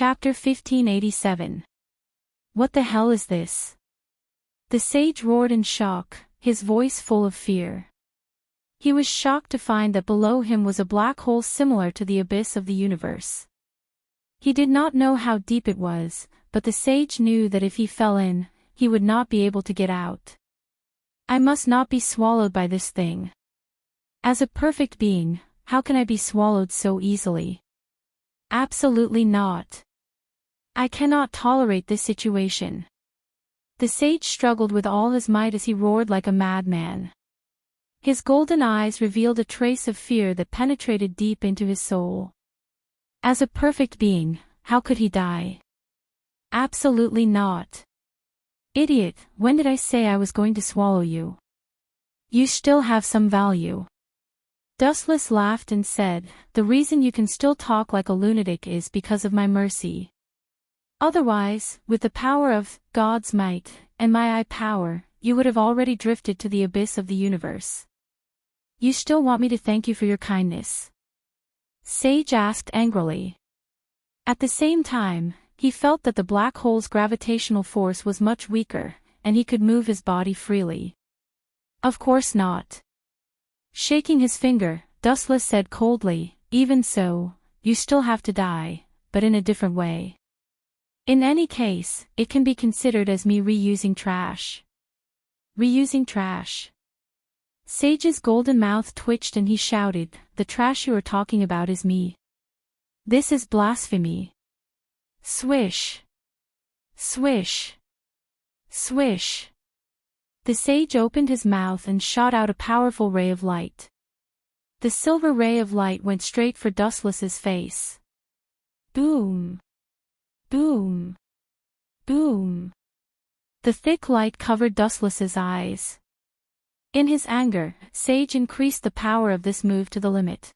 Chapter 1587. What the hell is this? The sage roared in shock, his voice full of fear. He was shocked to find that below him was a black hole similar to the abyss of the universe. He did not know how deep it was, but the sage knew that if he fell in, he would not be able to get out. I must not be swallowed by this thing. As a perfect being, how can I be swallowed so easily? Absolutely not. I cannot tolerate this situation. The sage struggled with all his might as he roared like a madman. His golden eyes revealed a trace of fear that penetrated deep into his soul. As a perfect being, how could he die? Absolutely not. Idiot, when did I say I was going to swallow you? You still have some value. Dustless laughed and said, the reason you can still talk like a lunatic is because of my mercy. Otherwise, with the power of God's might, and my eye power, you would have already drifted to the abyss of the universe. You still want me to thank you for your kindness? Sage asked angrily. At the same time, he felt that the black hole's gravitational force was much weaker, and he could move his body freely. Of course not. Shaking his finger, Dustless said coldly, even so, you still have to die, but in a different way. In any case, it can be considered as me reusing trash. Reusing trash. Sage's golden mouth twitched and he shouted, the trash you are talking about is me. This is blasphemy. Swish. Swish. Swish. The sage opened his mouth and shot out a powerful ray of light. The silver ray of light went straight for Dustless's face. Boom. Boom. Boom. The thick light covered Dustless's eyes. In his anger, Sage increased the power of this move to the limit.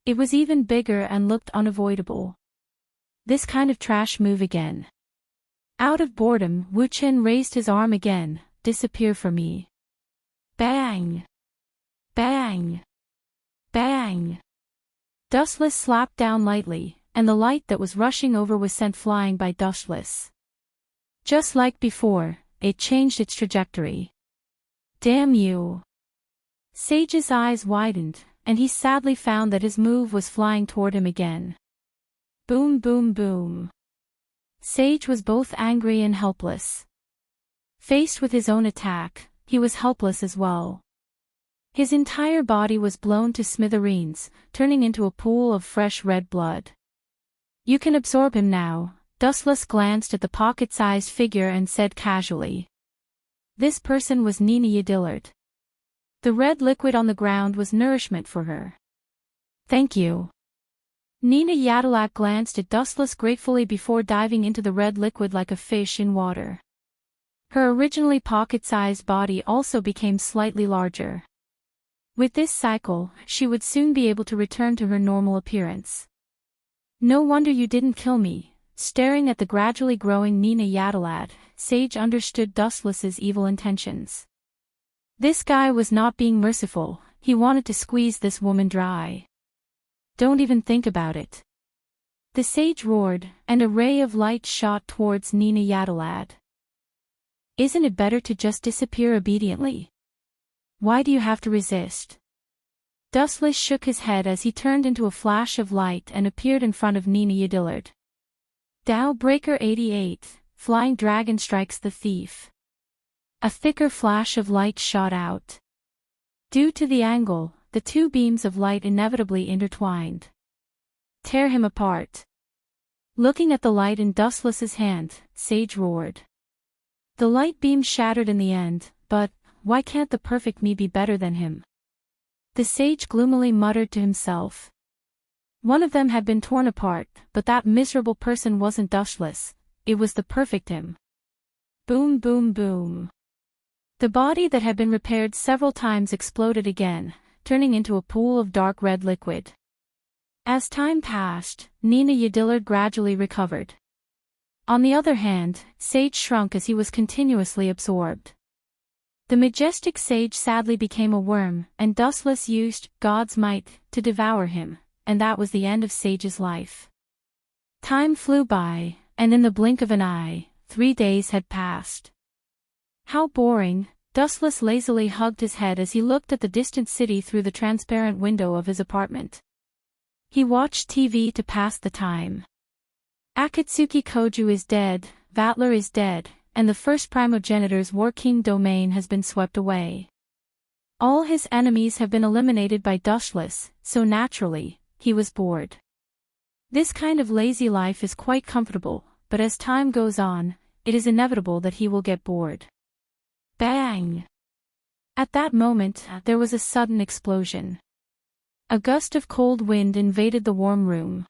It was even bigger and looked unavoidable. This kind of trash move again. Out of boredom, Wu Qin raised his arm again. Disappear for me. Bang! Bang! Bang! Dustless slapped down lightly, and the light that was rushing over was sent flying by Dustless. Just like before, it changed its trajectory. Damn you! Sage's eyes widened, and he sadly found that his move was flying toward him again. Boom boom boom. Sage was both angry and helpless. Faced with his own attack, he was helpless as well. His entire body was blown to smithereens, turning into a pool of fresh red blood. You can absorb him now. Dustless glanced at the pocket-sized figure and said casually. This person was Nina Yadillard. The red liquid on the ground was nourishment for her. Thank you. Nina Yadillard glanced at Dustless gratefully before diving into the red liquid like a fish in water. Her originally pocket-sized body also became slightly larger. With this cycle, she would soon be able to return to her normal appearance. No wonder you didn't kill me. Staring at the gradually growing Nina Yadillard, Sage understood Dustless's evil intentions. This guy was not being merciful, he wanted to squeeze this woman dry. Don't even think about it. The sage roared, and a ray of light shot towards Nina Yadillard. Isn't it better to just disappear obediently? Why do you have to resist? Dustless shook his head as he turned into a flash of light and appeared in front of Nina Yadillard. Dow Breaker 88, Flying Dragon Strikes the Thief. A thicker flash of light shot out. Due to the angle, the two beams of light inevitably intertwined. Tear him apart. Looking at the light in Dustless's hand, Sage roared. The light beam shattered in the end, but, why can't the perfect me be better than him? The sage gloomily muttered to himself. One of them had been torn apart, but that miserable person wasn't Dustless, it was the perfect him. Boom boom boom. The body that had been repaired several times exploded again, turning into a pool of dark red liquid. As time passed, Nina Yadillard gradually recovered. On the other hand, Sage shrunk as he was continuously absorbed. The majestic sage sadly became a worm, and Dustless used God's might to devour him, and that was the end of Sage's life. Time flew by, and in the blink of an eye, 3 days had passed. How boring, Dustless lazily hugged his head as he looked at the distant city through the transparent window of his apartment. He watched TV to pass the time. Akatsuki Koju is dead, Vatler is dead, and the first primogenitor's War King domain has been swept away. All his enemies have been eliminated by Dustless, so naturally, he was bored. This kind of lazy life is quite comfortable, but as time goes on, it is inevitable that he will get bored. Bang! At that moment, there was a sudden explosion. A gust of cold wind invaded the warm room.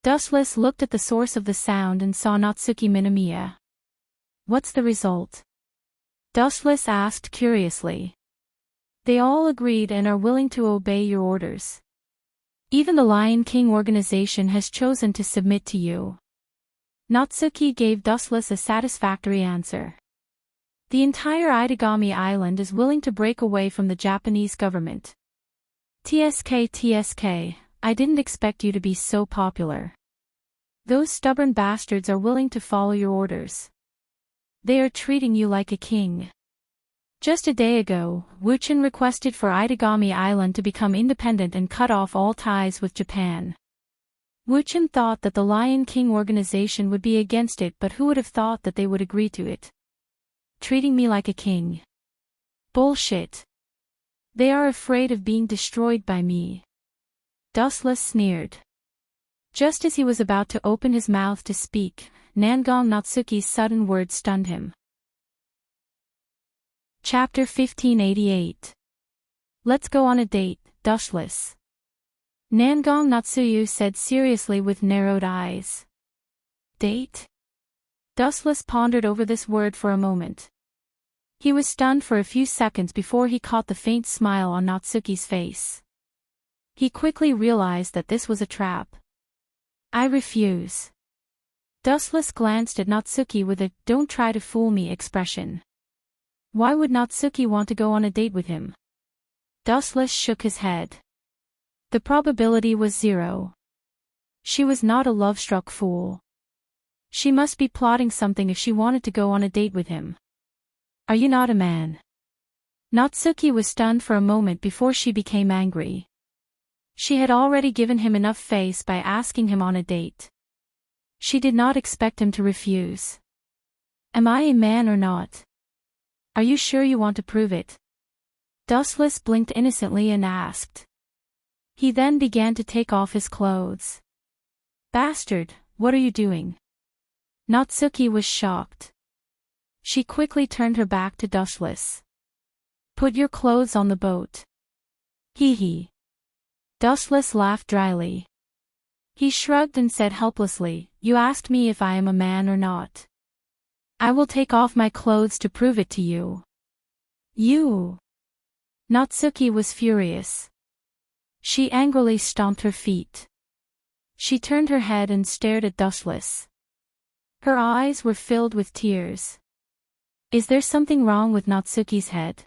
Dustless looked at the source of the sound and saw Natsuki Minamiya. What's the result? Dustless asked curiously. They all agreed and are willing to obey your orders. Even the Lion King organization has chosen to submit to you. Natsuki gave Dustless a satisfactory answer. The entire Itagami Island is willing to break away from the Japanese government. TSK, I didn't expect you to be so popular. Those stubborn bastards are willing to follow your orders. They are treating you like a king. Just a day ago, Wuchen requested for Itagami Island to become independent and cut off all ties with Japan. Wuchen thought that the Lion King organization would be against it, but who would have thought that they would agree to it? Treating me like a king. Bullshit. They are afraid of being destroyed by me. Dustless sneered. Just as he was about to open his mouth to speak, Nangong Natsuki's sudden words stunned him. Chapter 1588. Let's go on a date, Dustless. Nangong Natsuyu said seriously with narrowed eyes. Date? Dustless pondered over this word for a moment. He was stunned for a few seconds before he caught the faint smile on Natsuki's face. He quickly realized that this was a trap. I refuse. Dustless glanced at Natsuki with a "don't try to fool me" expression. Why would Natsuki want to go on a date with him? Dustless shook his head. The probability was 0. She was not a love-struck fool. She must be plotting something if she wanted to go on a date with him. Are you not a man? Natsuki was stunned for a moment before she became angry. She had already given him enough face by asking him on a date. She did not expect him to refuse. Am I a man or not? Are you sure you want to prove it? Dustless blinked innocently and asked. He then began to take off his clothes. Bastard, what are you doing? Natsuki was shocked. She quickly turned her back to Dustless. Put your clothes on the boat. Hee hee. Dustless laughed dryly. He shrugged and said helplessly, You asked me if I am a man or not. I will take off my clothes to prove it to you. You. Natsuki was furious. She angrily stomped her feet. She turned her head and stared at Dustless. Her eyes were filled with tears. Is there something wrong with Natsuki's head?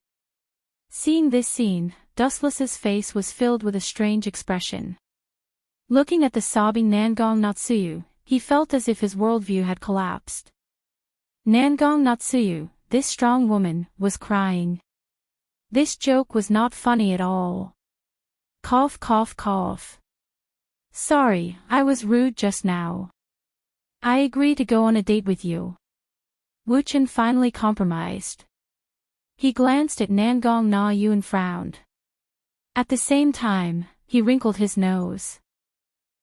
Seeing this scene, Dustless's face was filled with a strange expression. Looking at the sobbing Nangong Natsuyu, he felt as if his worldview had collapsed. Nangong Natsuyu, this strong woman, was crying. This joke was not funny at all. Cough cough cough. Sorry, I was rude just now. I agree to go on a date with you. Wuchen finally compromised. He glanced at Nangong Na-yu and frowned. At the same time, he wrinkled his nose.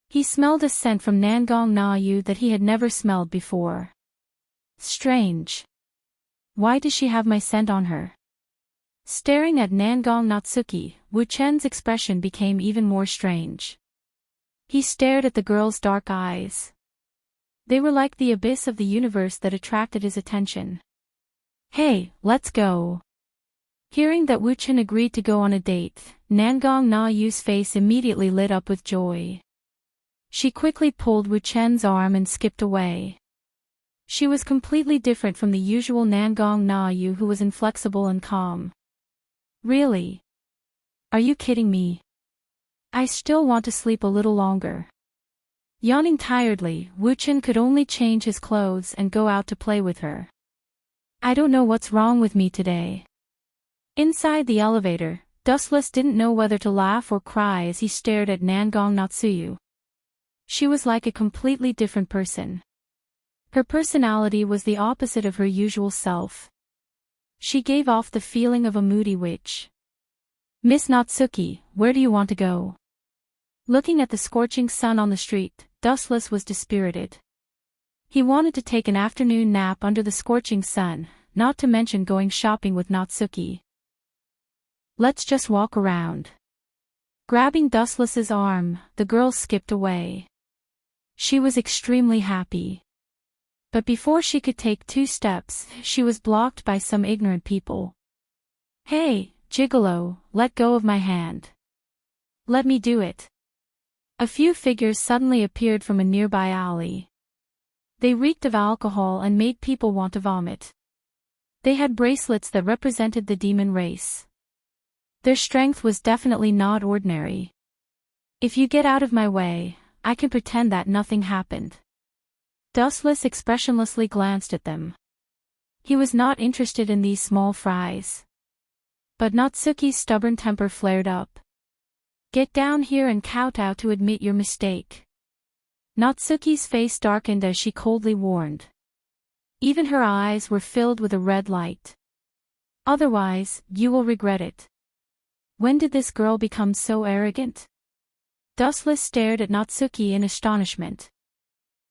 He smelled a scent from Nangong Na-yu that he had never smelled before. Strange. Why does she have my scent on her? Staring at Nangong Natsuki, Wuchen's expression became even more strange. He stared at the girl's dark eyes. They were like the abyss of the universe that attracted his attention. Hey, let's go. Hearing that Wuchen agreed to go on a date, Nangong Na-yu's face immediately lit up with joy. She quickly pulled Wuchen's arm and skipped away. She was completely different from the usual Nangong Na-yu who was inflexible and calm. Really? Are you kidding me? I still want to sleep a little longer. Yawning tiredly, Wu-Chen could only change his clothes and go out to play with her. I don't know what's wrong with me today. Inside the elevator, Dustless didn't know whether to laugh or cry as he stared at Nangong Natsuyu. She was like a completely different person. Her personality was the opposite of her usual self. She gave off the feeling of a moody witch. Miss Natsuki, where do you want to go? Looking at the scorching sun on the street, Dustless was dispirited. He wanted to take an afternoon nap under the scorching sun, not to mention going shopping with Natsuki. Let's just walk around. Grabbing Dustless's arm, the girl skipped away. She was extremely happy. But before she could take 2 steps, she was blocked by some ignorant people. Hey, Gigolo, let go of my hand. Let me do it. A few figures suddenly appeared from a nearby alley. They reeked of alcohol and made people want to vomit. They had bracelets that represented the demon race. Their strength was definitely not ordinary. If you get out of my way, I can pretend that nothing happened. Dustless expressionlessly glanced at them. He was not interested in these small fries. But Natsuki's stubborn temper flared up. Get down here and kowtow to admit your mistake. Natsuki's face darkened as she coldly warned. Even her eyes were filled with a red light. Otherwise, you will regret it. When did this girl become so arrogant? Dustless stared at Natsuki in astonishment.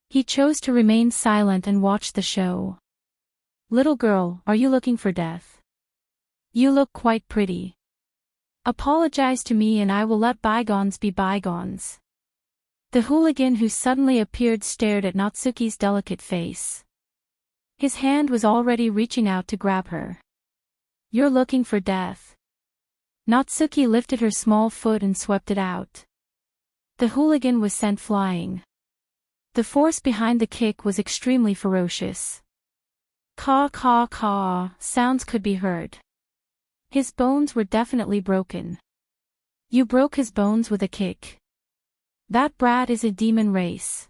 He chose to remain silent and watch the show. Little girl, are you looking for death? You look quite pretty. Apologize to me and I will let bygones be bygones. The hooligan who suddenly appeared stared at Natsuki's delicate face. His hand was already reaching out to grab her. You're looking for death. Natsuki lifted her small foot and swept it out. The hooligan was sent flying. The force behind the kick was extremely ferocious. Caw caw caw, sounds could be heard. His bones were definitely broken. You broke his bones with a kick. That brat is a demon race.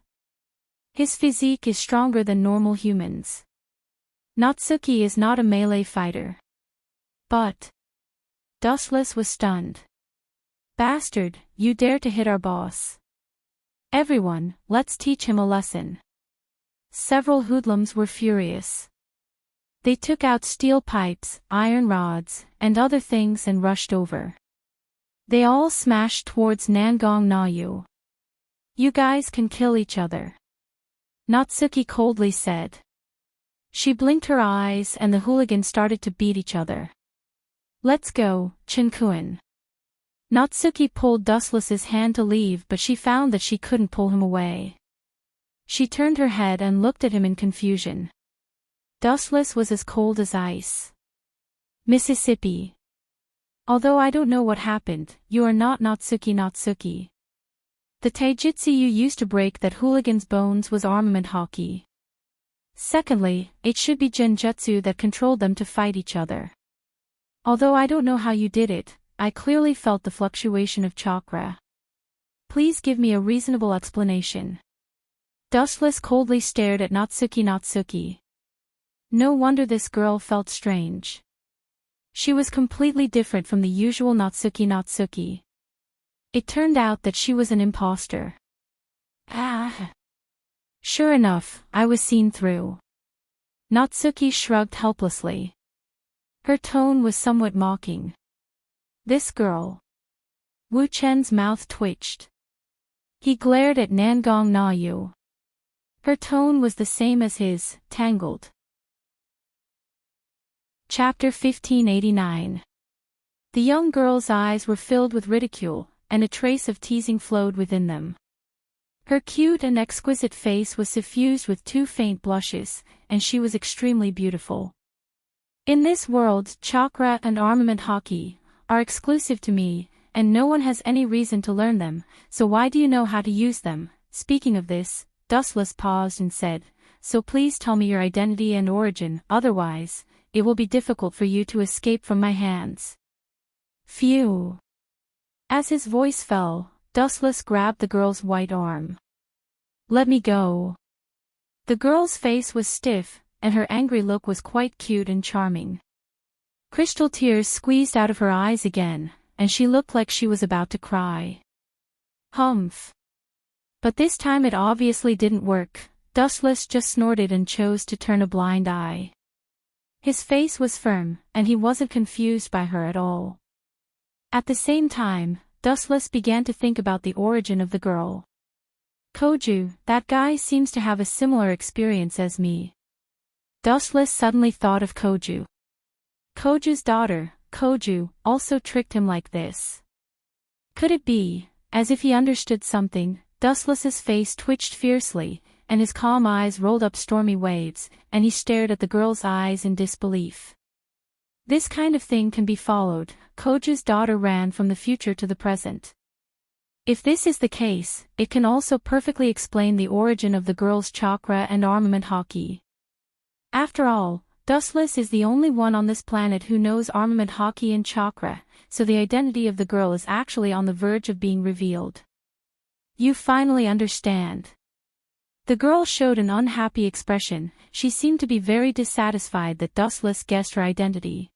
His physique is stronger than normal humans. Natsuki is not a melee fighter. But Dustless was stunned. Bastard, you dare to hit our boss. Everyone, let's teach him a lesson. Several hoodlums were furious. They took out steel pipes, iron rods, and other things and rushed over. They all smashed towards Nangong Nayu. You guys can kill each other. Natsuki coldly said. She blinked her eyes and the hooligans started to beat each other. Let's go, Chinkuen. Natsuki pulled Dustless's hand to leave but she found that she couldn't pull him away. She turned her head and looked at him in confusion. Dustless was as cold as ice. Mississippi. Although I don't know what happened, you are not Natsuki. The taijutsu you used to break that hooligan's bones was armament hockey. Secondly, it should be genjutsu that controlled them to fight each other. Although I don't know how you did it, I clearly felt the fluctuation of chakra. Please give me a reasonable explanation. Dustless coldly stared at Natsuki. No wonder this girl felt strange. She was completely different from the usual Natsuki. It turned out that she was an imposter. Ah. Sure enough, I was seen through. Natsuki shrugged helplessly. Her tone was somewhat mocking. This girl. Wu Chen's mouth twitched. He glared at Nangong Nayu. Her tone was the same as his, tangled. Chapter 1589. The young girl's eyes were filled with ridicule, and a trace of teasing flowed within them. Her cute and exquisite face was suffused with 2 faint blushes, and she was extremely beautiful. In this world, chakra and armament hockey are exclusive to me, and no one has any reason to learn them, so why do you know how to use them? Speaking of this, Dustless paused and said, so please tell me your identity and origin, otherwise, it will be difficult for you to escape from my hands. Phew. As his voice fell, Dustless grabbed the girl's white arm. Let me go. The girl's face was stiff, and her angry look was quite cute and charming. Crystal tears squeezed out of her eyes again, and she looked like she was about to cry. Humph. But this time it obviously didn't work. Dustless just snorted and chose to turn a blind eye. His face was firm, and he wasn't confused by her at all. At the same time, Dustless began to think about the origin of the girl. Koju, that guy seems to have a similar experience as me. Dustless suddenly thought of Koju. Koju's daughter, Koju, also tricked him like this. Could it be? As if he understood something, Dustless's face twitched fiercely, and his calm eyes rolled up stormy waves, and he stared at the girl's eyes in disbelief. This kind of thing can be followed. Koju's daughter ran from the future to the present. If this is the case, it can also perfectly explain the origin of the girl's chakra and armament hockey. After all, Dustless is the only one on this planet who knows armament hockey and chakra, so the identity of the girl is actually on the verge of being revealed. You finally understand. The girl showed an unhappy expression. She seemed to be very dissatisfied that Dustless guessed her identity.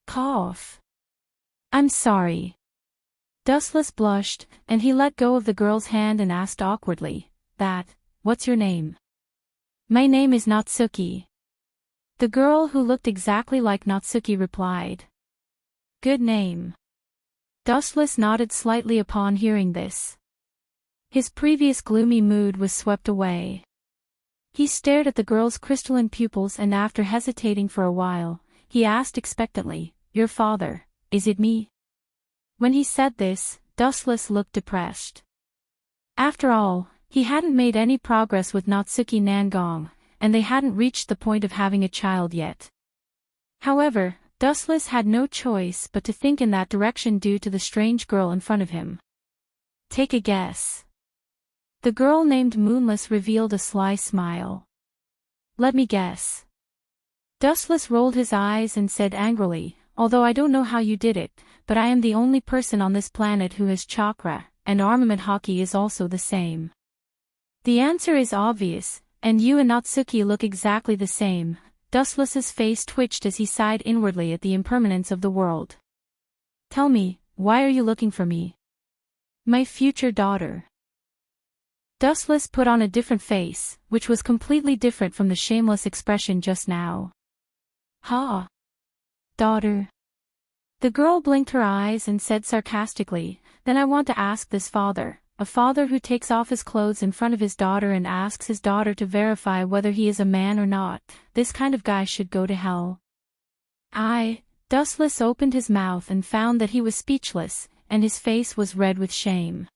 Cough. I'm sorry. Dustless blushed, and he let go of the girl's hand and asked awkwardly, what's your name? My name is Natsuki. The girl who looked exactly like Natsuki replied. Good name. Dustless nodded slightly upon hearing this. His previous gloomy mood was swept away. He stared at the girl's crystalline pupils and after hesitating for a while, he asked expectantly, Your father, is it me? When he said this, Dustless looked depressed. After all, he hadn't made any progress with Natsuki Nangong, and they hadn't reached the point of having a child yet. However, Dustless had no choice but to think in that direction due to the strange girl in front of him. Take a guess. The girl named Moonless revealed a sly smile. Let me guess. Dustless rolled his eyes and said angrily, Although I don't know how you did it, but I am the only person on this planet who has chakra, and armament hockey is also the same. The answer is obvious, and you and Natsuki look exactly the same. Dustless's face twitched as he sighed inwardly at the impermanence of the world. Tell me, why are you looking for me? My future daughter. Dustless put on a different face, which was completely different from the shameless expression just now. Ha! Daughter. The girl blinked her eyes and said sarcastically, Then I want to ask this father, a father who takes off his clothes in front of his daughter and asks his daughter to verify whether he is a man or not, this kind of guy should go to hell. Dustless opened his mouth and found that he was speechless, and his face was red with shame.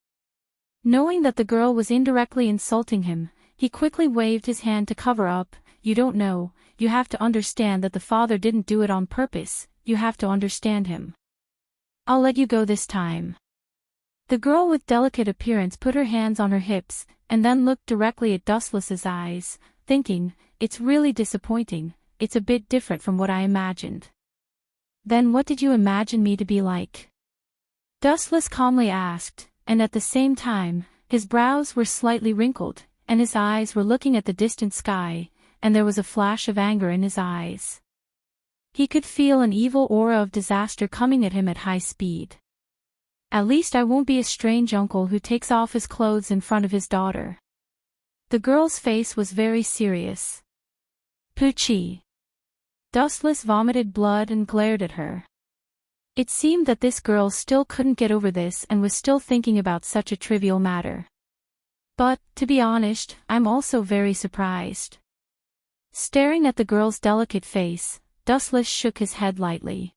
Knowing that the girl was indirectly insulting him, he quickly waved his hand to cover up. You don't know, you have to understand that the father didn't do it on purpose, you have to understand him. I'll let you go this time. The girl with delicate appearance put her hands on her hips, and then looked directly at Dustless's eyes, thinking, It's really disappointing, it's a bit different from what I imagined. Then what did you imagine me to be like? Dustless calmly asked, and at the same time, his brows were slightly wrinkled, and his eyes were looking at the distant sky, and there was a flash of anger in his eyes. He could feel an evil aura of disaster coming at him at high speed. At least I won't be a strange uncle who takes off his clothes in front of his daughter. The girl's face was very serious. Poochie. Dustless vomited blood and glared at her. It seemed that this girl still couldn't get over this and was still thinking about such a trivial matter. But, to be honest, I'm also very surprised. Staring at the girl's delicate face, Dustless shook his head lightly.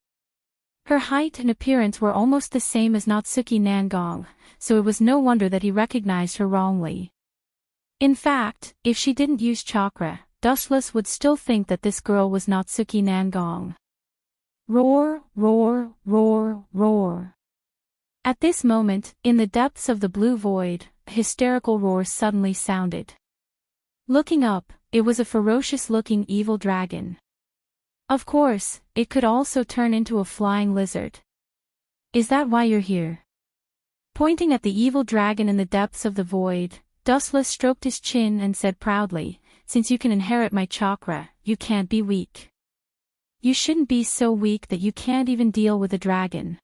Her height and appearance were almost the same as Natsuki Nangong, so it was no wonder that he recognized her wrongly. In fact, if she didn't use chakra, Dustless would still think that this girl was Natsuki Nangong. Roar, roar, roar, roar. At this moment, in the depths of the blue void, a hysterical roar suddenly sounded. Looking up, it was a ferocious-looking evil dragon. Of course, it could also turn into a flying lizard. Is that why you're here? Pointing at the evil dragon in the depths of the void, Dustless stroked his chin and said proudly, "Since you can inherit my chakra, you can't be weak. You shouldn't be so weak that you can't even deal with a dragon."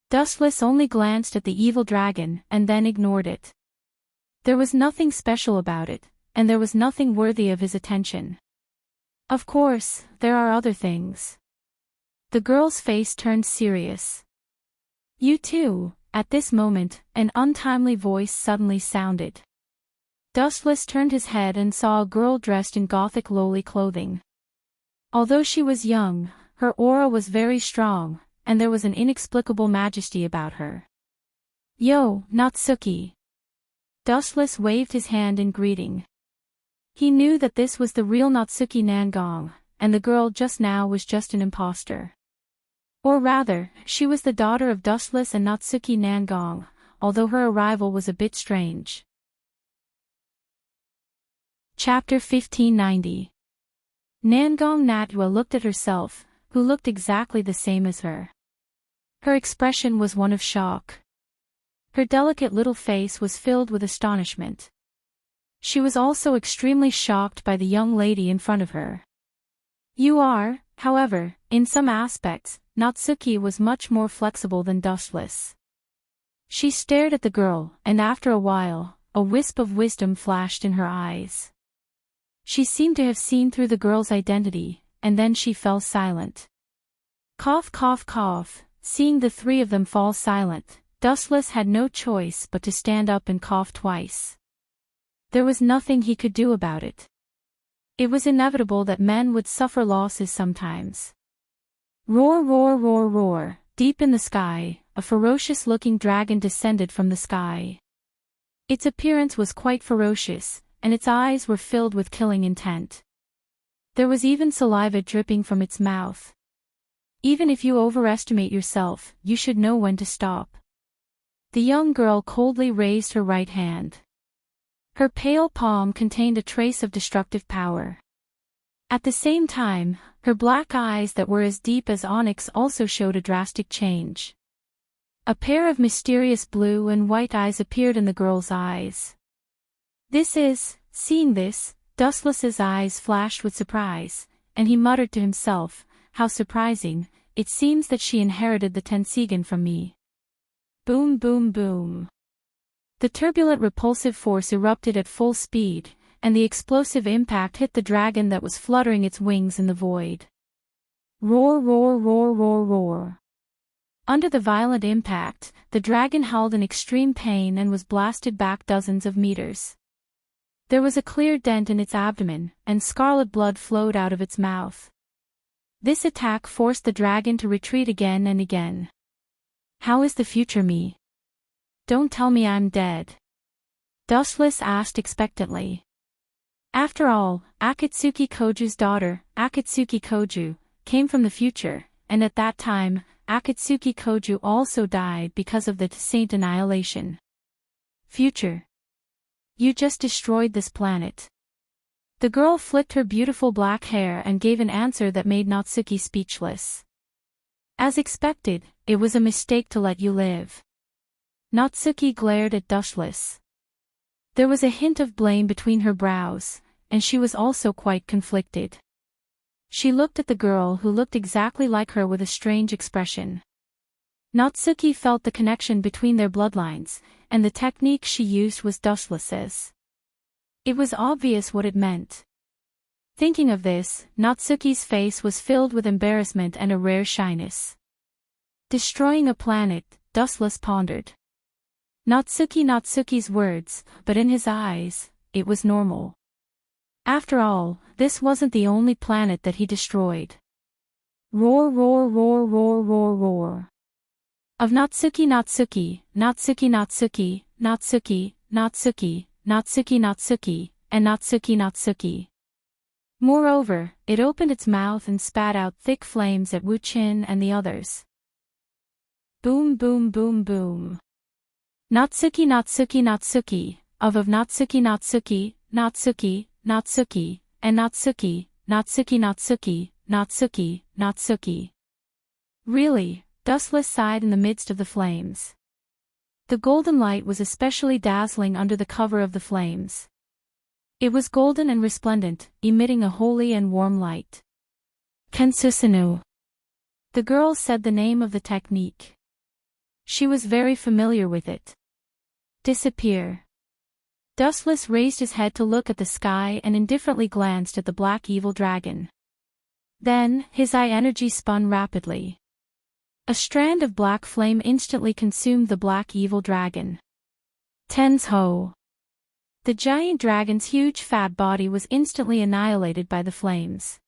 Dustless only glanced at the evil dragon and then ignored it. There was nothing special about it, and there was nothing worthy of his attention. Of course, there are other things. The girl's face turned serious. "You too." At this moment, an untimely voice suddenly sounded. Dustless turned his head and saw a girl dressed in gothic lowly clothing. Although she was young, her aura was very strong, and there was an inexplicable majesty about her. "Yo, Natsuki." Dustless waved his hand in greeting. He knew that this was the real Natsuki Nangong, and the girl just now was just an imposter. Or rather, she was the daughter of Dustless and Natsuki Nangong, although her arrival was a bit strange. Chapter 1590. Nangong Natua looked at herself, who looked exactly the same as her. Her expression was one of shock. Her delicate little face was filled with astonishment. She was also extremely shocked by the young lady in front of her. You are, however, in some aspects, Natsuki was much more flexible than Dustless. She stared at the girl, and after a while, a wisp of wisdom flashed in her eyes. She seemed to have seen through the girl's identity, and then she fell silent. Cough cough cough. Seeing the three of them fall silent, Dustless had no choice but to stand up and cough twice. There was nothing he could do about it. It was inevitable that men would suffer losses sometimes. Roar roar roar roar. Deep in the sky, a ferocious-looking dragon descended from the sky. Its appearance was quite ferocious, and its eyes were filled with killing intent. There was even saliva dripping from its mouth. Even if you overestimate yourself, you should know when to stop. The young girl coldly raised her right hand. Her pale palm contained a trace of destructive power. At the same time, her black eyes that were as deep as onyx also showed a drastic change. A pair of mysterious blue and white eyes appeared in the girl's eyes. Seeing this, Dustless's eyes flashed with surprise, and he muttered to himself, "How surprising, it seems that she inherited the Tensigan from me." Boom boom boom. The turbulent repulsive force erupted at full speed, and the explosive impact hit the dragon that was fluttering its wings in the void. Roar roar roar roar roar. Under the violent impact, the dragon howled in extreme pain and was blasted back dozens of meters. There was a clear dent in its abdomen, and scarlet blood flowed out of its mouth. This attack forced the dragon to retreat again and again. "How is the future me? Don't tell me I'm dead?" Dustless asked expectantly. After all, Akatsuki Koju's daughter, Akatsuki Koju, came from the future, and at that time, Akatsuki Koju also died because of the Saint annihilation. "Future? You just destroyed this planet." The girl flicked her beautiful black hair and gave an answer that made Natsuki speechless. "As expected, it was a mistake to let you live." Natsuki glared at Dustless. There was a hint of blame between her brows, and she was also quite conflicted. She looked at the girl who looked exactly like her with a strange expression. Natsuki felt the connection between their bloodlines, and the technique she used was Dustless's. It was obvious what it meant. Thinking of this, Natsuki's face was filled with embarrassment and a rare shyness. Destroying a planet, Dustless pondered. Natsuki's words, but in his eyes, it was normal. After all, this wasn't the only planet that he destroyed. Roar roar roar roar roar roar. Of Natsuki Natsuki, Natsuki Natsuki, Natsuki, Natsuki, Natsuki Natsuki, and Natsuki Natsuki. Moreover, it opened its mouth and spat out thick flames at Wu Qin and the others. Boom boom boom boom. Natsuki Natsuki Natsuki, of Natsuki Natsuki, Natsuki, Natsuki, and Natsuki, Natsuki Natsuki, Natsuki, Natsuki. Really, Dustless sighed in the midst of the flames. The golden light was especially dazzling under the cover of the flames. It was golden and resplendent, emitting a holy and warm light. Kensusinu. The girl said the name of the technique. She was very familiar with it. Disappear. Dustless raised his head to look at the sky and indifferently glanced at the black evil dragon. Then, his eye energy spun rapidly. A strand of black flame instantly consumed the black evil dragon. Tensho. The giant dragon's huge fat body was instantly annihilated by the flames.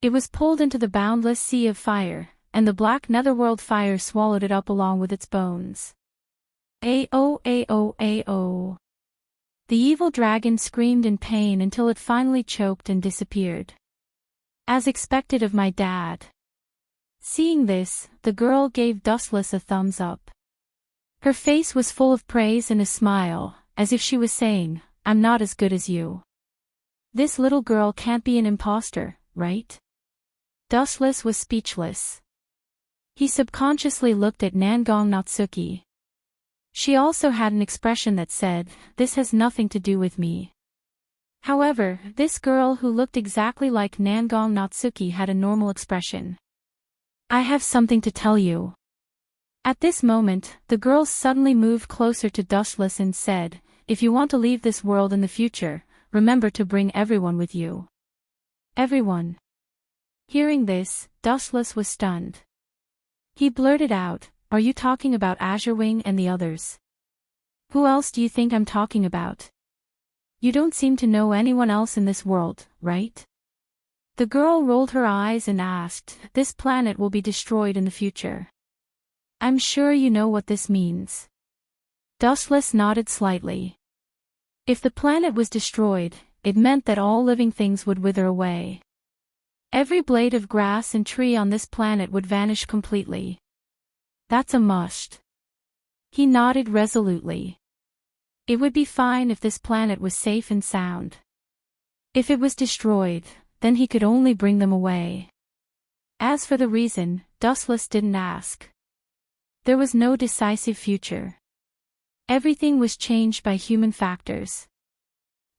It was pulled into the boundless sea of fire, and the black netherworld fire swallowed it up along with its bones. Ao ao ao. The evil dragon screamed in pain until it finally choked and disappeared. As expected of my dad. Seeing this, the girl gave Dustless a thumbs up. Her face was full of praise and a smile, as if she was saying, "I'm not as good as you. This little girl can't be an imposter, right?" Dustless was speechless. He subconsciously looked at Nangong Natsuki. She also had an expression that said, "This has nothing to do with me." However, this girl who looked exactly like Nangong Natsuki had a normal expression. "I have something to tell you." At this moment, the girl suddenly moved closer to Dustless and said, "If you want to leave this world in the future, remember to bring everyone with you." Everyone. Hearing this, Dustless was stunned. He blurted out, "Are you talking about Azurewing and the others? Who else do you think I'm talking about? You don't seem to know anyone else in this world, right?" The girl rolled her eyes and asked, "This planet will be destroyed in the future. I'm sure you know what this means." Dustless nodded slightly. If the planet was destroyed, it meant that all living things would wither away. Every blade of grass and tree on this planet would vanish completely. That's a must. He nodded resolutely. It would be fine if this planet was safe and sound. If it was destroyed, then he could only bring them away. As for the reason, Dustless didn't ask. There was no decisive future. Everything was changed by human factors.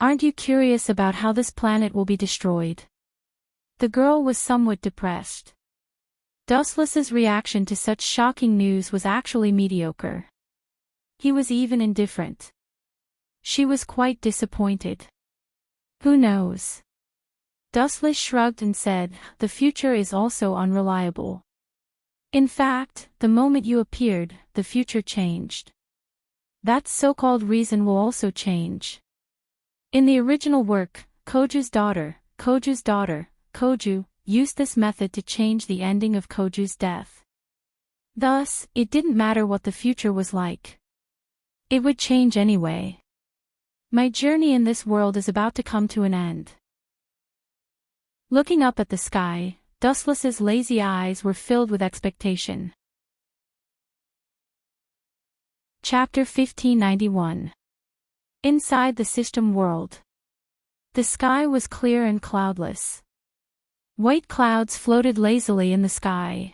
Aren't you curious about how this planet will be destroyed? The girl was somewhat depressed. Dustless's reaction to such shocking news was actually mediocre. He was even indifferent. She was quite disappointed. Who knows? Dustless shrugged and said, "The future is also unreliable. In fact, the moment you appeared, the future changed. That so-called reason will also change." In the original work, Koju's daughter, Koju, used this method to change the ending of Koju's death. Thus, it didn't matter what the future was like. It would change anyway. My journey in this world is about to come to an end. Looking up at the sky, Dustless's lazy eyes were filled with expectation. Chapter 1591. Inside the system world. The sky was clear and cloudless. White clouds floated lazily in the sky.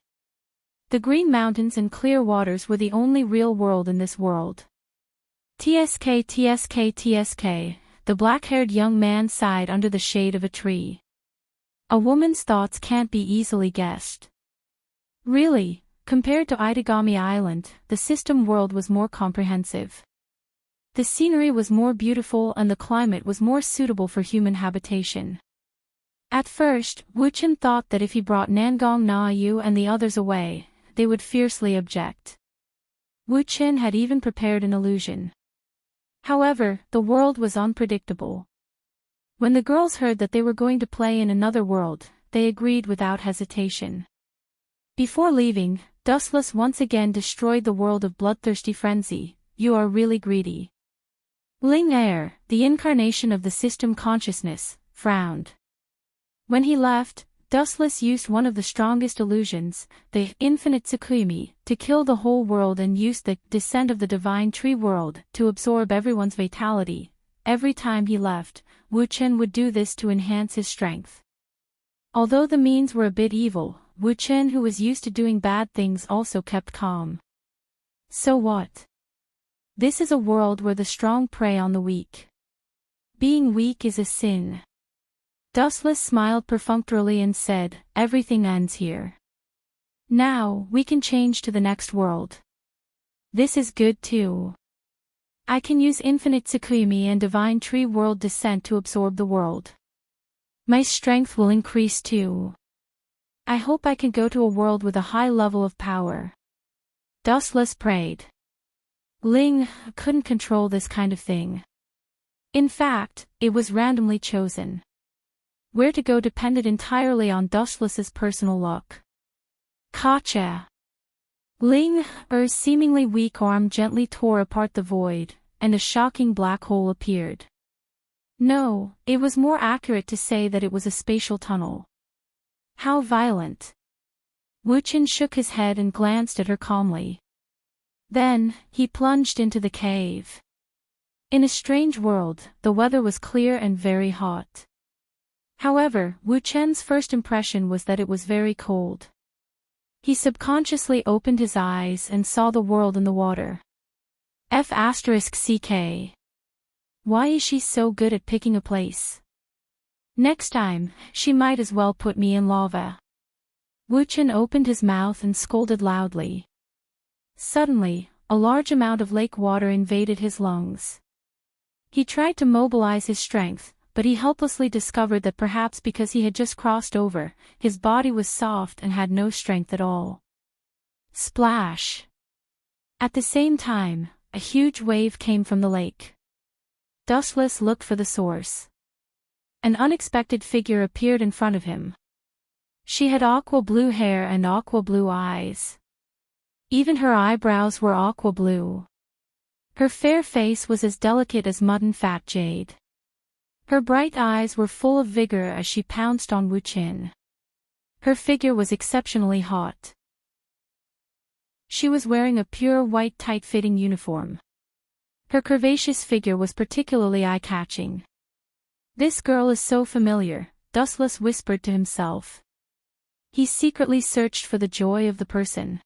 The green mountains and clear waters were the only real world in this world. TSK, the black-haired young man sighed under the shade of a tree. A woman's thoughts can't be easily guessed. Really, compared to Itagami Island, the system world was more comprehensive. The scenery was more beautiful and the climate was more suitable for human habitation. At first, Wu-chan thought that if he brought Nangong Na-yu and the others away, they would fiercely object. Wu-chan had even prepared an illusion. However, the world was unpredictable. When the girls heard that they were going to play in another world, they agreed without hesitation. Before leaving, Dustless once again destroyed the world of bloodthirsty frenzy. "You are really greedy." Ling Air, the incarnation of the system consciousness, frowned. When he left, Dustless used one of the strongest illusions, the infinite Tsukuyomi, to kill the whole world and used the descent of the divine tree world to absorb everyone's vitality. Every time he left, Wu-chan would do this to enhance his strength. Although the means were a bit evil, Wu-chan, who was used to doing bad things, also kept calm. So what? This is a world where the strong prey on the weak. Being weak is a sin. Dustless smiled perfunctorily and said, everything ends here. Now, we can change to the next world. This is good too. I can use infinite Tsukuyomi and divine tree world descent to absorb the world. My strength will increase too. I hope I can go to a world with a high level of power. Dustless prayed. Ling couldn't control this kind of thing. In fact, it was randomly chosen. Where to go depended entirely on Dustless's personal luck. Gotcha. Ling Er's seemingly weak arm gently tore apart the void, and a shocking black hole appeared. No, it was more accurate to say that it was a spatial tunnel. How violent. Wuchen shook his head and glanced at her calmly. Then, he plunged into the cave. In a strange world, the weather was clear and very hot. However, Wu Chen's first impression was that it was very cold. He subconsciously opened his eyes and saw the world in the water. F***CK. Why is she so good at picking a place? Next time, she might as well put me in lava. Wu Chen opened his mouth and scolded loudly. Suddenly, a large amount of lake water invaded his lungs. He tried to mobilize his strength, but he helplessly discovered that perhaps because he had just crossed over, his body was soft and had no strength at all. Splash! At the same time, a huge wave came from the lake. Dustless looked for the source. An unexpected figure appeared in front of him. She had aqua blue hair and aqua blue eyes. Even her eyebrows were aqua blue. Her fair face was as delicate as mutton fat jade. Her bright eyes were full of vigor as she pounced on Wu Chen. Her figure was exceptionally hot. She was wearing a pure white tight-fitting uniform. Her curvaceous figure was particularly eye-catching. This girl is so familiar, Dustless whispered to himself. He secretly searched for the joy of the person.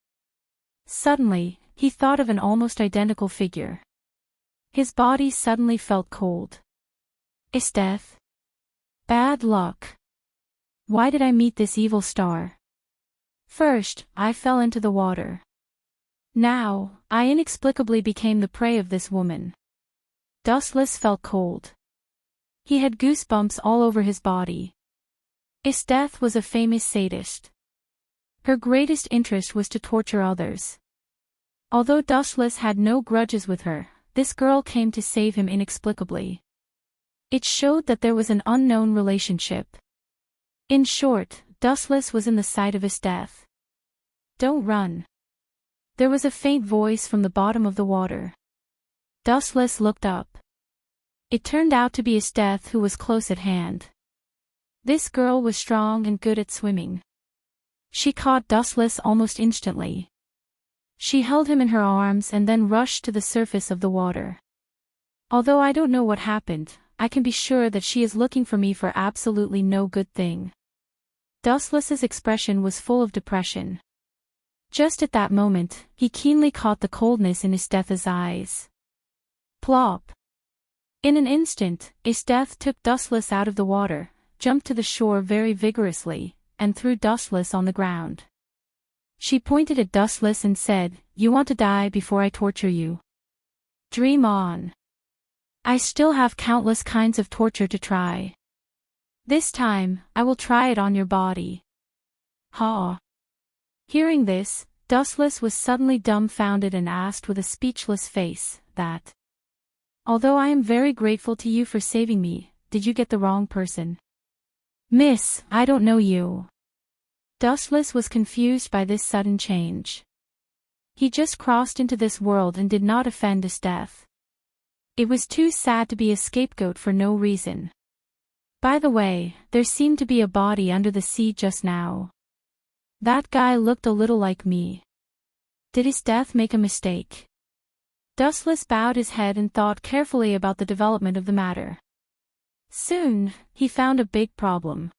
Suddenly, he thought of an almost identical figure. His body suddenly felt cold. Is death? Bad luck. Why did I meet this evil star? First, I fell into the water. Now, I inexplicably became the prey of this woman. Dustless felt cold. He had goosebumps all over his body. Esteth was a famous sadist. Her greatest interest was to torture others. Although Dustless had no grudges with her, this girl came to save him inexplicably. It showed that there was an unknown relationship. In short, Dustless was in the sight of his death. Don't run. There was a faint voice from the bottom of the water. Dustless looked up. It turned out to be his death, who was close at hand. This girl was strong and good at swimming. She caught Dustless almost instantly. She held him in her arms and then rushed to the surface of the water. Although I don't know what happened, I can be sure that she is looking for me for absolutely no good thing. Dustless's expression was full of depression. Just at that moment, he keenly caught the coldness in Esteth's eyes. Plop! In an instant, Esteth took Dustless out of the water, jumped to the shore very vigorously, and threw Dustless on the ground. She pointed at Dustless and said, "You want to die before I torture you? Dream on. I still have countless kinds of torture to try. This time, I will try it on your body." Ha! Hearing this, Dustless was suddenly dumbfounded and asked with a speechless face, "That? Although I am very grateful to you for saving me, did you get the wrong person?" "Miss, I don't know you." Dustless was confused by this sudden change. He just crossed into this world and did not offend his death. It was too sad to be a scapegoat for no reason. By the way, there seemed to be a body under the sea just now. That guy looked a little like me. Did his death make a mistake? Dustless bowed his head and thought carefully about the development of the matter. Soon, he found a big problem.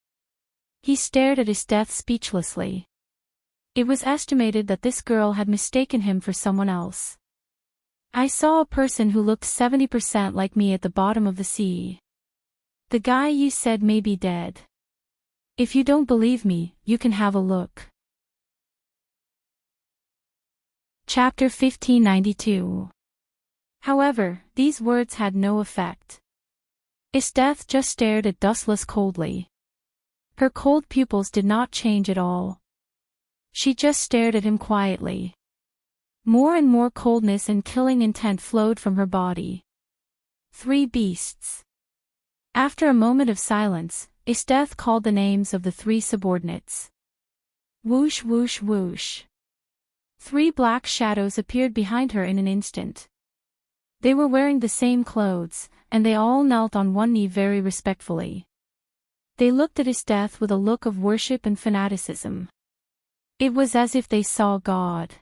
He stared at his death speechlessly. It was estimated that this girl had mistaken him for someone else. I saw a person who looked 70% like me at the bottom of the sea. The guy you said may be dead. If you don't believe me, you can have a look. Chapter 1592. However, these words had no effect. Esteth just stared at Dustless coldly. Her cold pupils did not change at all. She just stared at him quietly. More and more coldness and killing intent flowed from her body. 3 beasts. After a moment of silence, Esteth called the names of the 3 subordinates. Whoosh whoosh whoosh. 3 black shadows appeared behind her in an instant. They were wearing the same clothes, and they all knelt on one knee very respectfully. They looked at Esteth with a look of worship and fanaticism. It was as if they saw God.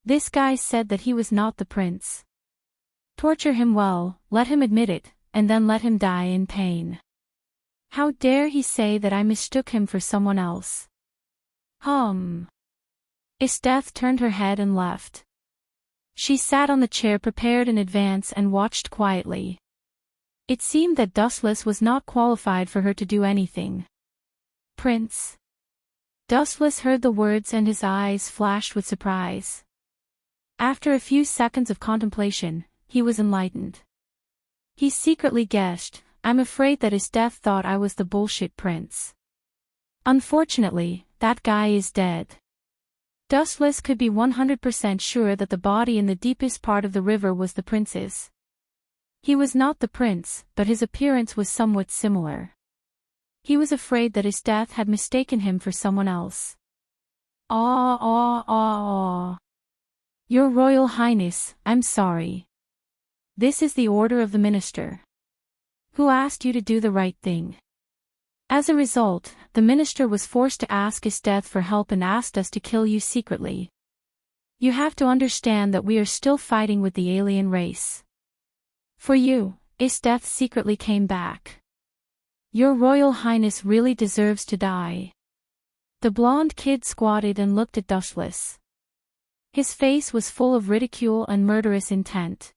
This guy said that he was not the prince. Torture him well, let him admit it, and then let him die in pain. How dare he say that I mistook him for someone else? Esteth turned her head and left. She sat on the chair prepared in advance and watched quietly. It seemed that Dustless was not qualified for her to do anything. Prince. Dustless heard the words and his eyes flashed with surprise. After a few seconds of contemplation, he was enlightened. He secretly guessed, I'm afraid that Esteth thought I was the bullshit prince. Unfortunately, that guy is dead. Dustless could be 100% sure that the body in the deepest part of the river was the prince's. He was not the prince, but his appearance was somewhat similar. He was afraid that Esteth had mistaken him for someone else. Your Royal Highness, I'm sorry. This is the order of the minister. Who asked you to do the right thing? As a result, the minister was forced to ask Esteth for help and asked us to kill you secretly. You have to understand that we are still fighting with the alien race. For you, Esteth secretly came back. Your Royal Highness really deserves to die. The blonde kid squatted and looked at Dustless. His face was full of ridicule and murderous intent.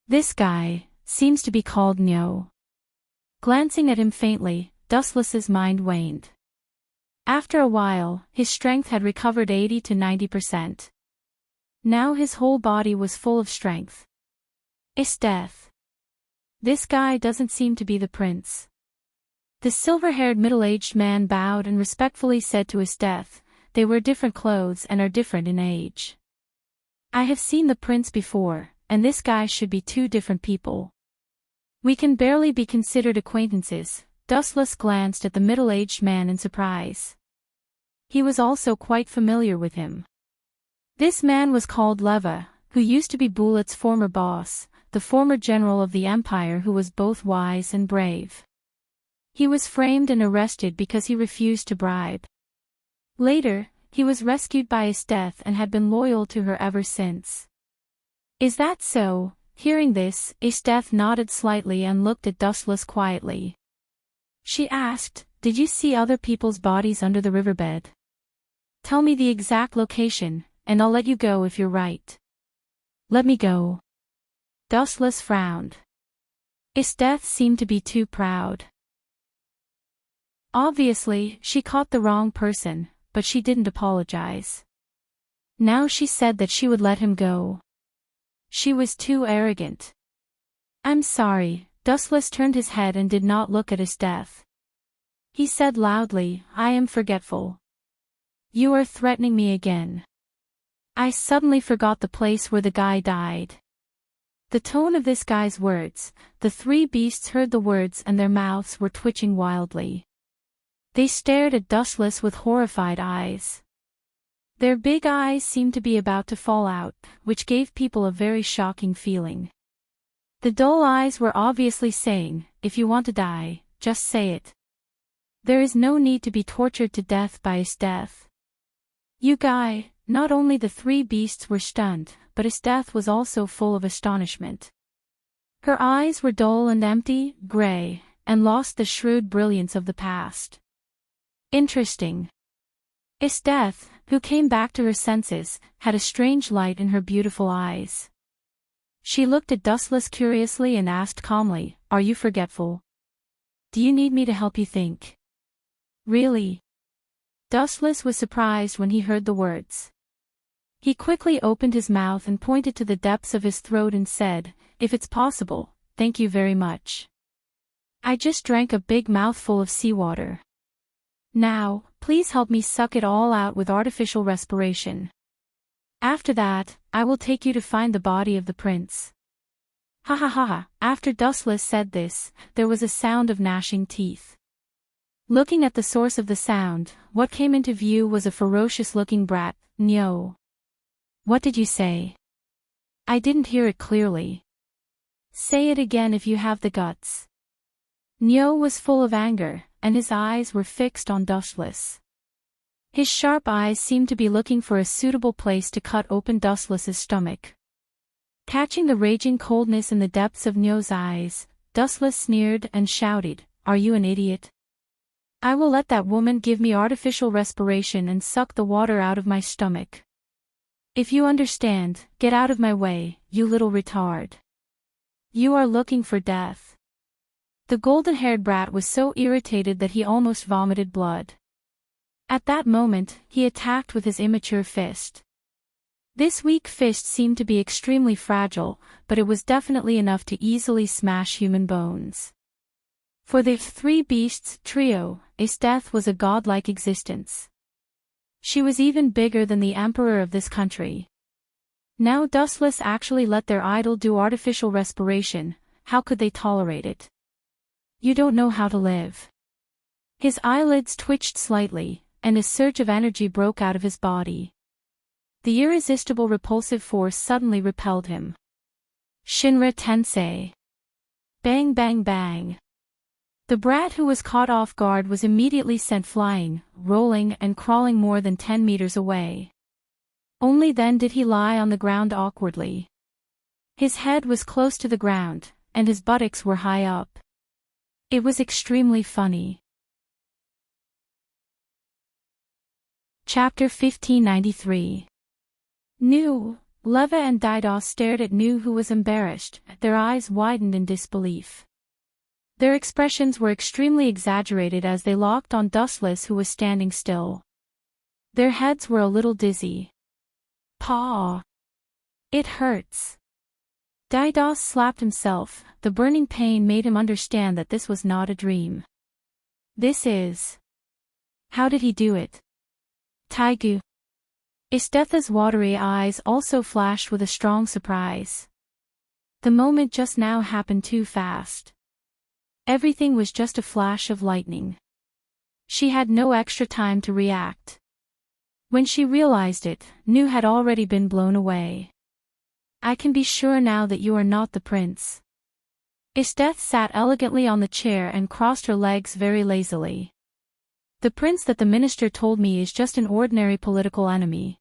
This guy seems to be called Nyo. Glancing at him faintly, Dustless's mind waned. After a while, his strength had recovered 80 to 90%. Now his whole body was full of strength. Esteth. This guy doesn't seem to be the prince. The silver-haired middle-aged man bowed and respectfully said to Esteth, they wear different clothes and are different in age. I have seen the prince before, and this guy should be 2 different people. We can barely be considered acquaintances. Dustless glanced at the middle-aged man in surprise. He was also quite familiar with him. This man was called Leva, who used to be Bulet's former boss, the former general of the empire who was both wise and brave. He was framed and arrested because he refused to bribe. Later, he was rescued by Esteth and had been loyal to her ever since. Is that so? Hearing this, Esteth nodded slightly and looked at Dustless quietly. She asked, did you see other people's bodies under the riverbed? Tell me the exact location, and I'll let you go if you're right. Let me go. Dustless frowned. Esteth seemed to be too proud. Obviously, she caught the wrong person, but she didn't apologize. Now she said that she would let him go. She was too arrogant. I'm sorry. Dustless turned his head and did not look at Esteth. He said loudly, I am forgetful. You are threatening me again. I suddenly forgot the place where the guy died. The tone of this guy's words, the 3 beasts heard the words and their mouths were twitching wildly. They stared at Dustless with horrified eyes. Their big eyes seemed to be about to fall out, which gave people a very shocking feeling. The dull eyes were obviously saying, if you want to die, just say it. There is no need to be tortured to death by Esteth. You guy, not only the 3 beasts were stunned, but Esteth was also full of astonishment. Her eyes were dull and empty, gray, and lost the shrewd brilliance of the past. Interesting. Esteth, who came back to her senses, had a strange light in her beautiful eyes. She looked at Dustless curiously and asked calmly, "Are you forgetful? Do you need me to help you think?" "Really?" Dustless was surprised when he heard the words. He quickly opened his mouth and pointed to the depths of his throat and said, "If it's possible, thank you very much. I just drank a big mouthful of seawater. Now, please help me suck it all out with artificial respiration. After that, I will take you to find the body of the prince." Ha ha ha ha. After Dustless said this, there was a sound of gnashing teeth. Looking at the source of the sound, what came into view was a ferocious-looking brat. "No. What did you say? I didn't hear it clearly. Say it again if you have the guts." Nyo was full of anger, and his eyes were fixed on Dustless. His sharp eyes seemed to be looking for a suitable place to cut open Dustless's stomach. Catching the raging coldness in the depths of Nyo's eyes, Dustless sneered and shouted, "Are you an idiot? I will let that woman give me artificial respiration and suck the water out of my stomach. If you understand, get out of my way, you little retard. You are looking for death." The golden-haired brat was so irritated that he almost vomited blood. At that moment, he attacked with his immature fist. This weak fist seemed to be extremely fragile, but it was definitely enough to easily smash human bones. For the three beasts trio, Esdeath was a godlike existence. She was even bigger than the emperor of this country. Now Dustless actually let their idol do artificial respiration. How could they tolerate it? "You don't know how to live." His eyelids twitched slightly, and a surge of energy broke out of his body. The irresistible repulsive force suddenly repelled him. Shinra Tensei. Bang bang bang. The brat who was caught off guard was immediately sent flying, rolling and crawling more than 10 meters away. Only then did he lie on the ground awkwardly. His head was close to the ground, and his buttocks were high up. It was extremely funny. Chapter 1593. Nu, Leva and Didos stared at Nu, who was embarrassed. Their eyes widened in disbelief. Their expressions were extremely exaggerated as they locked on Dustless, who was standing still. Their heads were a little dizzy. "Paw! It hurts." Didos slapped himself. The burning pain made him understand that this was not a dream. This is... How did he do it? Taigu. Estetha's watery eyes also flashed with a strong surprise. The moment just now happened too fast. Everything was just a flash of lightning. She had no extra time to react. When she realized it, Nu had already been blown away. "I can be sure now that you are not the prince." Estheth sat elegantly on the chair and crossed her legs very lazily. "The prince that the minister told me is just an ordinary political enemy.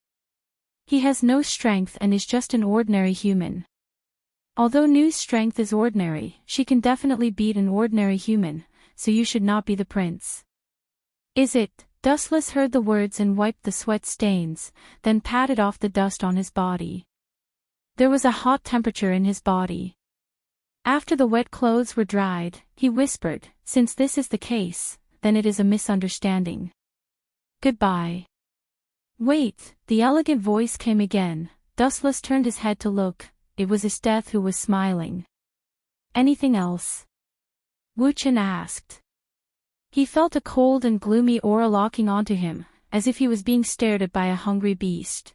He has no strength and is just an ordinary human. Although Nu's strength is ordinary, she can definitely beat an ordinary human, so you should not be the prince." "Is it?" Dustless heard the words and wiped the sweat stains, then patted off the dust on his body. There was a hot temperature in his body. After the wet clothes were dried, he whispered, "Since this is the case, then it is a misunderstanding. Goodbye." "Wait," the elegant voice came again. Dustless turned his head to look. It was Esdeath who was smiling. "Anything else?" Wuchen asked. He felt a cold and gloomy aura locking onto him, as if he was being stared at by a hungry beast.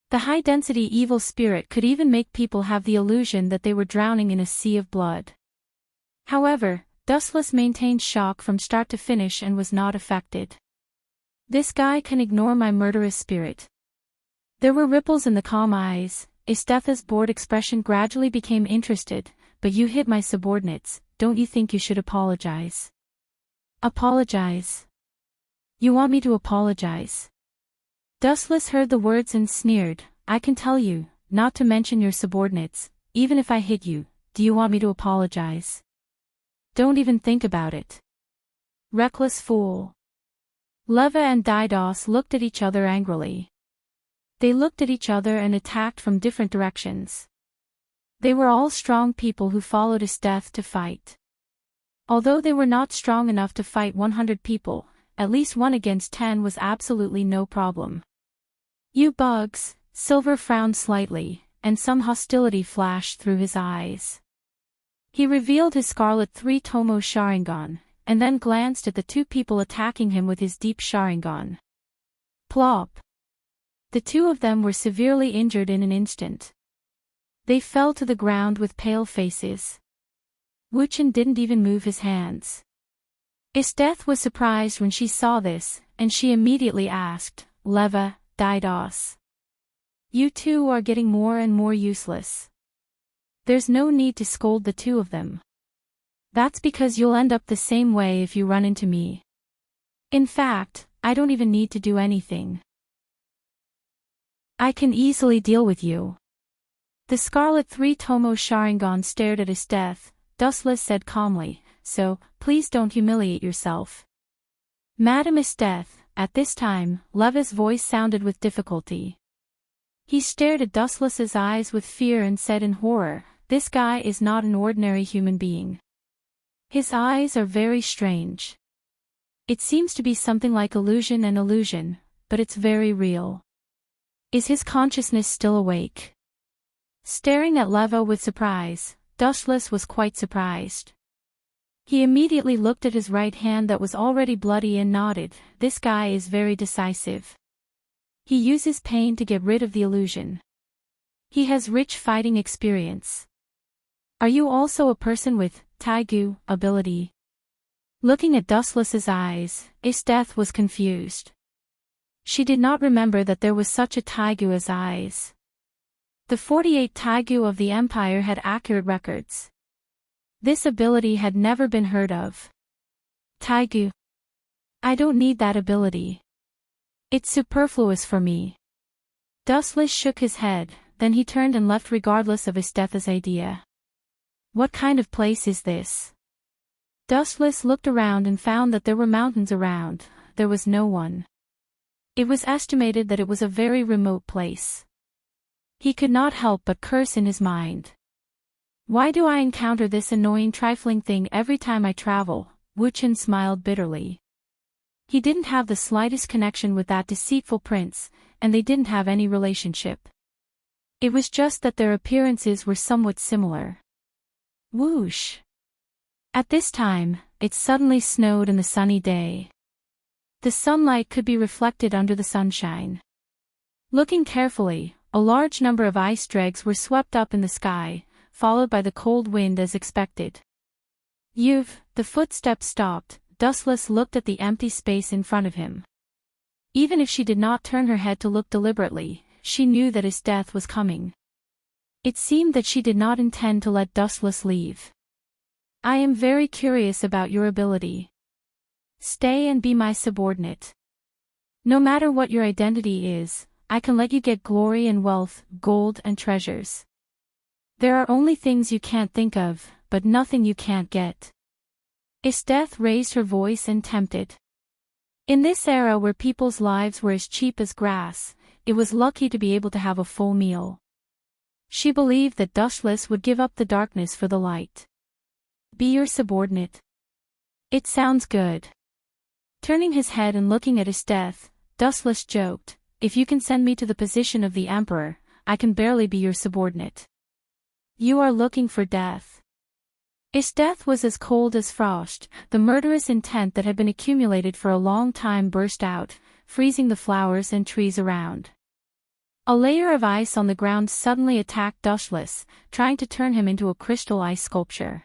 The high-density evil spirit could even make people have the illusion that they were drowning in a sea of blood. However, Dustless maintained shock from start to finish and was not affected. "This guy can ignore my murderous spirit." There were ripples in the calm eyes. Estetha's bored expression gradually became interested. "But you hit my subordinates, don't you think you should apologize?" "Apologize? You want me to apologize?" Dustless heard the words and sneered. "I can tell you, not to mention your subordinates. Even if I hit you, do you want me to apologize? Don't even think about it. Reckless fool." Leva and Didos looked at each other angrily. They looked at each other and attacked from different directions. They were all strong people who followed Esdeath to fight. Although they were not strong enough to fight 100 people, at least 1 against 10 was absolutely no problem. You bugs, Silver frowned slightly, and some hostility flashed through his eyes. He revealed his Scarlet 3 Tomo Sharingan, and then glanced at the 2 people attacking him with his deep Sharingan. Plop! The 2 of them were severely injured in an instant. They fell to the ground with pale faces. Wuchen didn't even move his hands. Esdeath was surprised when she saw this, and she immediately asked, Leva, Didos. You 2 are getting more and more useless. There's no need to scold the 2 of them. That's because you'll end up the same way if you run into me. In fact, I don't even need to do anything. I can easily deal with you. The Scarlet 3 Tomo Sharingan stared at Esdeath. Dustless said calmly, so, please don't humiliate yourself. Madam Esdeath, at this time, Leva's voice sounded with difficulty. He stared at Dustless's eyes with fear and said in horror, this guy is not an ordinary human being. His eyes are very strange. It seems to be something like illusion, but it's very real. Is his consciousness still awake? Staring at Leva with surprise, Dustless was quite surprised. He immediately looked at his right hand that was already bloody and nodded, this guy is very decisive. He uses pain to get rid of the illusion. He has rich fighting experience. Are you also a person with Taigu ability? Looking at Dustless's eyes, Esdeath was confused. She did not remember that there was such a Taigu as eyes. The 48 Taigu of the Empire had accurate records. This ability had never been heard of. Taigu. I don't need that ability. It's superfluous for me. Dustless shook his head, then he turned and left regardless of Esdeath's idea. What kind of place is this? Dustless looked around and found that there were mountains around, there was no one. It was estimated that it was a very remote place. He could not help but curse in his mind. Why do I encounter this annoying trifling thing every time I travel? Wuchen smiled bitterly. He didn't have the slightest connection with that deceitful prince, and they didn't have any relationship. It was just that their appearances were somewhat similar. Whoosh! At this time, it suddenly snowed in the sunny day. The sunlight could be reflected under the sunshine. Looking carefully, a large number of ice dregs were swept up in the sky, followed by the cold wind as expected. The footsteps stopped. Dustless looked at the empty space in front of him. Even if she did not turn her head to look deliberately, she knew that Esdeath was coming. It seemed that she did not intend to let Dustless leave. I am very curious about your ability. Stay and be my subordinate. No matter what your identity is, I can let you get glory and wealth, gold and treasures. There are only things you can't think of, but nothing you can't get. Esdeath raised her voice and tempted. In this era where people's lives were as cheap as grass, it was lucky to be able to have a full meal. She believed that Dustless would give up the darkness for the light. Be your subordinate. It sounds good. Turning his head and looking at Esdeath, Dustless joked, if you can send me to the position of the Emperor, I can barely be your subordinate. You are looking for death. Esdeath was as cold as frost, the murderous intent that had been accumulated for a long time burst out, freezing the flowers and trees around. A layer of ice on the ground suddenly attacked Dustless, trying to turn him into a crystal ice sculpture.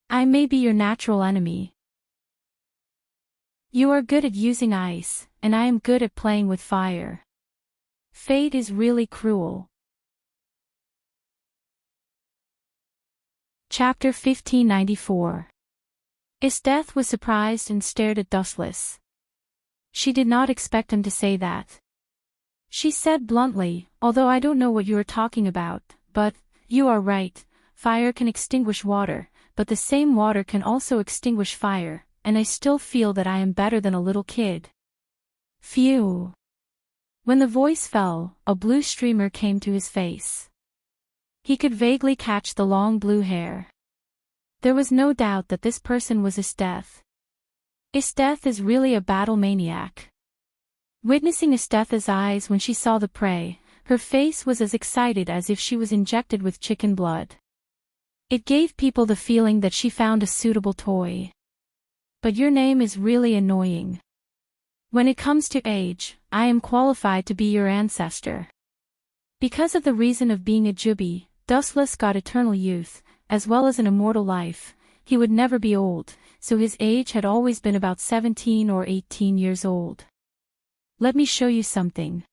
I may be your natural enemy. You are good at using ice, and I am good at playing with fire. Fate is really cruel. Chapter 1594. Esdeath was surprised and stared at Dustless. She did not expect him to say that. She said bluntly, although I don't know what you are talking about, but, you are right, fire can extinguish water, but the same water can also extinguish fire, and I still feel that I am better than a little kid. Phew. When the voice fell, a blue streamer came to his face. He could vaguely catch the long blue hair. There was no doubt that this person was Esteth. Esteth is really a battle maniac. Witnessing Esteth's eyes when she saw the prey, her face was as excited as if she was injected with chicken blood. It gave people the feeling that she found a suitable toy. But your name is really annoying. When it comes to age, I am qualified to be your ancestor. Because of the reason of being a Jubi, Dustless got eternal youth, as well as an immortal life. He would never be old, so his age had always been about 17 or 18 years old. Let me show you something.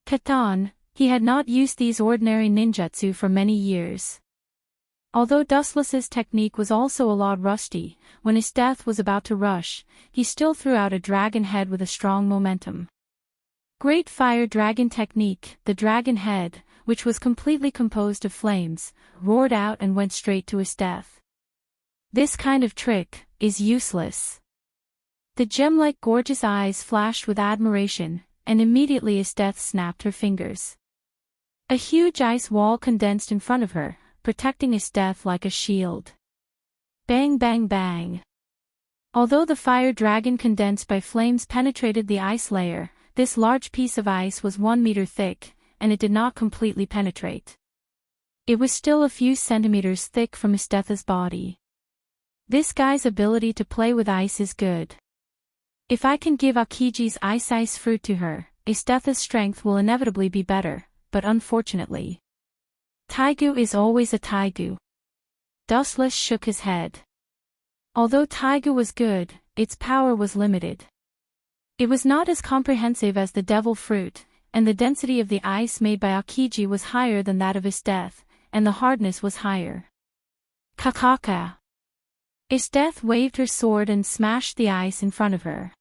Katan, he had not used these ordinary ninjutsu for many years. Although Dustless's technique was also a lot rusty, when Esteth was about to rush, he still threw out a dragon head with a strong momentum. Great Fire Dragon Technique, the dragon head, which was completely composed of flames, roared out and went straight to Esteth. This kind of trick is useless. The gem-like gorgeous eyes flashed with admiration, and immediately Esteth snapped her fingers. A huge ice wall condensed in front of her, protecting Esteth like a shield. Bang bang bang. Although the fire dragon condensed by flames penetrated the ice layer, this large piece of ice was 1 meter thick, and it did not completely penetrate. It was still a few centimeters thick from Esteth's body. This guy's ability to play with ice is good. If I can give Akiji's ice fruit to her, Esteth's strength will inevitably be better, but unfortunately. Taigu is always a Taigu. Dustless shook his head. Although Taigu was good, its power was limited. It was not as comprehensive as the devil fruit, and the density of the ice made by Akiji was higher than that of Esteth, and the hardness was higher. Kakaka. Esteth waved her sword and smashed the ice in front of her.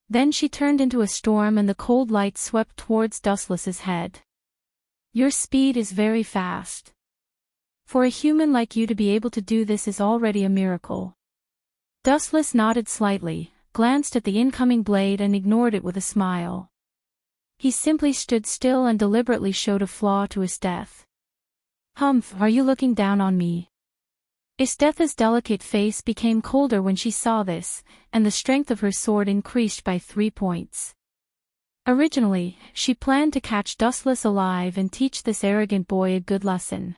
Then she turned into a storm and the cold light swept towards Dustless's head. Your speed is very fast. For a human like you to be able to do this is already a miracle. Dustless nodded slightly, glanced at the incoming blade and ignored it with a smile. He simply stood still and deliberately showed a flaw to Esteth. Humph, are you looking down on me? Esteth's delicate face became colder when she saw this, and the strength of her sword increased by 3 points. Originally, she planned to catch Dustless alive and teach this arrogant boy a good lesson.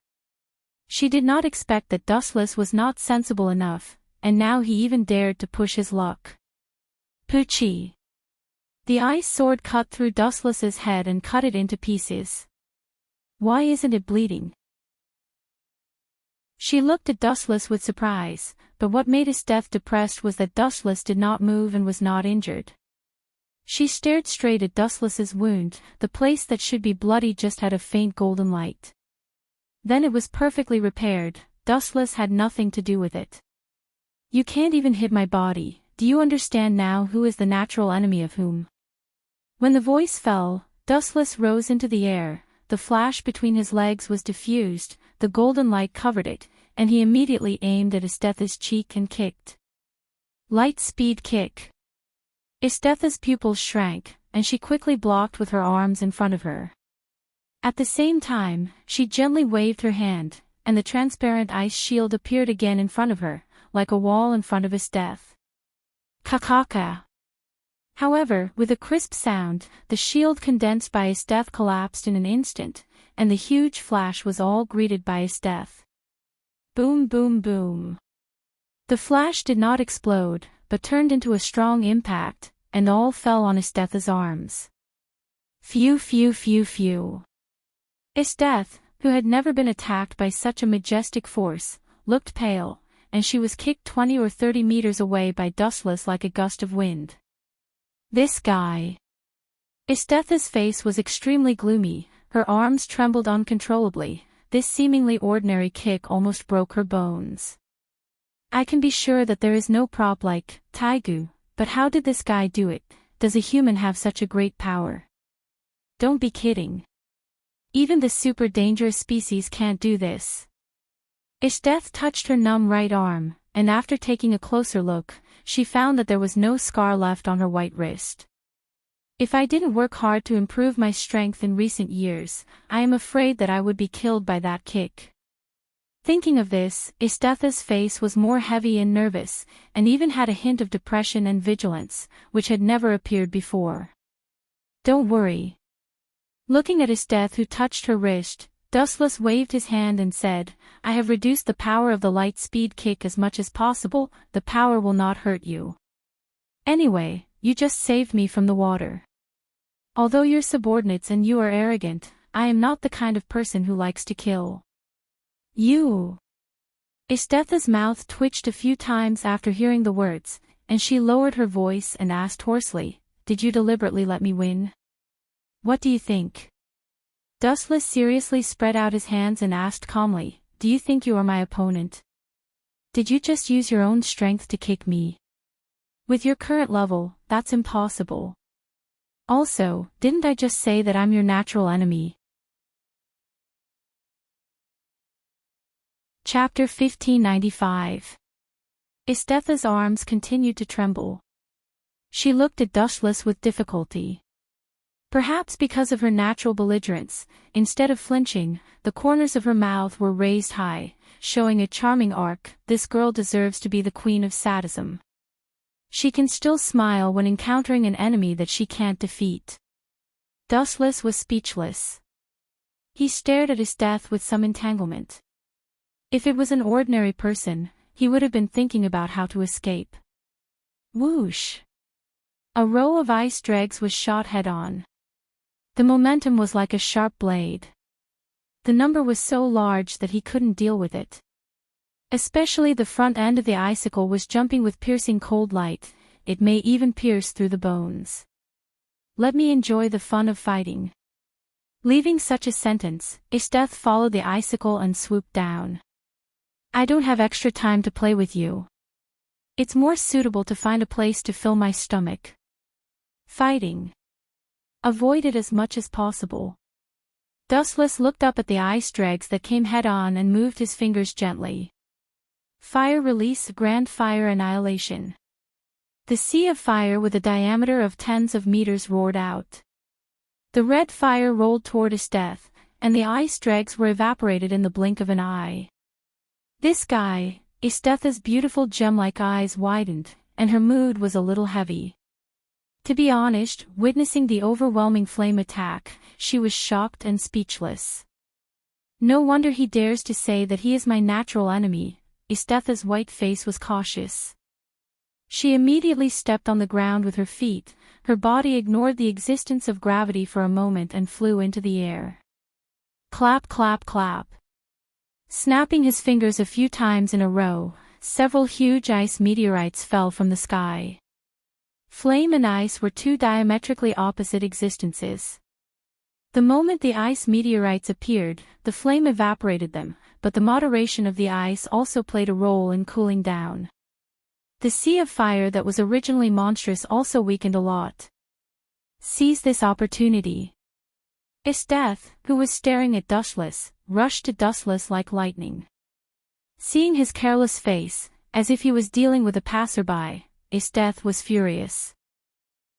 She did not expect that Dustless was not sensible enough, and now he even dared to push his luck. Poochie! The ice sword cut through Dustless's head and cut it into pieces. Why isn't it bleeding? She looked at Dustless with surprise, but what made Esteth depressed was that Dustless did not move and was not injured. She stared straight at Dustless's wound, the place that should be bloody just had a faint golden light. Then it was perfectly repaired, Dustless had nothing to do with it. You can't even hit my body, do you understand now who is the natural enemy of whom? When the voice fell, Dustless rose into the air, the flash between his legs was diffused, the golden light covered it, and he immediately aimed at Esteth's cheek and kicked. Light speed kick. Esteth's pupils shrank, and she quickly blocked with her arms in front of her. At the same time, she gently waved her hand, and the transparent ice shield appeared again in front of her, like a wall in front of Esteth. Kakaka. However, with a crisp sound, the shield condensed by Esteth collapsed in an instant, and the huge flash was all greeted by Esteth. Boom boom boom. The flash did not explode, but turned into a strong impact, and all fell on Esteth's arms. Phew phew phew phew. Esteth, who had never been attacked by such a majestic force, looked pale, and she was kicked 20 or 30 meters away by Dustless like a gust of wind. This guy. Esteth's face was extremely gloomy, her arms trembled uncontrollably, this seemingly ordinary kick almost broke her bones. I can be sure that there is no prop like Taigu, but how did this guy do it? Does a human have such a great power? Don't be kidding. Even the super dangerous species can't do this. Esteth touched her numb right arm, and after taking a closer look, she found that there was no scar left on her white wrist. If I didn't work hard to improve my strength in recent years, I am afraid that I would be killed by that kick. Thinking of this, Estetha's face was more heavy and nervous, and even had a hint of depression and vigilance, which had never appeared before. Don't worry. Looking at Esteth, who touched her wrist, Dustless waved his hand and said, I have reduced the power of the light speed kick as much as possible, the power will not hurt you. Anyway, you just saved me from the water. Although you're subordinates and you are arrogant, I am not the kind of person who likes to kill. You. Estetha's mouth twitched a few times after hearing the words, and she lowered her voice and asked hoarsely, Did you deliberately let me win? What do you think? Dustless seriously spread out his hands and asked calmly, Do you think you are my opponent? Did you just use your own strength to kick me? With your current level, that's impossible. Also, didn't I just say that I'm your natural enemy? Chapter 1595. Estetha's arms continued to tremble. She looked at Dustless with difficulty. Perhaps because of her natural belligerence, instead of flinching, the corners of her mouth were raised high, showing a charming arc. This girl deserves to be the queen of sadism. She can still smile when encountering an enemy that she can't defeat. Dustless was speechless. He stared at Esteth with some entanglement. If it was an ordinary person, he would have been thinking about how to escape. Whoosh! A row of ice dregs was shot head-on. The momentum was like a sharp blade. The number was so large that he couldn't deal with it. Especially the front end of the icicle was jumping with piercing cold light, it may even pierce through the bones. Let me enjoy the fun of fighting. Leaving such a sentence, Esteth followed the icicle and swooped down. I don't have extra time to play with you. It's more suitable to find a place to fill my stomach. Fighting. Avoid it as much as possible. Dustless looked up at the ice dregs that came head-on and moved his fingers gently. Fire release, grand fire annihilation. The sea of fire with a diameter of tens of meters roared out. The red fire rolled toward Esteth, and the ice dregs were evaporated in the blink of an eye. This guy, Estetha's beautiful gem-like eyes widened, and her mood was a little heavy. To be honest, witnessing the overwhelming flame attack, she was shocked and speechless. No wonder he dares to say that he is my natural enemy. Estetha's white face was cautious. She immediately stepped on the ground with her feet, her body ignored the existence of gravity for a moment and flew into the air. Clap, clap, clap. Snapping his fingers a few times in a row, several huge ice meteorites fell from the sky. Flame and ice were two diametrically opposite existences. The moment the ice meteorites appeared, the flame evaporated them, but the moderation of the ice also played a role in cooling down. The sea of fire that was originally monstrous also weakened a lot. Seize this opportunity. Esteth, who was staring at Dustless, rushed to Dustless like lightning. Seeing his careless face, as if he was dealing with a passerby, Esteth was furious.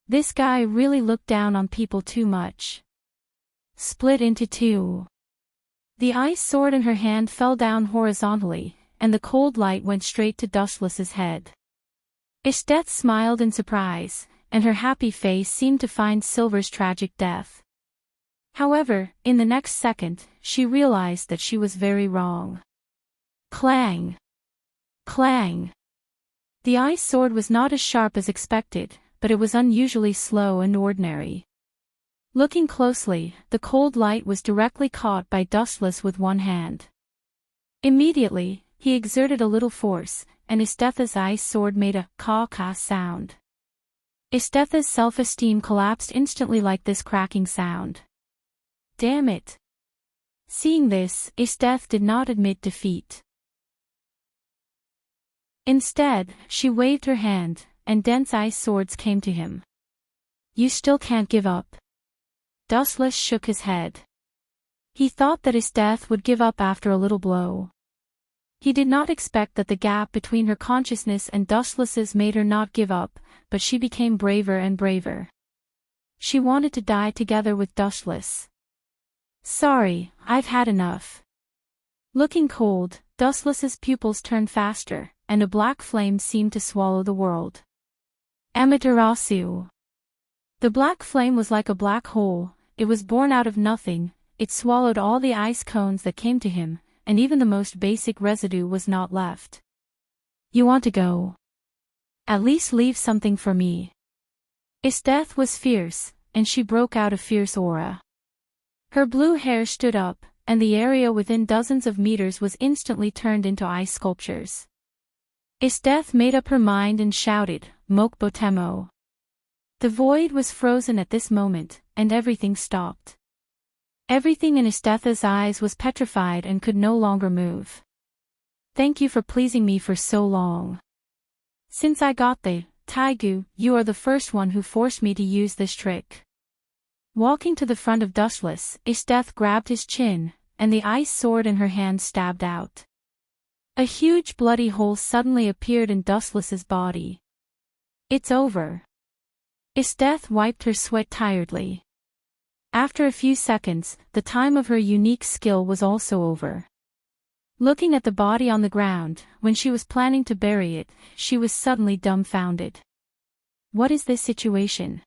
This guy really looked down on people too much. Split into two. The ice sword in her hand fell down horizontally, and the cold light went straight to Dustless's head. Esteth smiled in surprise, and her happy face seemed to find Silver's tragic death. However, in the next second, she realized that she was very wrong. Clang! Clang! The ice sword was not as sharp as expected, but it was unusually slow and ordinary. Looking closely, the cold light was directly caught by Dustless with one hand. Immediately, he exerted a little force, and Estetha's ice sword made a caw-caw sound. Estetha's self-esteem collapsed instantly like this cracking sound. Damn it! Seeing this, Esteth did not admit defeat. Instead, she waved her hand, and dense ice swords came to him. You still can't give up. Dustless shook his head. He thought that Esteth would give up after a little blow. He did not expect that the gap between her consciousness and Dustless's made her not give up, but she became braver and braver. She wanted to die together with Dustless. Sorry, I've had enough. Looking cold, Dustless's pupils turned faster, and a black flame seemed to swallow the world. Amaterasu. The black flame was like a black hole. It was born out of nothing. It swallowed all the ice cones that came to him, and even the most basic residue was not left. You want to go? At least leave something for me. His death was fierce, and she broke out a fierce aura. Her blue hair stood up, and the area within dozens of meters was instantly turned into ice sculptures. His death made up her mind and shouted, Mokbotemo. The void was frozen at this moment, and everything stopped. Everything in Istetha's eyes was petrified and could no longer move. Thank you for pleasing me for so long. Since I got the Taigu, you are the first one who forced me to use this trick. Walking to the front of Dustless, Isteth grabbed his chin, and the ice sword in her hand stabbed out. A huge bloody hole suddenly appeared in Dustless's body. It's over. Isteth wiped her sweat tiredly. After a few seconds, the time of her unique skill was also over. Looking at the body on the ground, when she was planning to bury it, she was suddenly dumbfounded. What is this situation?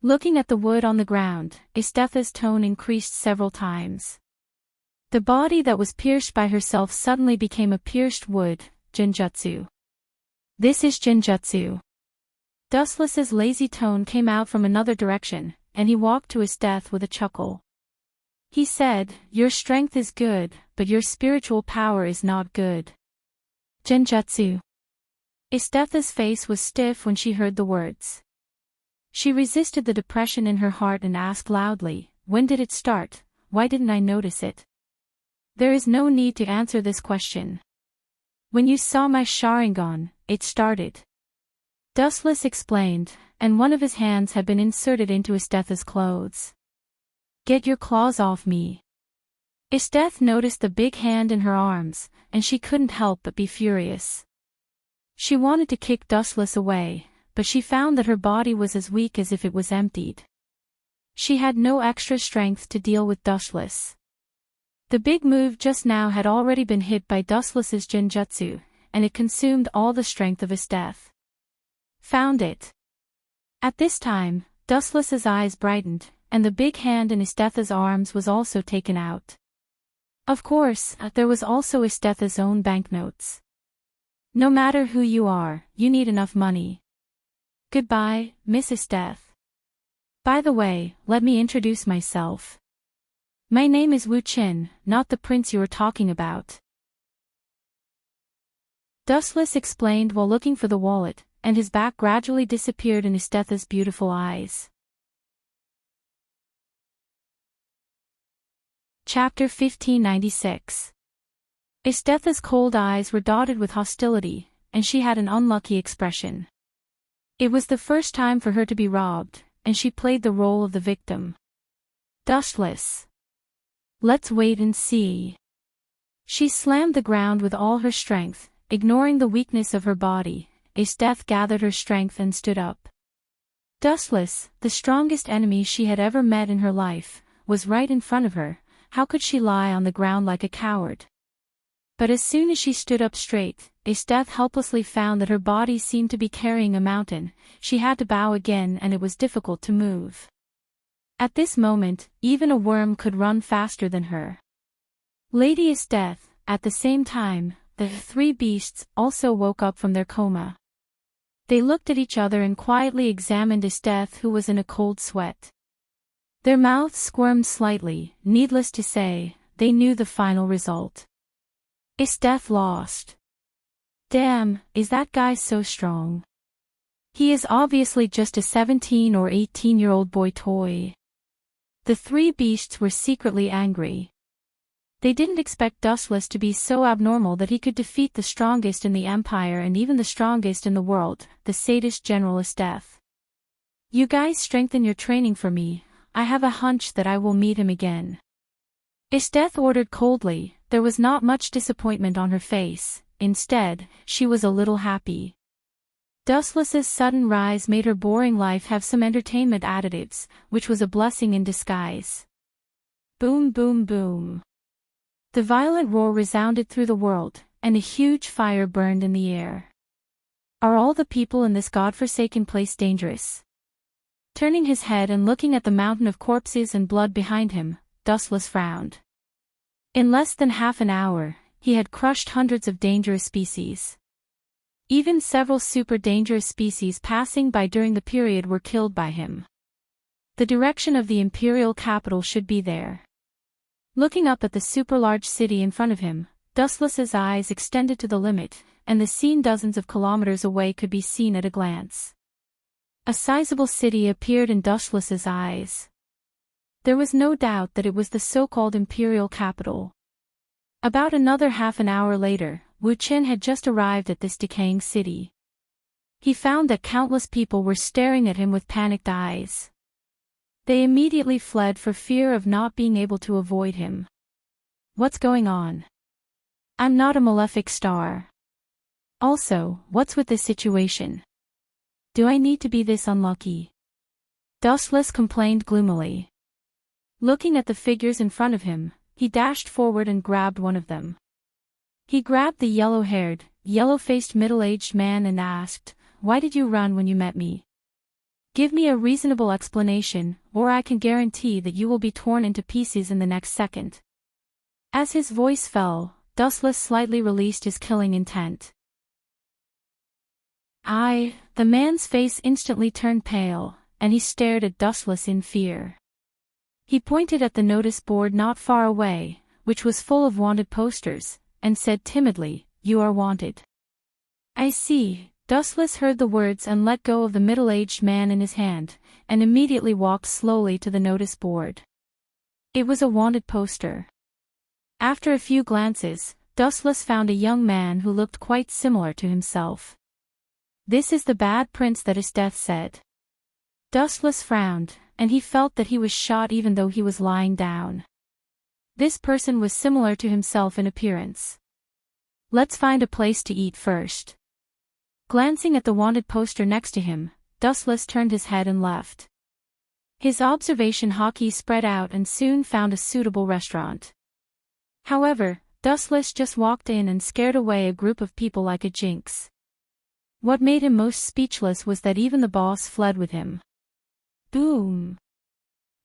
Looking at the wood on the ground, Istetha's tone increased several times. The body that was pierced by herself suddenly became a pierced wood, Genjutsu. This is Genjutsu. Dustless's lazy tone came out from another direction, and he walked to Isteth with a chuckle. He said, your strength is good, but your spiritual power is not good. Genjutsu. Istetha's face was stiff when she heard the words. She resisted the depression in her heart and asked loudly, when did it start? Why didn't I notice it? There is no need to answer this question. When you saw my Sharingan, it started. Dustless explained, and one of his hands had been inserted into Istetha's clothes. Get your claws off me. Isteth noticed the big hand in her arms, and she couldn't help but be furious. She wanted to kick Dustless away, but she found that her body was as weak as if it was emptied. She had no extra strength to deal with Dustless. The big move just now had already been hit by Dustless's Genjutsu, and it consumed all the strength of Isteth. Found it. At this time, Dustless's eyes brightened, and the big hand in Istetha's arms was also taken out. Of course, there was also Istetha's own banknotes. No matter who you are, you need enough money. Goodbye, Miss Isteth. By the way, let me introduce myself. My name is Wu Qin, not the prince you were talking about. Dustless explained while looking for the wallet, and his back gradually disappeared in Istetha's beautiful eyes. Chapter 1596. Istetha's cold eyes were dotted with hostility, and she had an unlucky expression. It was the first time for her to be robbed, and she played the role of the victim. Dustless. Let's wait and see. She slammed the ground with all her strength, ignoring the weakness of her body. Isteth gathered her strength and stood up. Dustless, the strongest enemy she had ever met in her life, was right in front of her. How could she lie on the ground like a coward? But as soon as she stood up straight, Isteth helplessly found that her body seemed to be carrying a mountain. She had to bow again and it was difficult to move. At this moment, even a worm could run faster than her. Lady Isteth, at the same time, the three beasts also woke up from their coma. They looked at each other and quietly examined Isteth, who was in a cold sweat. Their mouths squirmed slightly. Needless to say, they knew the final result. Isteth lost. Damn, is that guy so strong? He is obviously just a 17 or 18-year-old boy toy. The three beasts were secretly angry. They didn't expect Dustless to be so abnormal that he could defeat the strongest in the Empire and even the strongest in the world, the sadist General Isteth. You guys strengthen your training for me. I have a hunch that I will meet him again. Isteth ordered coldly. There was not much disappointment on her face. Instead, she was a little happy. Dustless's sudden rise made her boring life have some entertainment additives, which was a blessing in disguise. Boom, boom, boom. The violent roar resounded through the world, and a huge fire burned in the air. Are all the people in this godforsaken place dangerous? Turning his head and looking at the mountain of corpses and blood behind him, Dustless frowned. In less than half an hour, he had crushed hundreds of dangerous species. Even several super dangerous species passing by during the period were killed by him. The direction of the imperial capital should be there. Looking up at the super large city in front of him, Dustless's eyes extended to the limit, and the scene dozens of kilometers away could be seen at a glance. A sizable city appeared in Dustless's eyes. There was no doubt that it was the so-called imperial capital. About another half an hour later, Wu Qin had just arrived at this decaying city. He found that countless people were staring at him with panicked eyes. They immediately fled for fear of not being able to avoid him. What's going on? I'm not a malefic star. Also, what's with this situation? Do I need to be this unlucky? Dustless complained gloomily. Looking at the figures in front of him, he dashed forward and grabbed one of them. He grabbed the yellow-haired, yellow-faced middle-aged man and asked, "Why did you run when you met me? Give me a reasonable explanation, or I can guarantee that you will be torn into pieces in the next second." As his voice fell, Dustless slightly released his killing intent. The man's face instantly turned pale, and he stared at Dustless in fear. He pointed at the notice board not far away, which was full of wanted posters, and said timidly, "You are wanted." "I see." Dustless heard the words and let go of the middle-aged man in his hand, and immediately walked slowly to the notice board. It was a wanted poster. After a few glances, Dustless found a young man who looked quite similar to himself. "This is the bad prince that his death said." Dustless frowned, and he felt that he was shot even though he was lying down. This person was similar to himself in appearance. "Let's find a place to eat first." Glancing at the wanted poster next to him, Dustless turned his head and left. His observation hockey spread out and soon found a suitable restaurant. However, Dustless just walked in and scared away a group of people like a jinx. What made him most speechless was that even the boss fled with him. Boom!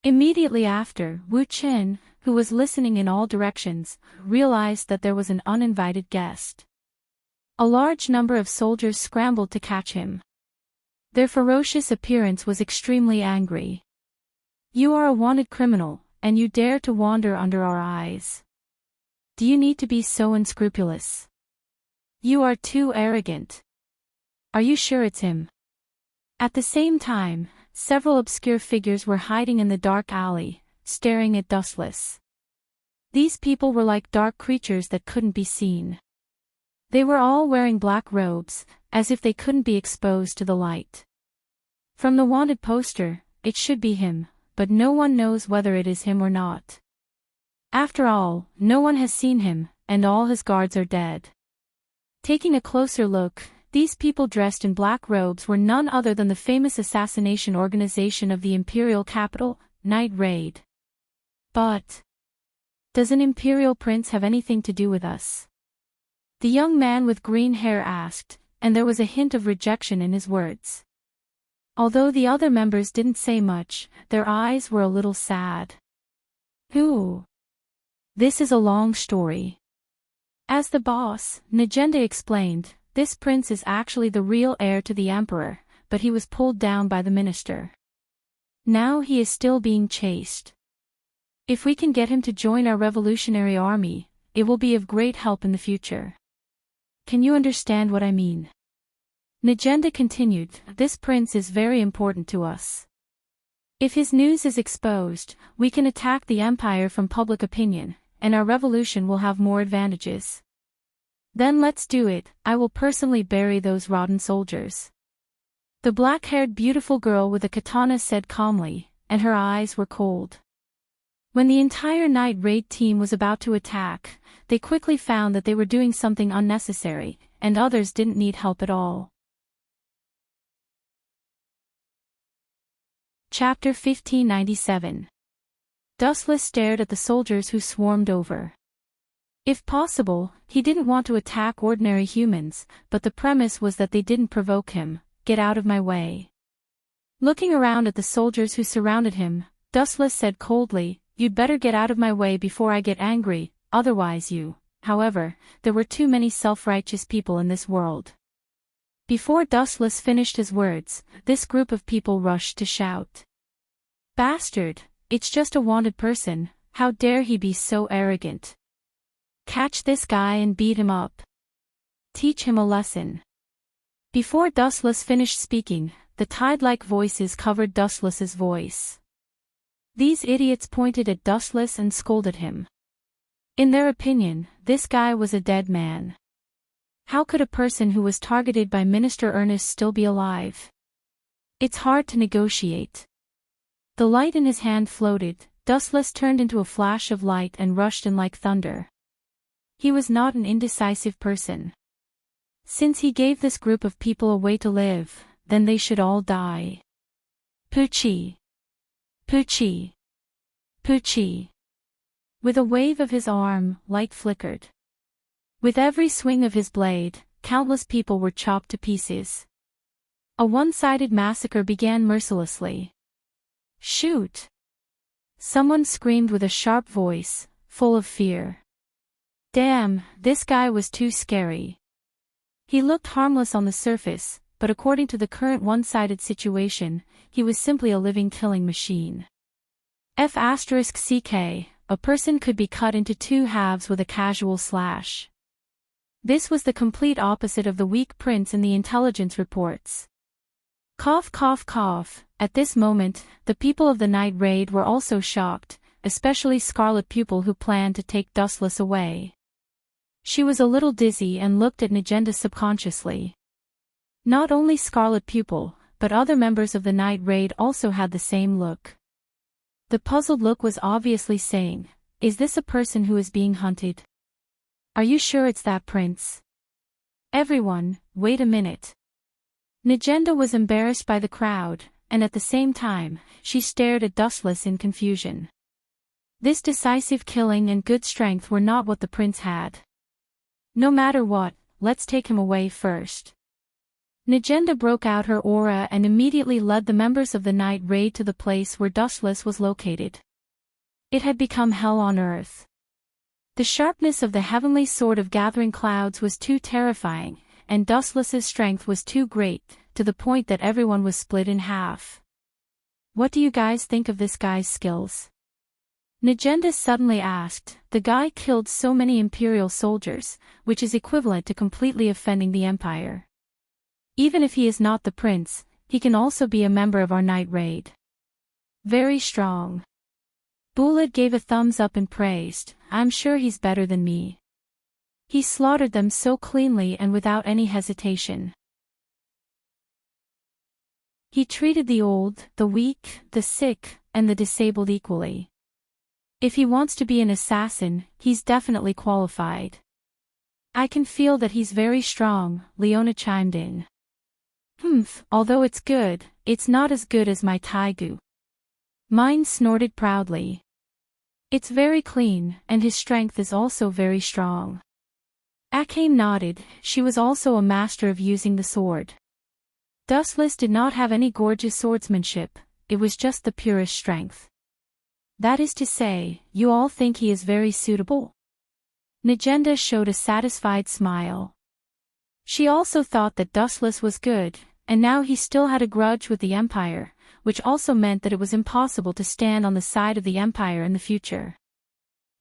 Immediately after, Wu Qin, who was listening in all directions, realized that there was an uninvited guest. A large number of soldiers scrambled to catch him. Their ferocious appearance was extremely angry. "You are a wanted criminal, and you dare to wander under our eyes. Do you need to be so unscrupulous? You are too arrogant. Are you sure it's him?" At the same time, several obscure figures were hiding in the dark alley, staring at Dustless. These people were like dark creatures that couldn't be seen. They were all wearing black robes, as if they couldn't be exposed to the light. From the wanted poster, it should be him, but no one knows whether it is him or not. After all, no one has seen him, and all his guards are dead. Taking a closer look, these people dressed in black robes were none other than the famous assassination organization of the imperial capital, Night Raid. But does an imperial prince have anything to do with us? The young man with green hair asked, and there was a hint of rejection in his words. Although the other members didn't say much, their eyes were a little sad. Who? This is a long story. As the boss, Najenda explained, this prince is actually the real heir to the emperor, but he was pulled down by the minister. Now he is still being chased. If we can get him to join our revolutionary army, it will be of great help in the future. Can you understand what I mean? Najenda continued, this prince is very important to us. If his news is exposed, we can attack the empire from public opinion, and our revolution will have more advantages. Then let's do it. I will personally bury those rotten soldiers. The black-haired beautiful girl with a katana said calmly, and her eyes were cold. When the entire Night Raid team was about to attack, they quickly found that they were doing something unnecessary, and others didn't need help at all. Chapter 1597. Dustless stared at the soldiers who swarmed over. If possible, he didn't want to attack ordinary humans, but the premise was that they didn't provoke him. Get out of my way. Looking around at the soldiers who surrounded him, Dustless said coldly, "You'd better get out of my way before I get angry, otherwise you." However, there were too many self-righteous people in this world. Before Dustless finished his words, this group of people rushed to shout. "Bastard, it's just a wanted person, how dare he be so arrogant? Catch this guy and beat him up. Teach him a lesson." Before Dustless finished speaking, the tide-like voices covered Dustless's voice. These idiots pointed at Dustless and scolded him. In their opinion, this guy was a dead man. How could a person who was targeted by Minister Ernest still be alive? It's hard to negotiate. The light in his hand floated, Dustless turned into a flash of light and rushed in like thunder. He was not an indecisive person. Since he gave this group of people a way to live, then they should all die. Poochie. Poochie. Poochie. With a wave of his arm, light flickered. With every swing of his blade, countless people were chopped to pieces. A one-sided massacre began mercilessly. "Shoot!" Someone screamed with a sharp voice, full of fear. Damn, this guy was too scary. He looked harmless on the surface, but according to the current one-sided situation, he was simply a living killing machine. F***ck, a person could be cut into two halves with a casual slash. This was the complete opposite of the weak prince in the intelligence reports. Cough cough cough. At this moment, the people of the night raid were also shocked, especially Scarlet Pupil who planned to take Dustless away. She was a little dizzy and looked at Negenda subconsciously. Not only Scarlet Pupil, but other members of the night raid also had the same look. The puzzled look was obviously saying, "Is this a person who is being hunted? Are you sure it's that prince? Everyone, wait a minute." Negenda was embarrassed by the crowd, and at the same time, she stared at Dustless in confusion. This decisive killing and good strength were not what the prince had. No matter what, let's take him away first. Negenda broke out her aura and immediately led the members of the night raid to the place where Dustless was located. It had become hell on earth. The sharpness of the heavenly sword of gathering clouds was too terrifying, and Dustless's strength was too great, to the point that everyone was split in half. "What do you guys think of this guy's skills?" Negenda suddenly asked. "The guy killed so many Imperial soldiers, which is equivalent to completely offending the Empire. Even if he is not the prince, he can also be a member of our night raid. Very strong." Bullet gave a thumbs up and praised, "I'm sure he's better than me. He slaughtered them so cleanly and without any hesitation. He treated the old, the weak, the sick, and the disabled equally. If he wants to be an assassin, he's definitely qualified." "I can feel that he's very strong," Leona chimed in. Although it's good, it's not as good as my Taigu." Mine snorted proudly. "It's very clean, and his strength is also very strong." Akame nodded, she was also a master of using the sword. Dustless did not have any gorgeous swordsmanship, it was just the purest strength. "That is to say, you all think he is very suitable?" Negenda showed a satisfied smile. She also thought that Dustless was good, and now he still had a grudge with the Empire, which also meant that it was impossible to stand on the side of the Empire in the future.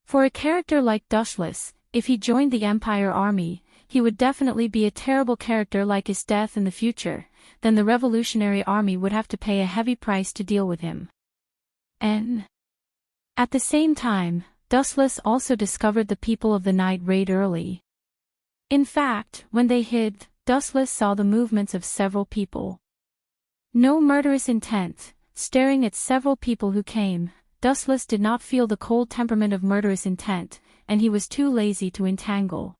For a character like Dustless, if he joined the Empire army, he would definitely be a terrible character like his death in the future, then the Revolutionary Army would have to pay a heavy price to deal with him. At the same time, Dustless also discovered the people of the night raid early. In fact, when they hid, Dustless saw the movements of several people. No murderous intent, staring at several people who came, Dustless did not feel the cold temperament of murderous intent, and he was too lazy to entangle.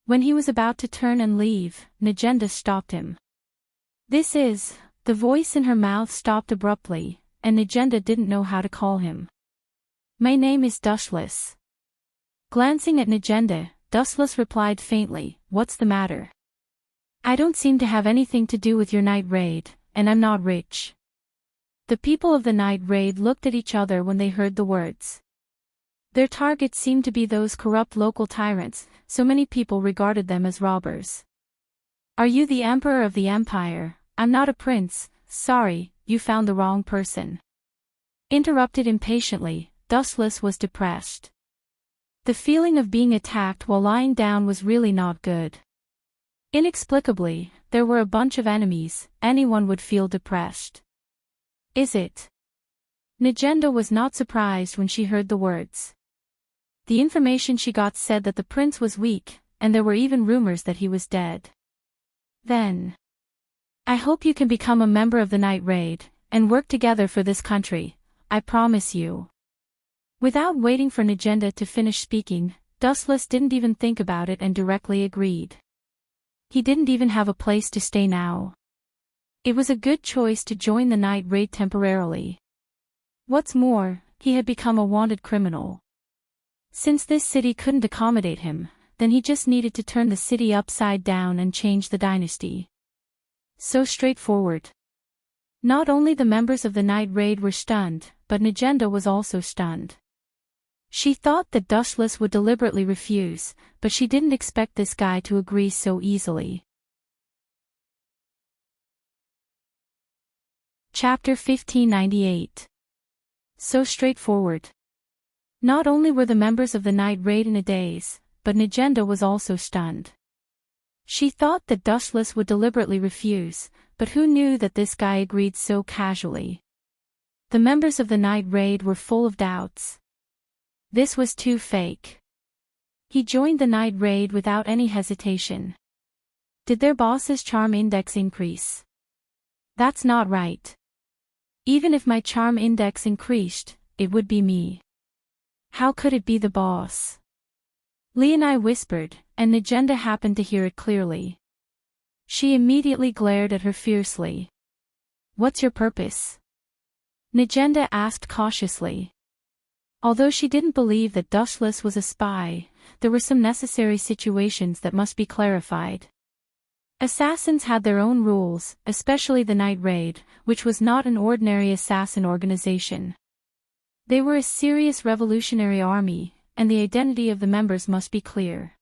When he was about to turn and leave, Negenda stopped him. The voice in her mouth stopped abruptly, and Nagenda didn't know how to call him. My name is Dustless. Glancing at Nagenda, Dustless replied faintly, What's the matter? I don't seem to have anything to do with your night raid, and I'm not rich. The people of the night raid looked at each other when they heard the words. Their targets seemed to be those corrupt local tyrants, so many people regarded them as robbers. Are you the Emperor of the Empire? I'm not a prince, sorry, you found the wrong person. Interrupted impatiently, Dustless was depressed. The feeling of being attacked while lying down was really not good. Inexplicably, there were a bunch of enemies, anyone would feel depressed. Is it? Nagenda was not surprised when she heard the words. The information she got said that the prince was weak, and there were even rumors that he was dead. Then. I hope you can become a member of the Night Raid, and work together for this country, I promise you. Without waiting for Nagenda to finish speaking, Dustless didn't even think about it and directly agreed. He didn't even have a place to stay now. It was a good choice to join the Night Raid temporarily. What's more, he had become a wanted criminal. Since this city couldn't accommodate him, then he just needed to turn the city upside down and change the dynasty. So straightforward. Not only the members of the Night Raid were stunned, but Nagenda was also stunned. She thought that Dustless would deliberately refuse, but she didn't expect this guy to agree so easily. Chapter 1598. So straightforward. Not only were the members of the Night Raid in a daze, but Nagenda was also stunned. She thought that Dustless would deliberately refuse, but who knew that this guy agreed so casually? The members of the Night Raid were full of doubts. This was too fake. He joined the Night Raid without any hesitation. Did their boss's charm index increase? That's not right. Even if my charm index increased, it would be me. How could it be the boss? Leonai whispered, and Nagenda happened to hear it clearly. She immediately glared at her fiercely. What's your purpose? Nagenda asked cautiously. Although she didn't believe that Dustless was a spy, there were some necessary situations that must be clarified. Assassins had their own rules, especially the Night Raid, which was not an ordinary assassin organization. They were a serious revolutionary army, and the identity of the members must be clear.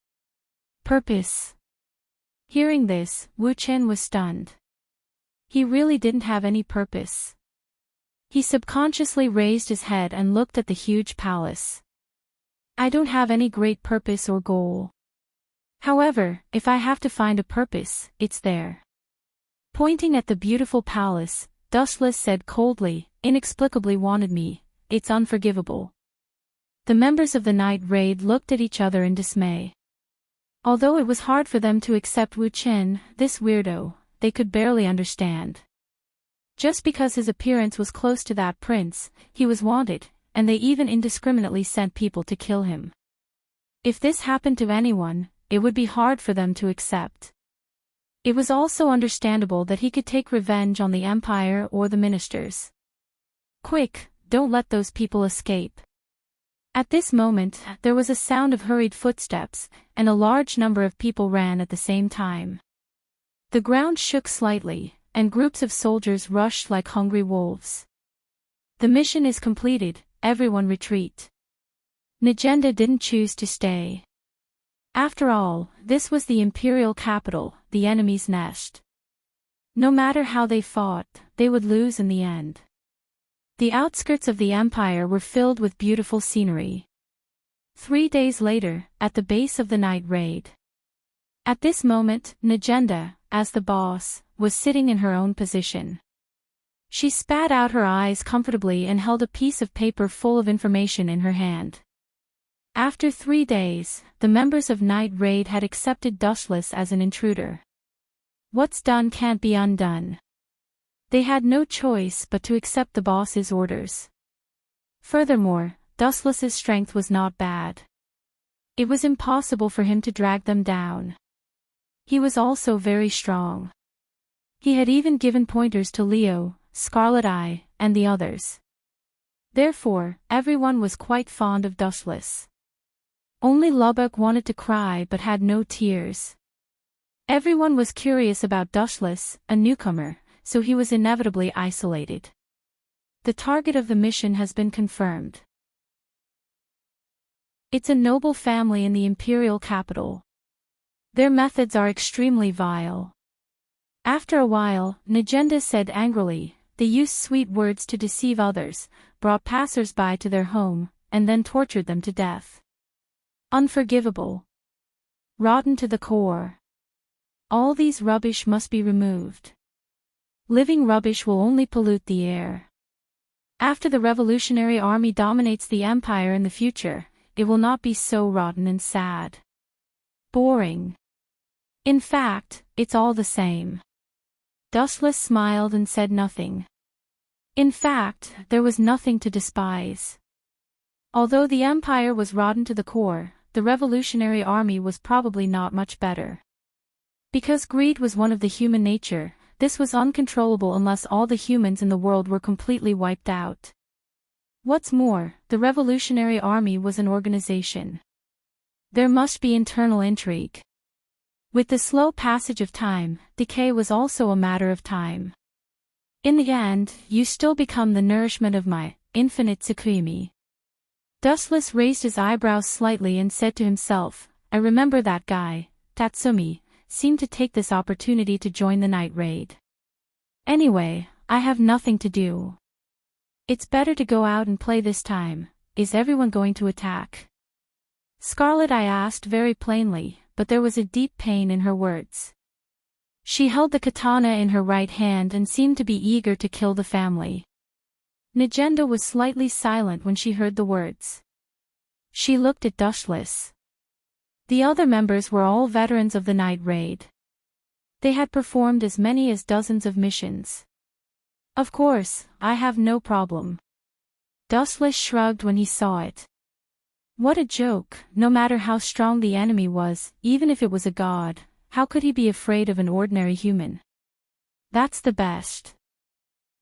Purpose. Hearing this, Wu Chen was stunned. He really didn't have any purpose. He subconsciously raised his head and looked at the huge palace. I don't have any great purpose or goal. However, if I have to find a purpose, it's there. Pointing at the beautiful palace, Dustless said coldly, inexplicably wanted me, it's unforgivable. The members of the Night Raid looked at each other in dismay. Although it was hard for them to accept Wu Chen, this weirdo, they could barely understand. Just because his appearance was close to that prince, he was wanted, and they even indiscriminately sent people to kill him. If this happened to anyone, it would be hard for them to accept. It was also understandable that he could take revenge on the Empire or the ministers. Quick, don't let those people escape. At this moment, there was a sound of hurried footsteps, and a large number of people ran at the same time. The ground shook slightly, and groups of soldiers rushed like hungry wolves. The mission is completed, everyone retreat. Nagenda didn't choose to stay. After all, this was the imperial capital, the enemy's nest. No matter how they fought, they would lose in the end. The outskirts of the empire were filled with beautiful scenery. 3 days later, at the base of the Night Raid. At this moment, Nagenda, as the boss, was sitting in her own position. She spat out her eyes comfortably and held a piece of paper full of information in her hand. After 3 days, the members of Night Raid had accepted Dustless as an intruder. What's done can't be undone. They had no choice but to accept the boss's orders. Furthermore, Dustless's strength was not bad. It was impossible for him to drag them down. He was also very strong. He had even given pointers to Leo, Scarlet Eye, and the others. Therefore, everyone was quite fond of Dustless. Only Lubbock wanted to cry but had no tears. Everyone was curious about Dustless, a newcomer, so he was inevitably isolated. The target of the mission has been confirmed. It's a noble family in the imperial capital. Their methods are extremely vile. After a while, Najenda said angrily, they used sweet words to deceive others, brought passers-by to their home, and then tortured them to death. Unforgivable. Rotten to the core. All these rubbish must be removed. Living rubbish will only pollute the air. After the Revolutionary Army dominates the Empire in the future, it will not be so rotten and sad. Boring. In fact, it's all the same. Dustless smiled and said nothing. In fact, there was nothing to despise. Although the Empire was rotten to the core, the Revolutionary Army was probably not much better. Because greed was one of the human nature, this was uncontrollable unless all the humans in the world were completely wiped out. What's more, the Revolutionary Army was an organization. There must be internal intrigue. With the slow passage of time, decay was also a matter of time. In the end, you still become the nourishment of my infinite Tsukimi. Dustless raised his eyebrows slightly and said to himself, I remember that guy, Tatsumi, seemed to take this opportunity to join the night raid. Anyway, I have nothing to do. It's better to go out and play this time. Is everyone going to attack? Scarlet Eye asked very plainly, but there was a deep pain in her words. She held the katana in her right hand and seemed to be eager to kill the family. Najenda was slightly silent when she heard the words. She looked at Dustless. The other members were all veterans of the night raid. They had performed as many as dozens of missions. Of course, I have no problem. Dustless shrugged when he saw it. What a joke, no matter how strong the enemy was, even if it was a god, how could he be afraid of an ordinary human? That's the best.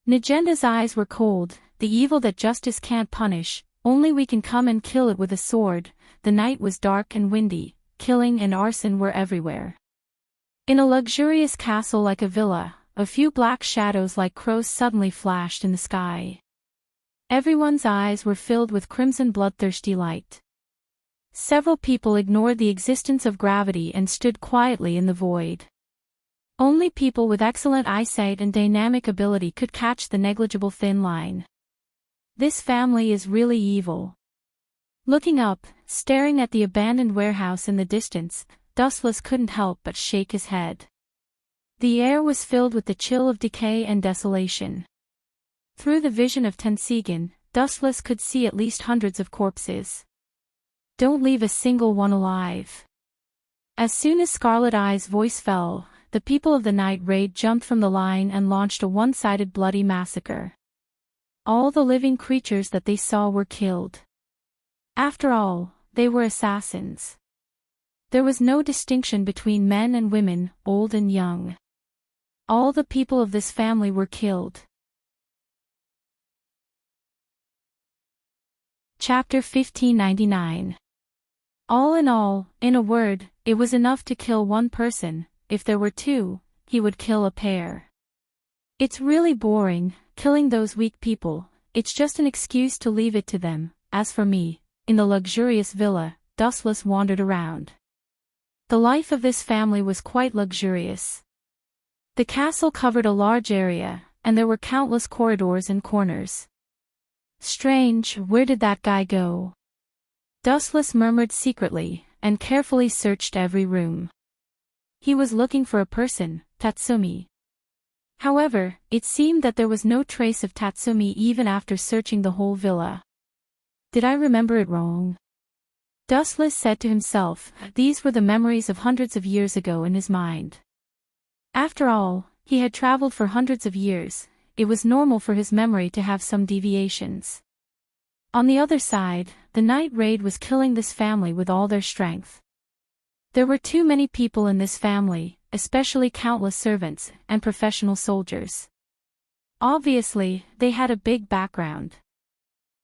Najenda's eyes were cold, the evil that justice can't punish, only we can come and kill it with a sword. The night was dark and windy, killing and arson were everywhere. In a luxurious castle like a villa, a few black shadows like crows suddenly flashed in the sky. Everyone's eyes were filled with crimson bloodthirsty light. Several people ignored the existence of gravity and stood quietly in the void. Only people with excellent eyesight and dynamic ability could catch the negligible thin line. This family is really evil. Looking up, staring at the abandoned warehouse in the distance, Dustless couldn't help but shake his head. The air was filled with the chill of decay and desolation. Through the vision of Tensigan, Dustless could see at least hundreds of corpses. Don't leave a single one alive. As soon as Scarlet Eye's voice fell, the people of the night raid jumped from the line and launched a one-sided bloody massacre. All the living creatures that they saw were killed. After all, they were assassins. There was no distinction between men and women, old and young. All the people of this family were killed. Chapter 1599. All in all, in a word, it was enough to kill one person. If there were two, he would kill a pair. It's really boring, killing those weak people. It's just an excuse to leave it to them. As for me, in the luxurious villa, Dustless wandered around. The life of this family was quite luxurious. The castle covered a large area, and there were countless corridors and corners. Strange, where did that guy go? Dustless murmured secretly, and carefully searched every room. He was looking for a person, Tatsumi. However, it seemed that there was no trace of Tatsumi even after searching the whole villa. Did I remember it wrong? Dustless said to himself. These were the memories of hundreds of years ago in his mind. After all, he had traveled for hundreds of years. It was normal for his memory to have some deviations. On the other side, the night raid was killing this family with all their strength. There were too many people in this family, especially countless servants and professional soldiers. Obviously, they had a big background.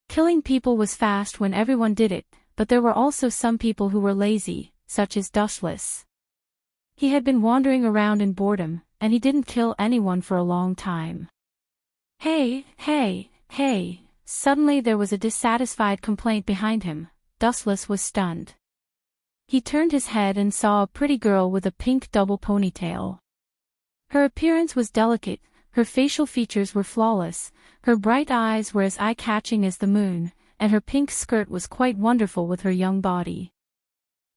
Killing people was fast when everyone did it, but there were also some people who were lazy, such as Dustless. He had been wandering around in boredom, and he didn't kill anyone for a long time. Hey, hey, hey, suddenly there was a dissatisfied complaint behind him. Dustless was stunned. He turned his head and saw a pretty girl with a pink double ponytail. Her appearance was delicate, her facial features were flawless, her bright eyes were as eye-catching as the moon, and her pink skirt was quite wonderful with her young body.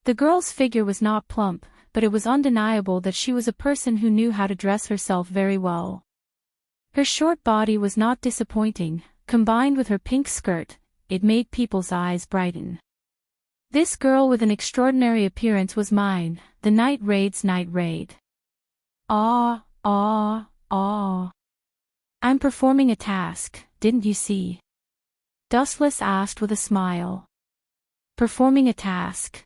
The girl's figure was not plump, but it was undeniable that she was a person who knew how to dress herself very well. Her short body was not disappointing, combined with her pink skirt, it made people's eyes brighten. This girl with an extraordinary appearance was mine, the night raid's night raid. Ah. I'm performing a task, didn't you see? Dustless asked with a smile. Performing a task.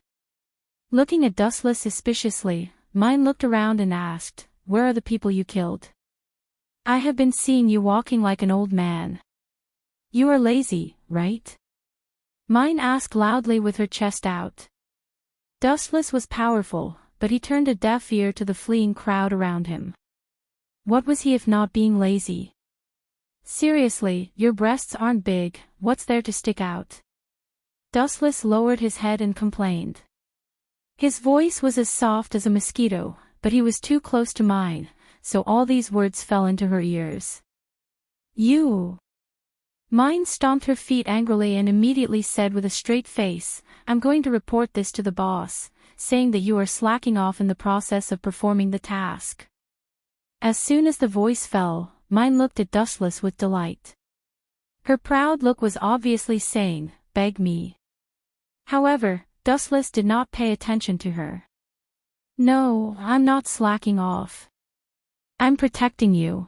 Looking at Dustless suspiciously, Mine looked around and asked, "Where are the people you killed? I have been seeing you walking like an old man. You are lazy, right?" Mine asked loudly with her chest out. Dustless was powerful, but he turned a deaf ear to the fleeing crowd around him. What was he if not being lazy? Seriously, your breasts aren't big, what's there to stick out? Dustless lowered his head and complained. His voice was as soft as a mosquito, but he was too close to mine, so all these words fell into her ears. You! Mine stomped her feet angrily and immediately said with a straight face, "I'm going to report this to the boss, saying that you are slacking off in the process of performing the task." As soon as the voice fell, Mine looked at Dustless with delight. Her proud look was obviously saying, "Beg me." However, Dustless did not pay attention to her. "No, I'm not slacking off. I'm protecting you."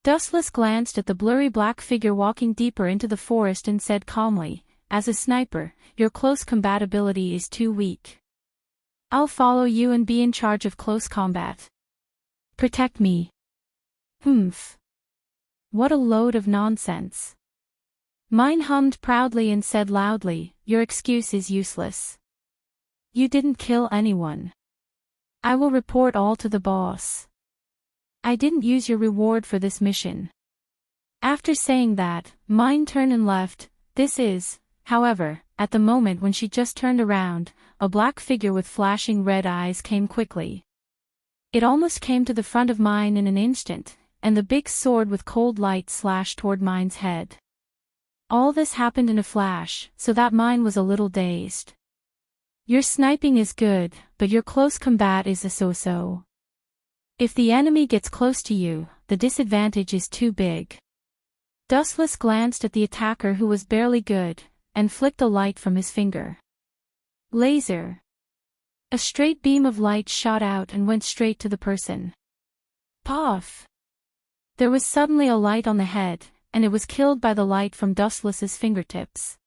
Dustless glanced at the blurry black figure walking deeper into the forest and said calmly, "As a sniper, your close combatability is too weak. I'll follow you and be in charge of close combat. Protect me." Humph. What a load of nonsense. Mine hummed proudly and said loudly, "Your excuse is useless. You didn't kill anyone. I will report all to the boss. I didn't use your reward for this mission." After saying that, Mine turned and left. This is, however, at the moment when she just turned around, a black figure with flashing red eyes came quickly. It almost came to the front of Mine in an instant, and the big sword with cold light slashed toward Mine's head. All this happened in a flash, so that Mine was a little dazed. Your sniping is good, but your close combat is a so-so. If the enemy gets close to you, the disadvantage is too big. Dustless glanced at the attacker who was barely good, and flicked a light from his finger. Laser. A straight beam of light shot out and went straight to the person. Puff! There was suddenly a light on the head, and it was killed by the light from Dustless's fingertips.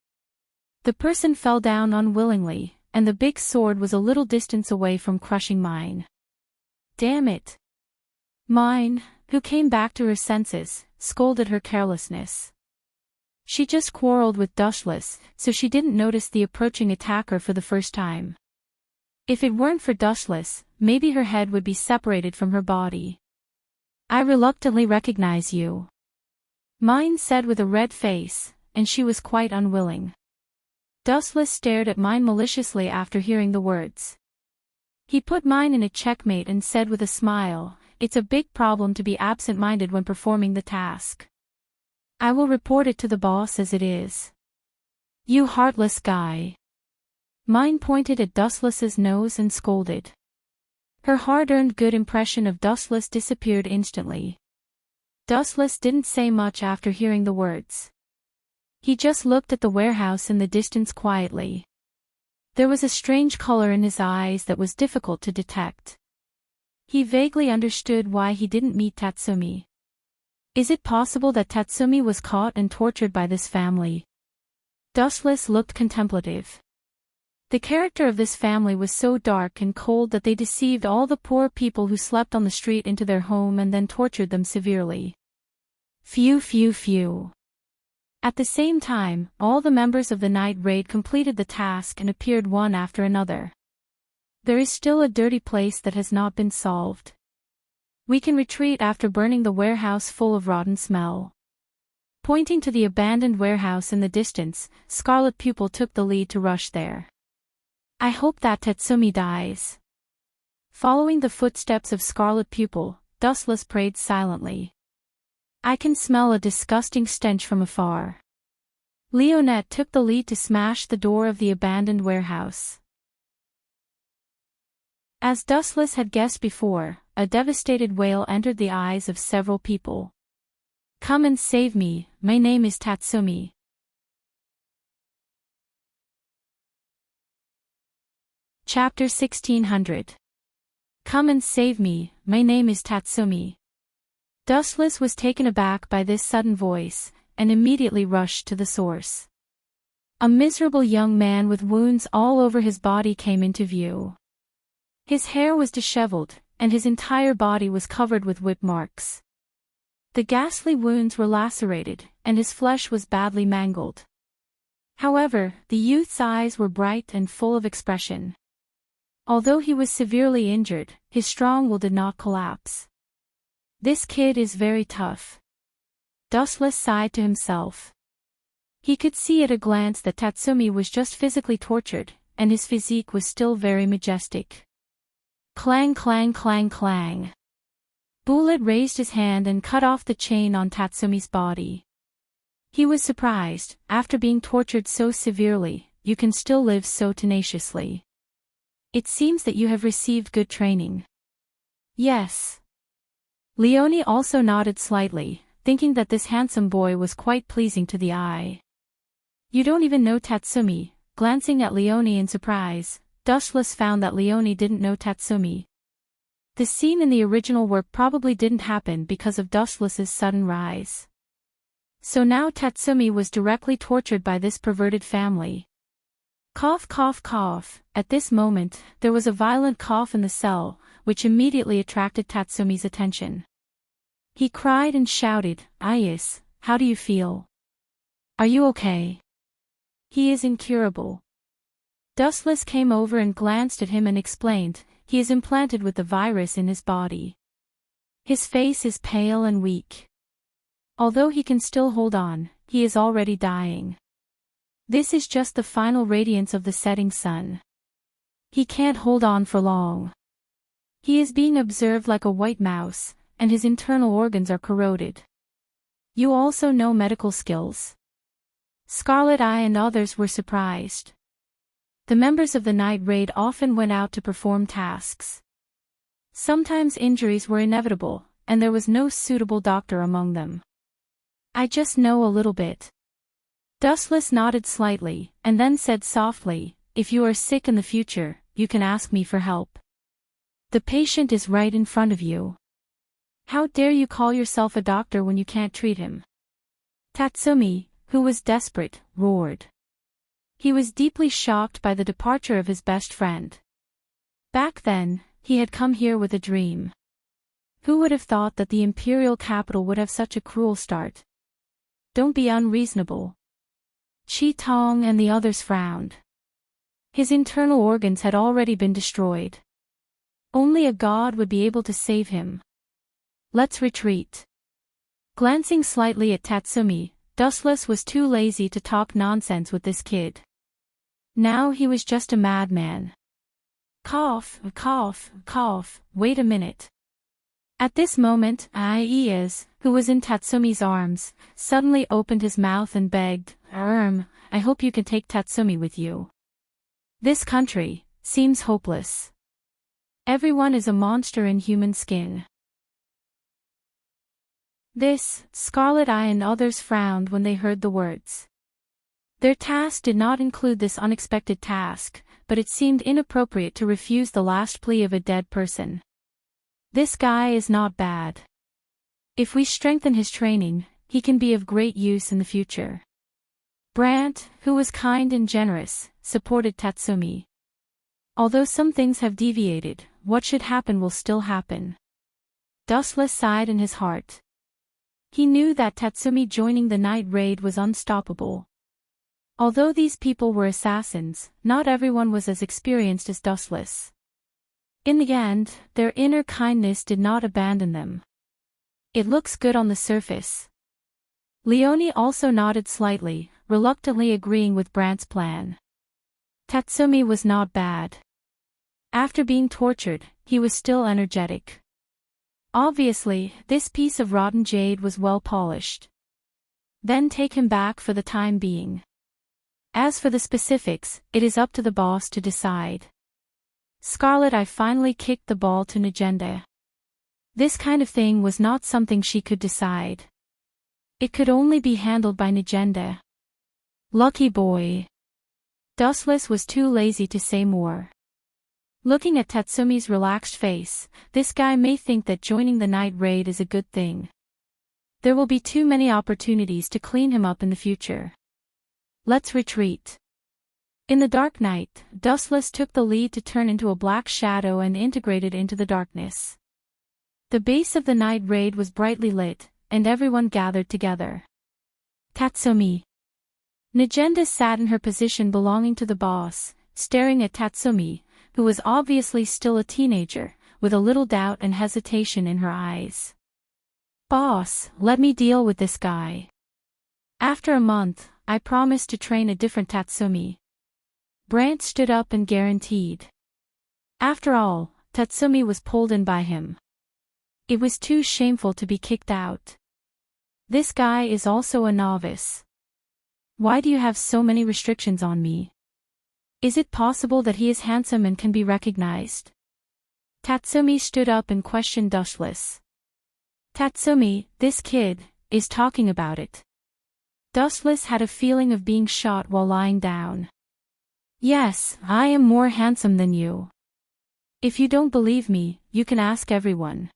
The person fell down unwillingly, and the big sword was a little distance away from crushing Mine. Damn it! Mine, who came back to her senses, scolded her carelessness. She just quarreled with Dustless, so she didn't notice the approaching attacker for the first time. If it weren't for Dustless, maybe her head would be separated from her body. "I reluctantly recognize you," Mine said with a red face, and she was quite unwilling. Dustless stared at Mine maliciously after hearing the words. He put Mine in a checkmate and said with a smile, "It's a big problem to be absent-minded when performing the task. I will report it to the boss as it is." "You heartless guy." Mine pointed at Dustless's nose and scolded. Her hard-earned good impression of Dustless disappeared instantly. Dustless didn't say much after hearing the words. He just looked at the warehouse in the distance quietly. There was a strange color in his eyes that was difficult to detect. He vaguely understood why he didn't meet Tatsumi. Is it possible that Tatsumi was caught and tortured by this family? Dustless looked contemplative. The character of this family was so dark and cold that they deceived all the poor people who slept on the street into their home and then tortured them severely. Phew phew phew. At the same time, all the members of the night raid completed the task and appeared one after another. There is still a dirty place that has not been solved. We can retreat after burning the warehouse full of rotten smell. Pointing to the abandoned warehouse in the distance, Scarlet Pupil took the lead to rush there. I hope that Tatsumi dies. Following the footsteps of Scarlet Pupil, Dustless prayed silently. I can smell a disgusting stench from afar. Leonette took the lead to smash the door of the abandoned warehouse. As Dustless had guessed before, a devastated wail entered the eyes of several people. Come and save me, my name is Tatsumi. Chapter 1600. Come and save me, my name is Tatsumi. Dustless was taken aback by this sudden voice, and immediately rushed to the source. A miserable young man with wounds all over his body came into view. His hair was disheveled, and his entire body was covered with whip marks. The ghastly wounds were lacerated, and his flesh was badly mangled. However, the youth's eyes were bright and full of expression. Although he was severely injured, his strong will did not collapse. This kid is very tough. Dustless sighed to himself. He could see at a glance that Tatsumi was just physically tortured, and his physique was still very majestic. Clang clang clang clang. Bullet raised his hand and cut off the chain on Tatsumi's body. He was surprised, after being tortured so severely, you can still live so tenaciously. It seems that you have received good training. Yes. Leonie also nodded slightly, thinking that this handsome boy was quite pleasing to the eye. You don't even know Tatsumi. Glancing at Leonie in surprise, Dustless found that Leonie didn't know Tatsumi. The scene in the original work probably didn't happen because of Dustless's sudden rise. So now Tatsumi was directly tortured by this perverted family. Cough cough cough. At this moment, there was a violent cough in the cell, which immediately attracted Tatsumi's attention. He cried and shouted, Ayas, how do you feel? Are you okay? He is incurable. Dustless came over and glanced at him and explained, he is implanted with the virus in his body. His face is pale and weak. Although he can still hold on, he is already dying. This is just the final radiance of the setting sun. He can't hold on for long. He is being observed like a white mouse, and his internal organs are corroded. You also know medical skills. Scarlet Eye and others were surprised. The members of the night raid often went out to perform tasks. Sometimes injuries were inevitable, and there was no suitable doctor among them. I just know a little bit. Dustless nodded slightly, and then said softly, if you are sick in the future, you can ask me for help. The patient is right in front of you. How dare you call yourself a doctor when you can't treat him? Tatsumi, who was desperate, roared. He was deeply shocked by the departure of his best friend. Back then, he had come here with a dream. Who would have thought that the imperial capital would have such a cruel start? Don't be unreasonable. Chi Tong and the others frowned. His internal organs had already been destroyed. Only a god would be able to save him. Let's retreat. Glancing slightly at Tatsumi, Dustless was too lazy to talk nonsense with this kid. Now he was just a madman. Cough, cough, cough, wait a minute. At this moment, Ayas, who was in Tatsumi's arms, suddenly opened his mouth and begged, I hope you can take Tatsumi with you. This country seems hopeless. Everyone is a monster in human skin. This, Scarlet Eye and others frowned when they heard the words. Their task did not include this unexpected task, but it seemed inappropriate to refuse the last plea of a dead person. This guy is not bad. If we strengthen his training, he can be of great use in the future. Brant, who was kind and generous, supported Tatsumi. Although some things have deviated, what should happen will still happen. Dustless sighed in his heart. He knew that Tatsumi joining the night raid was unstoppable. Although these people were assassins, not everyone was as experienced as Dustless. In the end, their inner kindness did not abandon them. It looks good on the surface. Leonie also nodded slightly, reluctantly agreeing with Brant's plan. Tatsumi was not bad. After being tortured, he was still energetic. Obviously, this piece of rotten jade was well polished. Then take him back for the time being. As for the specifics, it is up to the boss to decide. Scarlet I finally kicked the ball to Negenda. This kind of thing was not something she could decide. It could only be handled by Negenda. Lucky boy. Dustless was too lazy to say more. Looking at Tatsumi's relaxed face, this guy may think that joining the night raid is a good thing. There will be too many opportunities to clean him up in the future. Let's retreat. In the dark night, Dustless took the lead to turn into a black shadow and integrated into the darkness. The base of the night raid was brightly lit, and everyone gathered together. Tatsumi. Negenda sat in her position belonging to the boss, staring at Tatsumi, who was obviously still a teenager, with a little doubt and hesitation in her eyes. Boss, let me deal with this guy. After a month, I promised to train a different Tatsumi. Brant stood up and guaranteed. After all, Tatsumi was pulled in by him. It was too shameful to be kicked out. This guy is also a novice. Why do you have so many restrictions on me? Is it possible that he is handsome and can be recognized? Tatsumi stood up and questioned Dustless. Tatsumi, this kid, is talking about it. Dustless had a feeling of being shot while lying down. Yes, I am more handsome than you. If you don't believe me, you can ask everyone.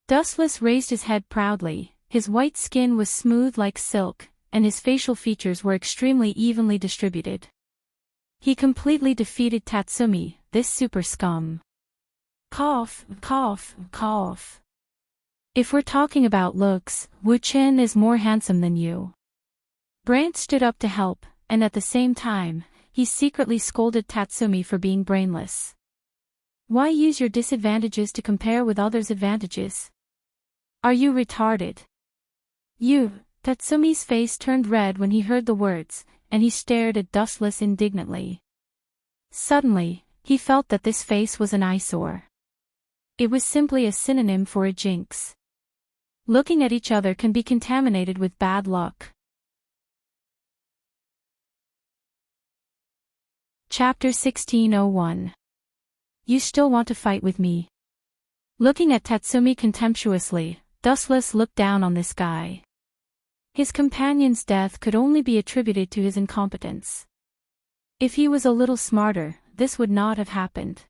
Dustless raised his head proudly, his white skin was smooth like silk, and his facial features were extremely evenly distributed. He completely defeated Tatsumi, this super scum. Cough, cough, cough. If we're talking about looks, Wu-Chen is more handsome than you. Brant stood up to help, and at the same time, he secretly scolded Tatsumi for being brainless. Why use your disadvantages to compare with others' advantages? Are you retarded? Tatsumi's face turned red when he heard the words, and he stared at Dustless indignantly. Suddenly, he felt that this face was an eyesore. It was simply a synonym for a jinx. Looking at each other can be contaminated with bad luck. Chapter 1601. You still want to fight with me? Looking at Tatsumi contemptuously, Dustless looked down on this guy. His companion's death could only be attributed to his incompetence. If he was a little smarter, this would not have happened.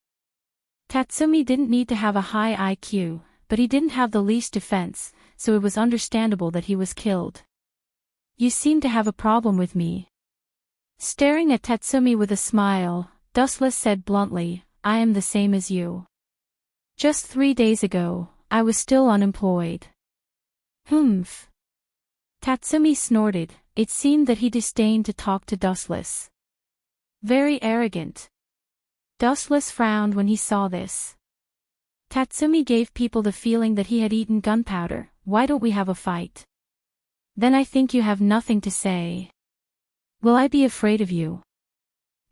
Tatsumi didn't need to have a high IQ, but he didn't have the least defense, so it was understandable that he was killed. You seem to have a problem with me. Staring at Tatsumi with a smile, Dustless said bluntly, I am the same as you. Just 3 days ago, I was still unemployed. Humph. Tatsumi snorted, it seemed that he disdained to talk to Dustless. Very arrogant. Dustless frowned when he saw this. Tatsumi gave people the feeling that he had eaten gunpowder. Why don't we have a fight? Then I think you have nothing to say. Will I be afraid of you?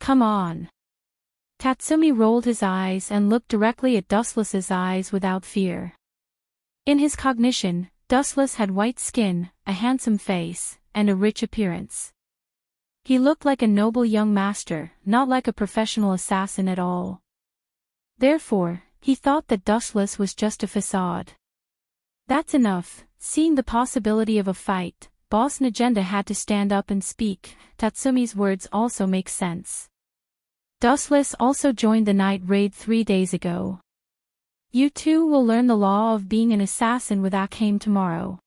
Come on. Tatsumi rolled his eyes and looked directly at Dustless's eyes without fear. In his cognition, Dustless had white skin, a handsome face, and a rich appearance. He looked like a noble young master, not like a professional assassin at all. Therefore, he thought that Dustless was just a facade. That's enough. Seeing the possibility of a fight, Boss Negenda had to stand up and speak. Tatsumi's words also make sense. Dustless also joined the night raid 3 days ago. You two will learn the law of being an assassin with Akame tomorrow.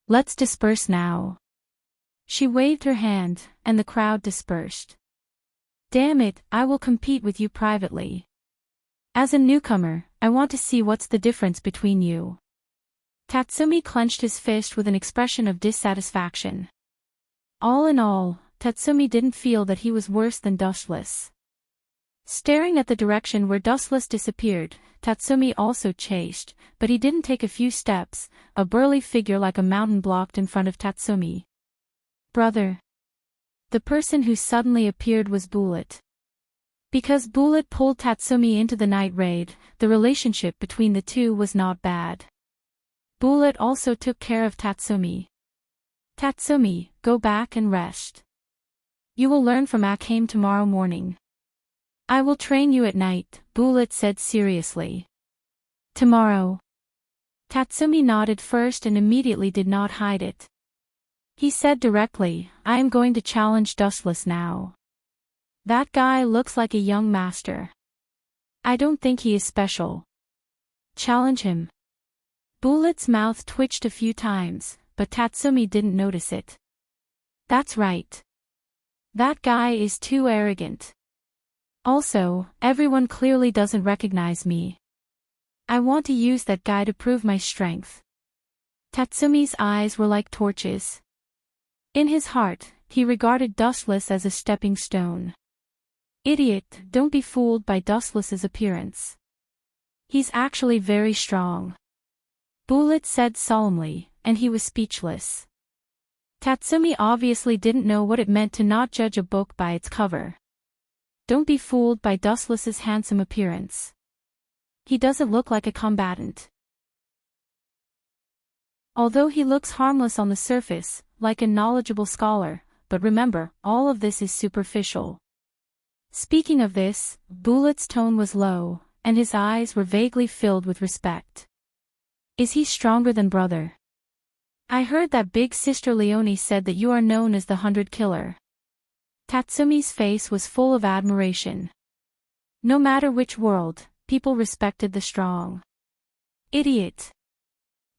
Let's disperse now. She waved her hand, and the crowd dispersed. Damn it, I will compete with you privately. As a newcomer, I want to see what's the difference between you. Tatsumi clenched his fist with an expression of dissatisfaction. All in all, Tatsumi didn't feel that he was worse than Dustless. Staring at the direction where Dustless disappeared, Tatsumi also chased, but he didn't take a few steps. A burly figure like a mountain blocked in front of Tatsumi. Brother. The person who suddenly appeared was Bullet. Because Bullet pulled Tatsumi into the night raid, the relationship between the two was not bad. Bullet also took care of Tatsumi. Tatsumi, go back and rest. You will learn from Akame tomorrow morning. I will train you at night, Bullet said seriously. Tomorrow. Tatsumi nodded first and immediately did not hide it. He said directly, I am going to challenge Dustless now. That guy looks like a young master. I don't think he is special. Challenge him. Bullet's mouth twitched a few times, but Tatsumi didn't notice it. That's right. That guy is too arrogant. Also, everyone clearly doesn't recognize me. I want to use that guy to prove my strength. Tatsumi's eyes were like torches. In his heart, he regarded Dustless as a stepping stone. Idiot, don't be fooled by Dustless's appearance. He's actually very strong. Bullet said solemnly, and he was speechless. Tatsumi obviously didn't know what it meant to not judge a book by its cover. Don't be fooled by Dustless's handsome appearance. He doesn't look like a combatant. Although he looks harmless on the surface, like a knowledgeable scholar, but remember, all of this is superficial. Speaking of this, Bullet's tone was low, and his eyes were vaguely filled with respect. Is he stronger than brother? I heard that big sister Leonie said that you are known as the 100 Killer. Tatsumi's face was full of admiration. No matter which world, people respected the strong. Idiot.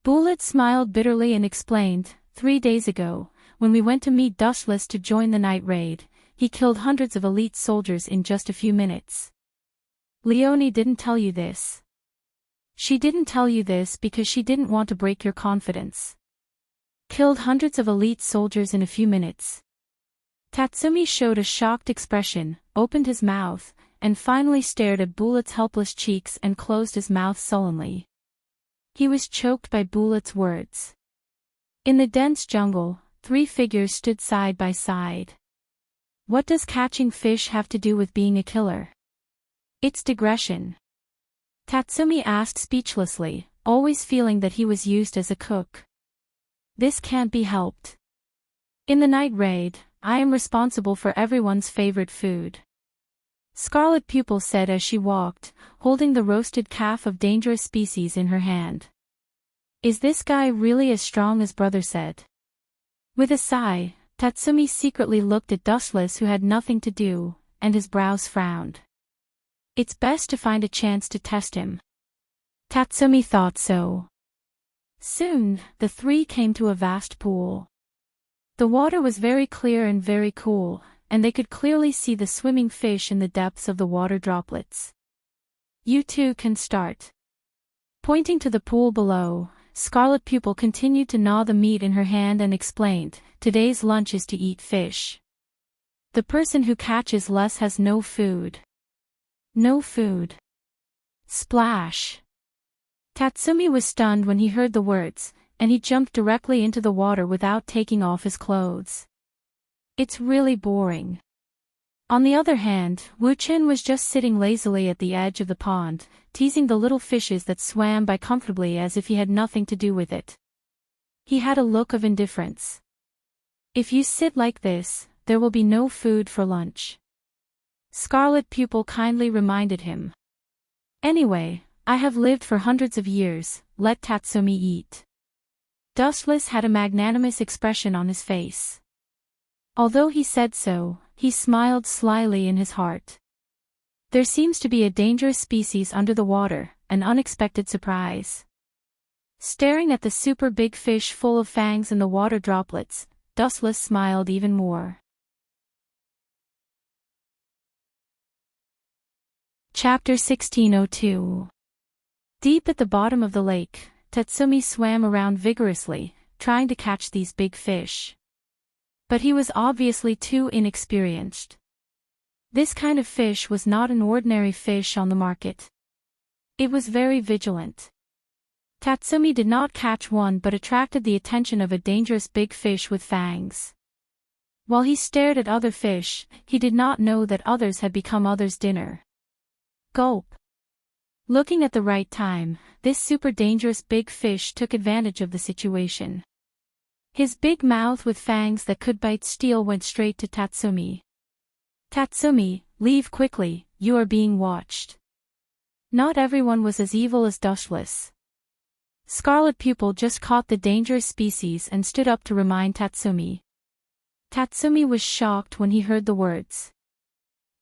Bullet smiled bitterly and explained, 3 days ago, when we went to meet Dustless to join the night raid, he killed hundreds of elite soldiers in just a few minutes. Leonie didn't tell you this. She didn't tell you this because she didn't want to break your confidence. Killed hundreds of elite soldiers in a few minutes. Tatsumi showed a shocked expression, opened his mouth, and finally stared at Bullet's helpless cheeks and closed his mouth sullenly. He was choked by Bullet's words. In the dense jungle, 3 figures stood side by side. What does catching fish have to do with being a killer? It's digression. Tatsumi asked speechlessly, always feeling that he was used as a cook. This can't be helped. In the night raid, I am responsible for everyone's favorite food. Scarlet Pupil said as she walked, holding the roasted calf of dangerous species in her hand. Is this guy really as strong as brother said? With a sigh, Tatsumi secretly looked at Dustless who had nothing to do, and his brows frowned. It's best to find a chance to test him. Tatsumi thought so. Soon, the 3 came to a vast pool. The water was very clear and very cool, and they could clearly see the swimming fish in the depths of the water droplets. You two can start. Pointing to the pool below, Scarlet Pupil continued to gnaw the meat in her hand and explained, today's lunch is to eat fish. The person who catches less has no food. No food. Splash. Tatsumi was stunned when he heard the words, and he jumped directly into the water without taking off his clothes. It's really boring. On the other hand, Wu-Chen was just sitting lazily at the edge of the pond, teasing the little fishes that swam by comfortably as if he had nothing to do with it. He had a look of indifference. If you sit like this, there will be no food for lunch. Scarlet Pupil kindly reminded him. Anyway, I have lived for hundreds of years, let Tatsumi eat. Dustless had a magnanimous expression on his face. Although he said so, he smiled slyly in his heart. There seems to be a dangerous species under the water, an unexpected surprise. Staring at the super big fish full of fangs in the water droplets, Dustless smiled even more. Chapter 1602. Deep at the bottom of the lake, Tatsumi swam around vigorously, trying to catch these big fish. But he was obviously too inexperienced. This kind of fish was not an ordinary fish on the market. It was very vigilant. Tatsumi did not catch one but attracted the attention of a dangerous big fish with fangs. While he stared at other fish, he did not know that others had become others' dinner. Gulp. Looking at the right time, this super dangerous big fish took advantage of the situation. His big mouth with fangs that could bite steel went straight to Tatsumi. Tatsumi, leave quickly, you are being watched. Not everyone was as evil as Dustless. Scarlet Pupil just caught the dangerous species and stood up to remind Tatsumi. Tatsumi was shocked when he heard the words.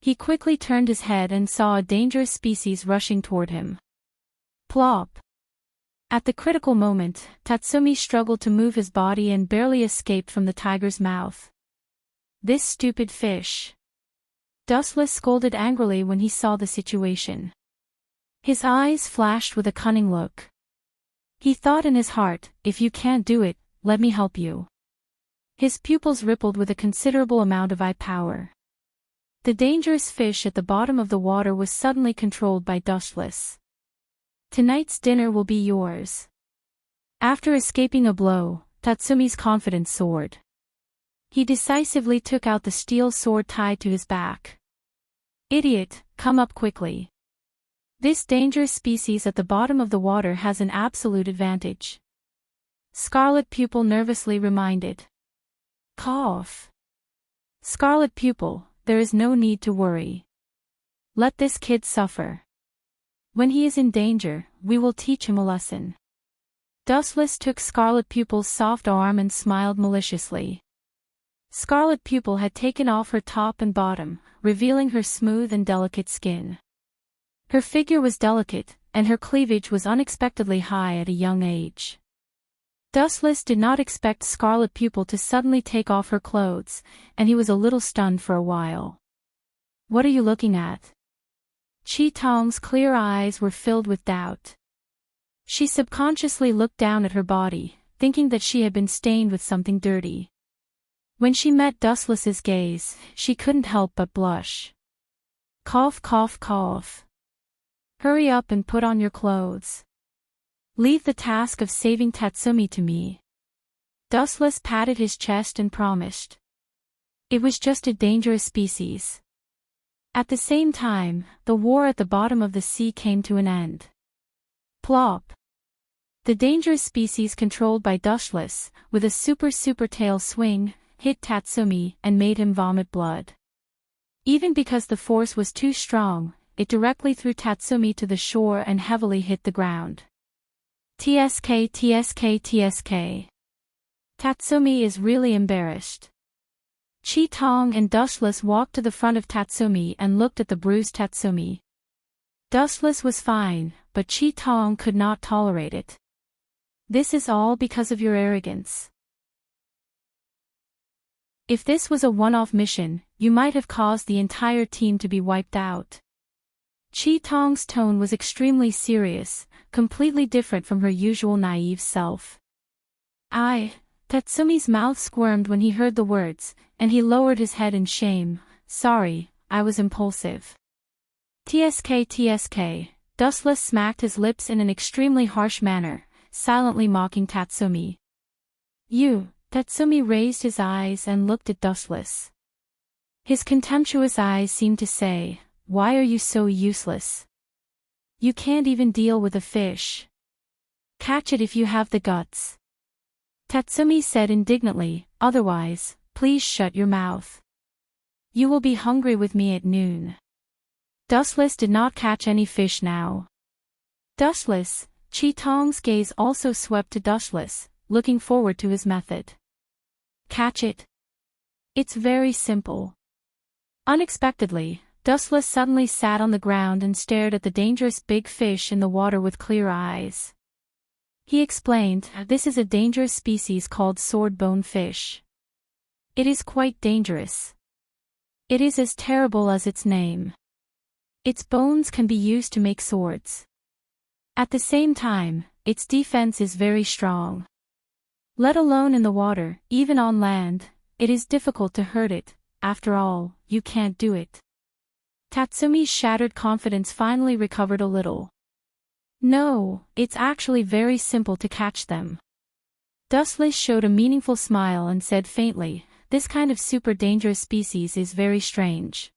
He quickly turned his head and saw a dangerous species rushing toward him. Plop. At the critical moment, Tatsumi struggled to move his body and barely escaped from the tiger's mouth. This stupid fish. Dustless scolded angrily when he saw the situation. His eyes flashed with a cunning look. He thought in his heart, if you can't do it, let me help you. His pupils rippled with a considerable amount of eye power. The dangerous fish at the bottom of the water was suddenly controlled by Dustless. Tonight's dinner will be yours. After escaping a blow, Tatsumi's confidence soared. He decisively took out the steel sword tied to his back. Idiot, come up quickly. This dangerous species at the bottom of the water has an absolute advantage. Scarlet Pupil nervously reminded. Cough. Scarlet Pupil, there is no need to worry. Let this kid suffer. When he is in danger, we will teach him a lesson. Dustless took Scarlet Pupil's soft arm and smiled maliciously. Scarlet Pupil had taken off her top and bottom, revealing her smooth and delicate skin. Her figure was delicate, and her cleavage was unexpectedly high at a young age. Dustless did not expect Scarlet Pupil to suddenly take off her clothes, and he was a little stunned for a while. What are you looking at? Chi Tong's clear eyes were filled with doubt. She subconsciously looked down at her body, thinking that she had been stained with something dirty. When she met Dustless's gaze, she couldn't help but blush. Cough, cough, cough. Hurry up and put on your clothes. Leave the task of saving Tatsumi to me. Dustless patted his chest and promised. It was just a dangerous species. At the same time, the war at the bottom of the sea came to an end. Plop. The dangerous species controlled by Dustless, with a super tail swing, hit Tatsumi and made him vomit blood. Even because the force was too strong, it directly threw Tatsumi to the shore and heavily hit the ground. TSK TSK TSK. Tatsumi is really embarrassed. Chi Tong and Dustless walked to the front of Tatsumi and looked at the bruised Tatsumi. Dustless was fine, but Chi Tong could not tolerate it. This is all because of your arrogance. If this was a one-off mission, you might have caused the entire team to be wiped out. Chi Tong's tone was extremely serious, completely different from her usual naive self. Tatsumi's mouth squirmed when he heard the words, and he lowered his head in shame. Sorry, I was impulsive. TSK TSK. Dustless smacked his lips in an extremely harsh manner, silently mocking Tatsumi. You. Tatsumi raised his eyes and looked at Dustless. His contemptuous eyes seemed to say, why are you so useless? You can't even deal with a fish. Catch it if you have the guts. Tatsumi said indignantly, otherwise, please shut your mouth. You will be hungry with me at noon. Dustless did not catch any fish now. Dustless, Chi Tong's gaze also swept to Dustless, looking forward to his method. Catch it. It's very simple. Unexpectedly, Dustless suddenly sat on the ground and stared at the dangerous big fish in the water with clear eyes. He explained, this is a dangerous species called swordbone fish. It is quite dangerous. It is as terrible as its name. Its bones can be used to make swords. At the same time, its defense is very strong. Let alone in the water, even on land, it is difficult to hurt it. After all, you can't do it. Tatsumi's shattered confidence finally recovered a little. No, it's actually very simple to catch them. Dustless showed a meaningful smile and said faintly, "This kind of super dangerous species is very strange.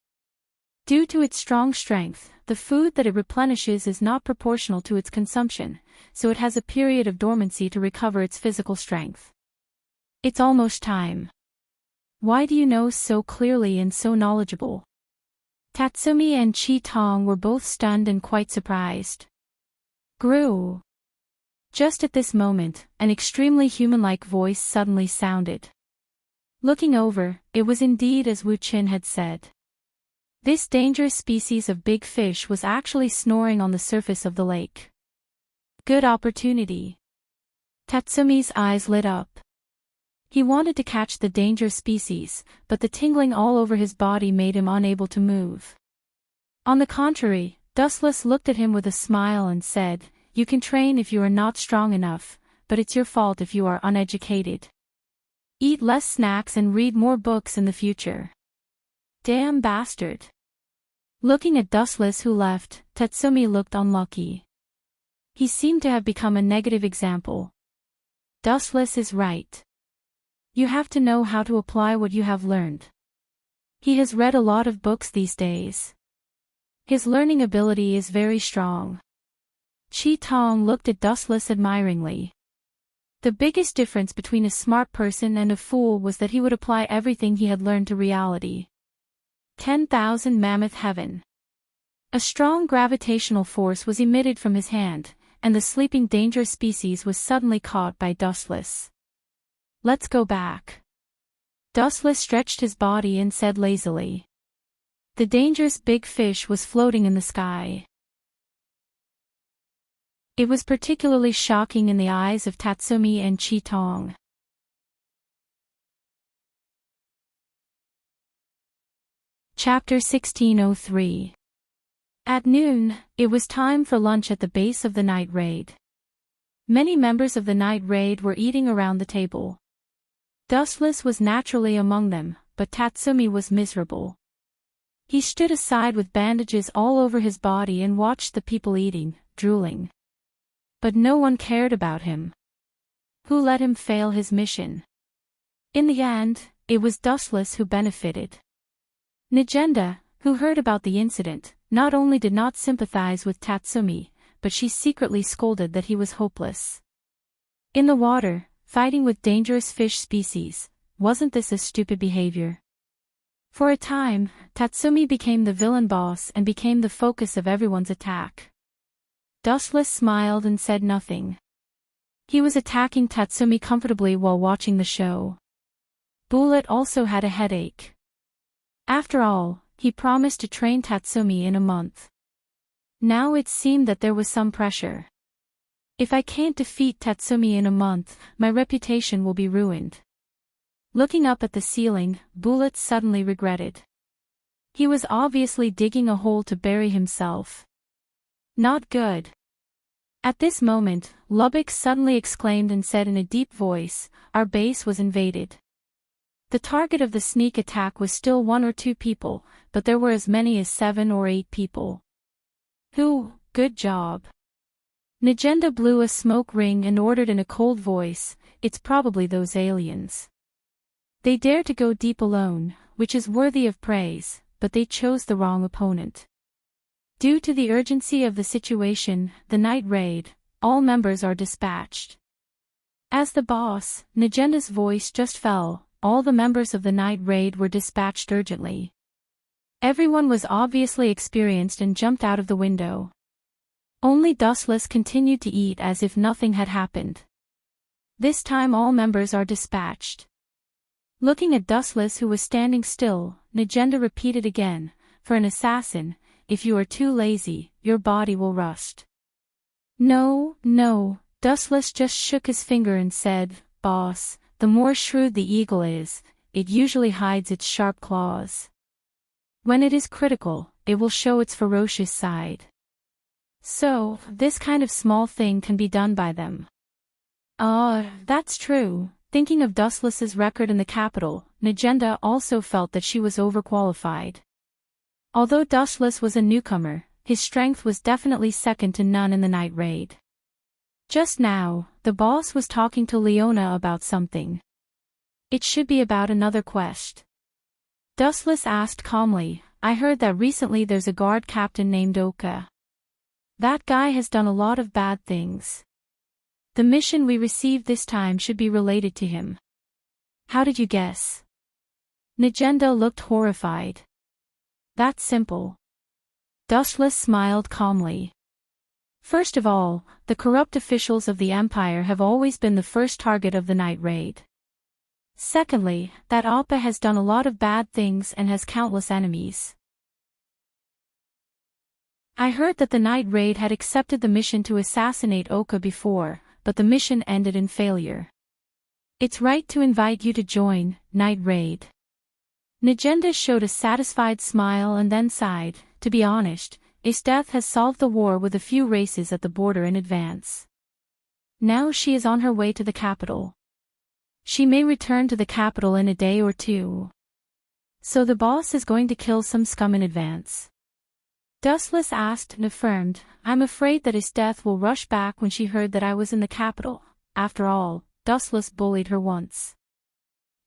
Due to its strong strength, the food that it replenishes is not proportional to its consumption, so it has a period of dormancy to recover its physical strength. It's almost time." "Why do you know so clearly and so knowledgeable?" Tatsumi and Chi-Tong were both stunned and quite surprised. Grew. Just at this moment, an extremely human-like voice suddenly sounded. Looking over, it was indeed as Wu Qin had said. This dangerous species of big fish was actually snoring on the surface of the lake. Good opportunity. Tatsumi's eyes lit up. He wanted to catch the dangerous species, but the tingling all over his body made him unable to move. On the contrary, Dustless looked at him with a smile and said, "You can train if you are not strong enough, but it's your fault if you are uneducated. Eat less snacks and read more books in the future." Damn bastard. Looking at Dustless who left, Tatsumi looked unlucky. He seemed to have become a negative example. Dustless is right. You have to know how to apply what you have learned. He has read a lot of books these days. His learning ability is very strong. Chi-Tong looked at Dustless admiringly. The biggest difference between a smart person and a fool was that he would apply everything he had learned to reality. 10,000 Mammoth Heaven. A strong gravitational force was emitted from his hand, and the sleeping dangerous species was suddenly caught by Dustless. "Let's go back." Dustless stretched his body and said lazily. The dangerous big fish was floating in the sky. It was particularly shocking in the eyes of Tatsumi and Chi-Tong. Chapter 1603. At noon, it was time for lunch at the base of the night raid. Many members of the night raid were eating around the table. Dustless was naturally among them, but Tatsumi was miserable. He stood aside with bandages all over his body and watched the people eating, drooling. But no one cared about him. Who let him fail his mission? In the end, it was Dustless who benefited. Nigenda, who heard about the incident, not only did not sympathize with Tatsumi, but she secretly scolded that he was hopeless. In the water, fighting with dangerous fish species, wasn't this a stupid behavior? For a time, Tatsumi became the villain boss and became the focus of everyone's attack. Dustless smiled and said nothing. He was attacking Tatsumi comfortably while watching the show. Bullet also had a headache. After all, he promised to train Tatsumi in a month. Now it seemed that there was some pressure. If I can't defeat Tatsumi in a month, my reputation will be ruined. Looking up at the ceiling, Bullet suddenly regretted. He was obviously digging a hole to bury himself. Not good. At this moment, Lubbock suddenly exclaimed and said in a deep voice, "Our base was invaded." The target of the sneak attack was still 1 or 2 people, but there were as many as 7 or 8 people. Good job. Nigenda blew a smoke ring and ordered in a cold voice, "It's probably those aliens. They dare to go deep alone, which is worthy of praise, but they chose the wrong opponent." Due to the urgency of the situation, the night raid, all members are dispatched. As the boss, Nigenda's voice just fell, all the members of the night raid were dispatched urgently. Everyone was obviously experienced and jumped out of the window. Only Dustless continued to eat as if nothing had happened. This time all members are dispatched. Looking at Dustless who was standing still, Nigenda repeated again, "For an assassin, if you are too lazy, your body will rust." No, Dustless just shook his finger and said, "Boss, the more shrewd the eagle is, it usually hides its sharp claws. When it is critical, it will show its ferocious side. So, this kind of small thing can be done by them. That's true. Thinking of Dustless's record in the capital, Najenda also felt that she was overqualified. Although Dustless was a newcomer, his strength was definitely second to none in the night raid. Just now, the boss was talking to Leona about something. It should be about another quest. Dustless asked calmly, I heard that recently there's a guard captain named Oka. That guy has done a lot of bad things. The mission we received this time should be related to him. How did you guess? Najenda looked horrified. That's simple. Dustless smiled calmly. First of all, the corrupt officials of the Empire have always been the first target of the night raid. Secondly, that Appa has done a lot of bad things and has countless enemies. I heard that the night raid had accepted the mission to assassinate Oka before, but the mission ended in failure. It's right to invite you to join, night raid. Najenda showed a satisfied smile and then sighed. To be honest, Isdeath has solved the war with a few races at the border in advance. Now she is on her way to the capital. She may return to the capital in a day or two. So the boss is going to kill some scum in advance. Dustless asked and affirmed, I'm afraid that Isdeath will rush back when she heard that I was in the capital. After all, Dustless bullied her once.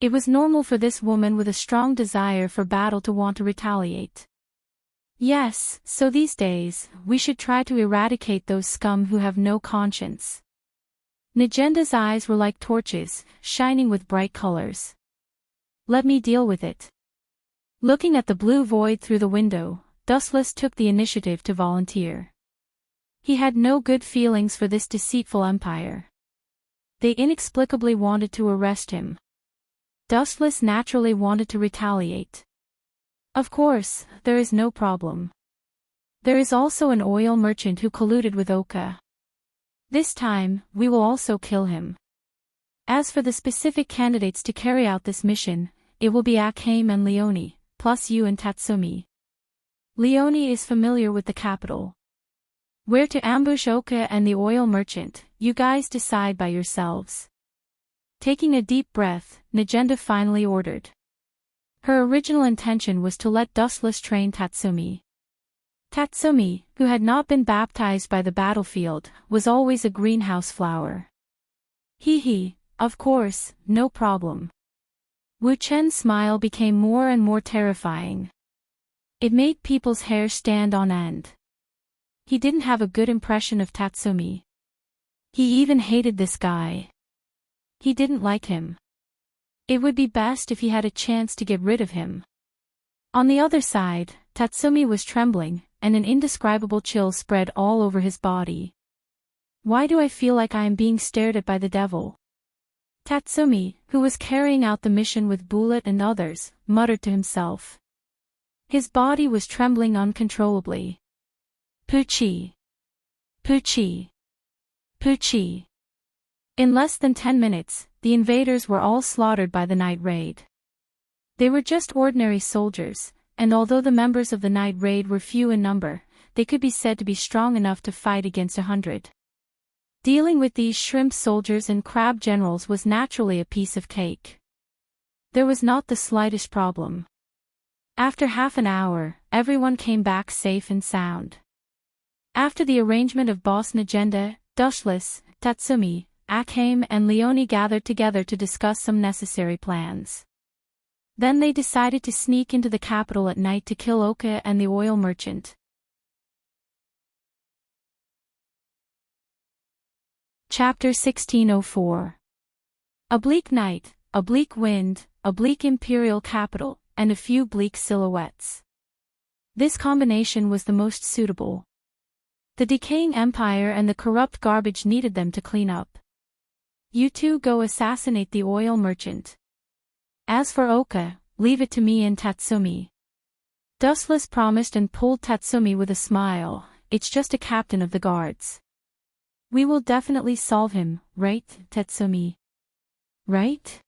It was normal for this woman with a strong desire for battle to want to retaliate. Yes, so these days, we should try to eradicate those scum who have no conscience. Najenda's eyes were like torches, shining with bright colors. Let me deal with it. Looking at the blue void through the window, Dustless took the initiative to volunteer. He had no good feelings for this deceitful empire. They inexplicably wanted to arrest him. Dustless naturally wanted to retaliate. Of course, there is no problem. There is also an oil merchant who colluded with Oka. This time, we will also kill him. As for the specific candidates to carry out this mission, it will be Akame and Leone, plus you and Tatsumi. Leone is familiar with the capital. Where to ambush Oka and the oil merchant, you guys decide by yourselves. Taking a deep breath, Najenda finally ordered. Her original intention was to let Dustless train Tatsumi. Tatsumi, who had not been baptized by the battlefield, was always a greenhouse flower. Hee, of course, no problem. Wu Chen's smile became more and more terrifying. It made people's hair stand on end. He didn't have a good impression of Tatsumi. He even hated this guy. He didn't like him. It would be best if he had a chance to get rid of him. On the other side, Tatsumi was trembling, and an indescribable chill spread all over his body. Why do I feel like I am being stared at by the devil? Tatsumi, who was carrying out the mission with Bullet and others, muttered to himself. His body was trembling uncontrollably. Pucci. Pucci. Pucci. In less than 10 minutes, the invaders were all slaughtered by the night raid. They were just ordinary soldiers, and although the members of the night raid were few in number, they could be said to be strong enough to fight against 100. Dealing with these shrimp soldiers and crab generals was naturally a piece of cake. There was not the slightest problem. After half an hour, everyone came back safe and sound. After the arrangement of Boss Najenda, Dustless, Tatsumi, Akame and Leone gathered together to discuss some necessary plans. Then they decided to sneak into the capital at night to kill Oka and the oil merchant. Chapter 1604. A bleak night, a bleak wind, a bleak imperial capital, and a few bleak silhouettes. This combination was the most suitable. The decaying empire and the corrupt garbage needed them to clean up. You two go assassinate the oil merchant. As for Oka, leave it to me and Tatsumi. Dustless promised and pulled Tatsumi with a smile. It's just a captain of the guards. We will definitely solve him, right, Tatsumi? Right?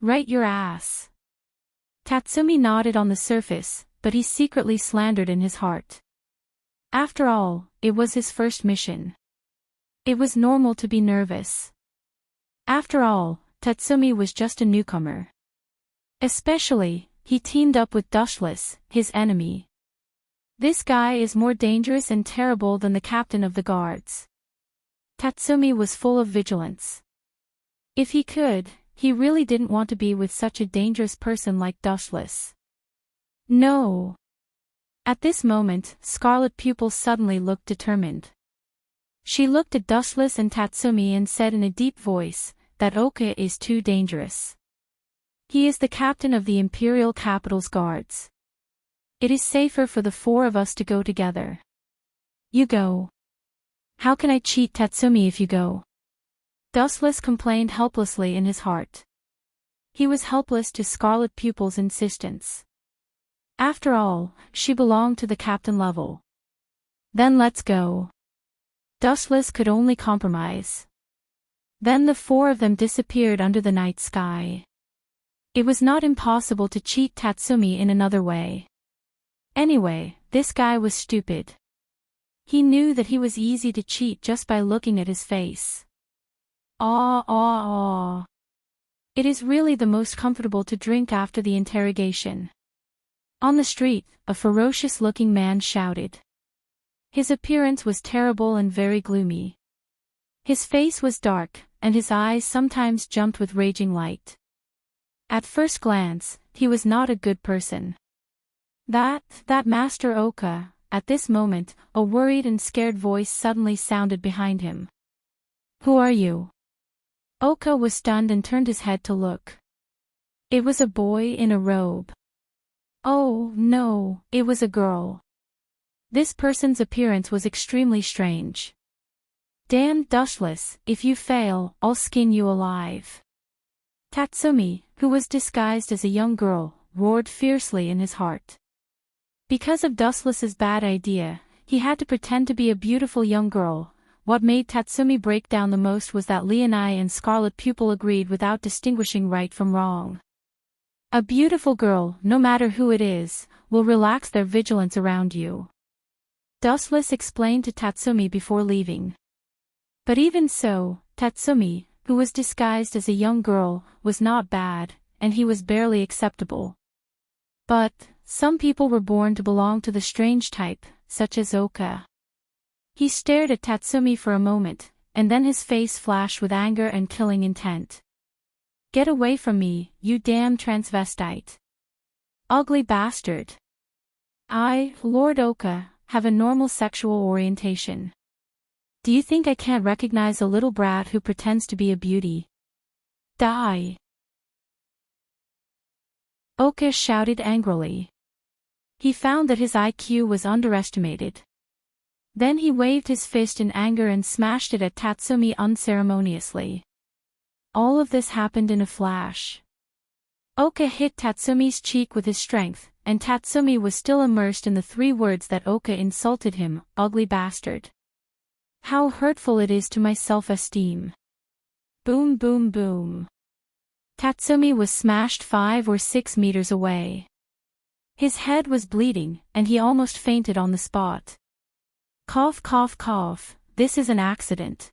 Right your ass. Tatsumi nodded on the surface, but he secretly slandered in his heart. After all, it was his first mission. It was normal to be nervous. After all, Tatsumi was just a newcomer. Especially, he teamed up with Dushless, his enemy. This guy is more dangerous and terrible than the captain of the guards. Tatsumi was full of vigilance. If he could, he really didn't want to be with such a dangerous person like Dushless. No. At this moment, Scarlet Pupil suddenly looked determined. She looked at Dushless and Tatsumi and said in a deep voice, that Oka is too dangerous. He is the captain of the Imperial Capital's guards. It is safer for the four of us to go together. You go. How can I cheat Tatsumi if you go? Dustless complained helplessly in his heart. He was helpless to Scarlet Pupil's insistence. After all, she belonged to the captain level. Then let's go. Dustless could only compromise. Then the four of them disappeared under the night sky. It was not impossible to cheat Tatsumi in another way. Anyway, this guy was stupid. He knew that he was easy to cheat just by looking at his face. It is really the most comfortable to drink after the interrogation. On the street, a ferocious-looking man shouted. His appearance was terrible and very gloomy. His face was dark, and his eyes sometimes jumped with raging light. At first glance, he was not a good person. That Master Oka. At this moment, a worried and scared voice suddenly sounded behind him. Who are you? Oka was stunned and turned his head to look. It was a boy in a robe. Oh, no, it was a girl. This person's appearance was extremely strange. Damn Dushless, if you fail, I'll skin you alive. Tatsumi, who was disguised as a young girl, roared fiercely in his heart. Because of Dustless's bad idea, he had to pretend to be a beautiful young girl. What made Tatsumi break down the most was that Leonai and Scarlet Pupil agreed without distinguishing right from wrong. A beautiful girl, no matter who it is, will relax their vigilance around you. Dustless explained to Tatsumi before leaving. But even so, Tatsumi, who was disguised as a young girl, was not bad, and he was barely acceptable. But some people were born to belong to the strange type, such as Oka. He stared at Tatsumi for a moment, and then his face flashed with anger and killing intent. Get away from me, you damn transvestite. Ugly bastard. I, Lord Oka, have a normal sexual orientation. Do you think I can't recognize a little brat who pretends to be a beauty? Die. Oka shouted angrily. He found that his IQ was underestimated. Then he waved his fist in anger and smashed it at Tatsumi unceremoniously. All of this happened in a flash. Oka hit Tatsumi's cheek with his strength, and Tatsumi was still immersed in the 3 words that Oka insulted him, ugly bastard. How hurtful it is to my self-esteem. Boom boom boom. Tatsumi was smashed 5 or 6 meters away. His head was bleeding, and he almost fainted on the spot. Cough cough cough, this is an accident.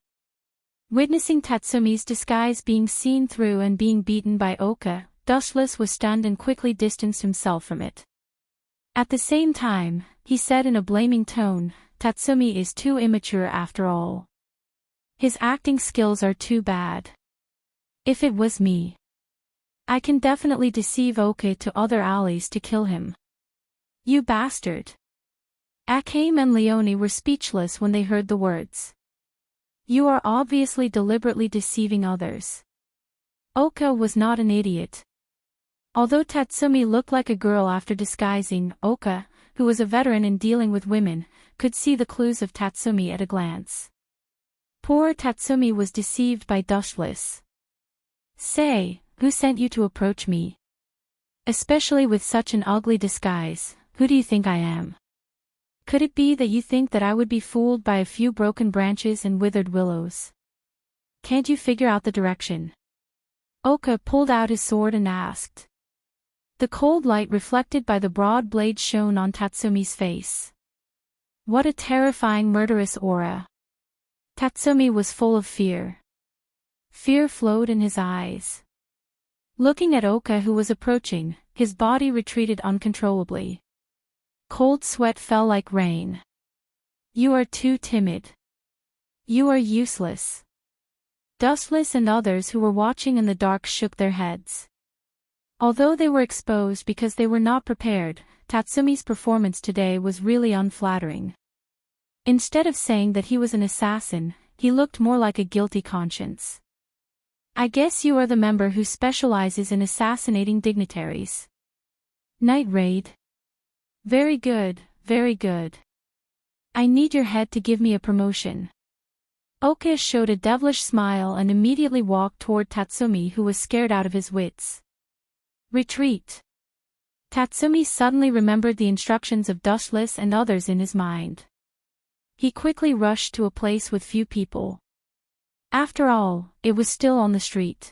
Witnessing Tatsumi's disguise being seen through and being beaten by Oka, Dushless was stunned and quickly distanced himself from it. At the same time, he said in a blaming tone, Tatsumi is too immature after all. His acting skills are too bad. If it was me, I can definitely deceive Oka to other allies to kill him. You bastard. Akame and Leone were speechless when they heard the words. You are obviously deliberately deceiving others. Oka was not an idiot. Although Tatsumi looked like a girl after disguising, Oka, who was a veteran in dealing with women, could see the clues of Tatsumi at a glance. Poor Tatsumi was deceived by Dushless. Say, who sent you to approach me? Especially with such an ugly disguise, who do you think I am? Could it be that you think that I would be fooled by a few broken branches and withered willows? Can't you figure out the direction? Oka pulled out his sword and asked. The cold light reflected by the broad blade shone on Tatsumi's face. What a terrifying murderous aura. Tatsumi was full of fear. Fear flowed in his eyes. Looking at Oka who was approaching, his body retreated uncontrollably. Cold sweat fell like rain. You are too timid. You are useless. Dustless and others who were watching in the dark shook their heads. Although they were exposed because they were not prepared, Tatsumi's performance today was really unflattering. Instead of saying that he was an assassin, he looked more like a guilty conscience. I guess you are the member who specializes in assassinating dignitaries. Night raid. Very good, very good. I need your head to give me a promotion. Oka showed a devilish smile and immediately walked toward Tatsumi who was scared out of his wits. Retreat. Tatsumi suddenly remembered the instructions of Dustless and others in his mind. He quickly rushed to a place with few people. After all, it was still on the street.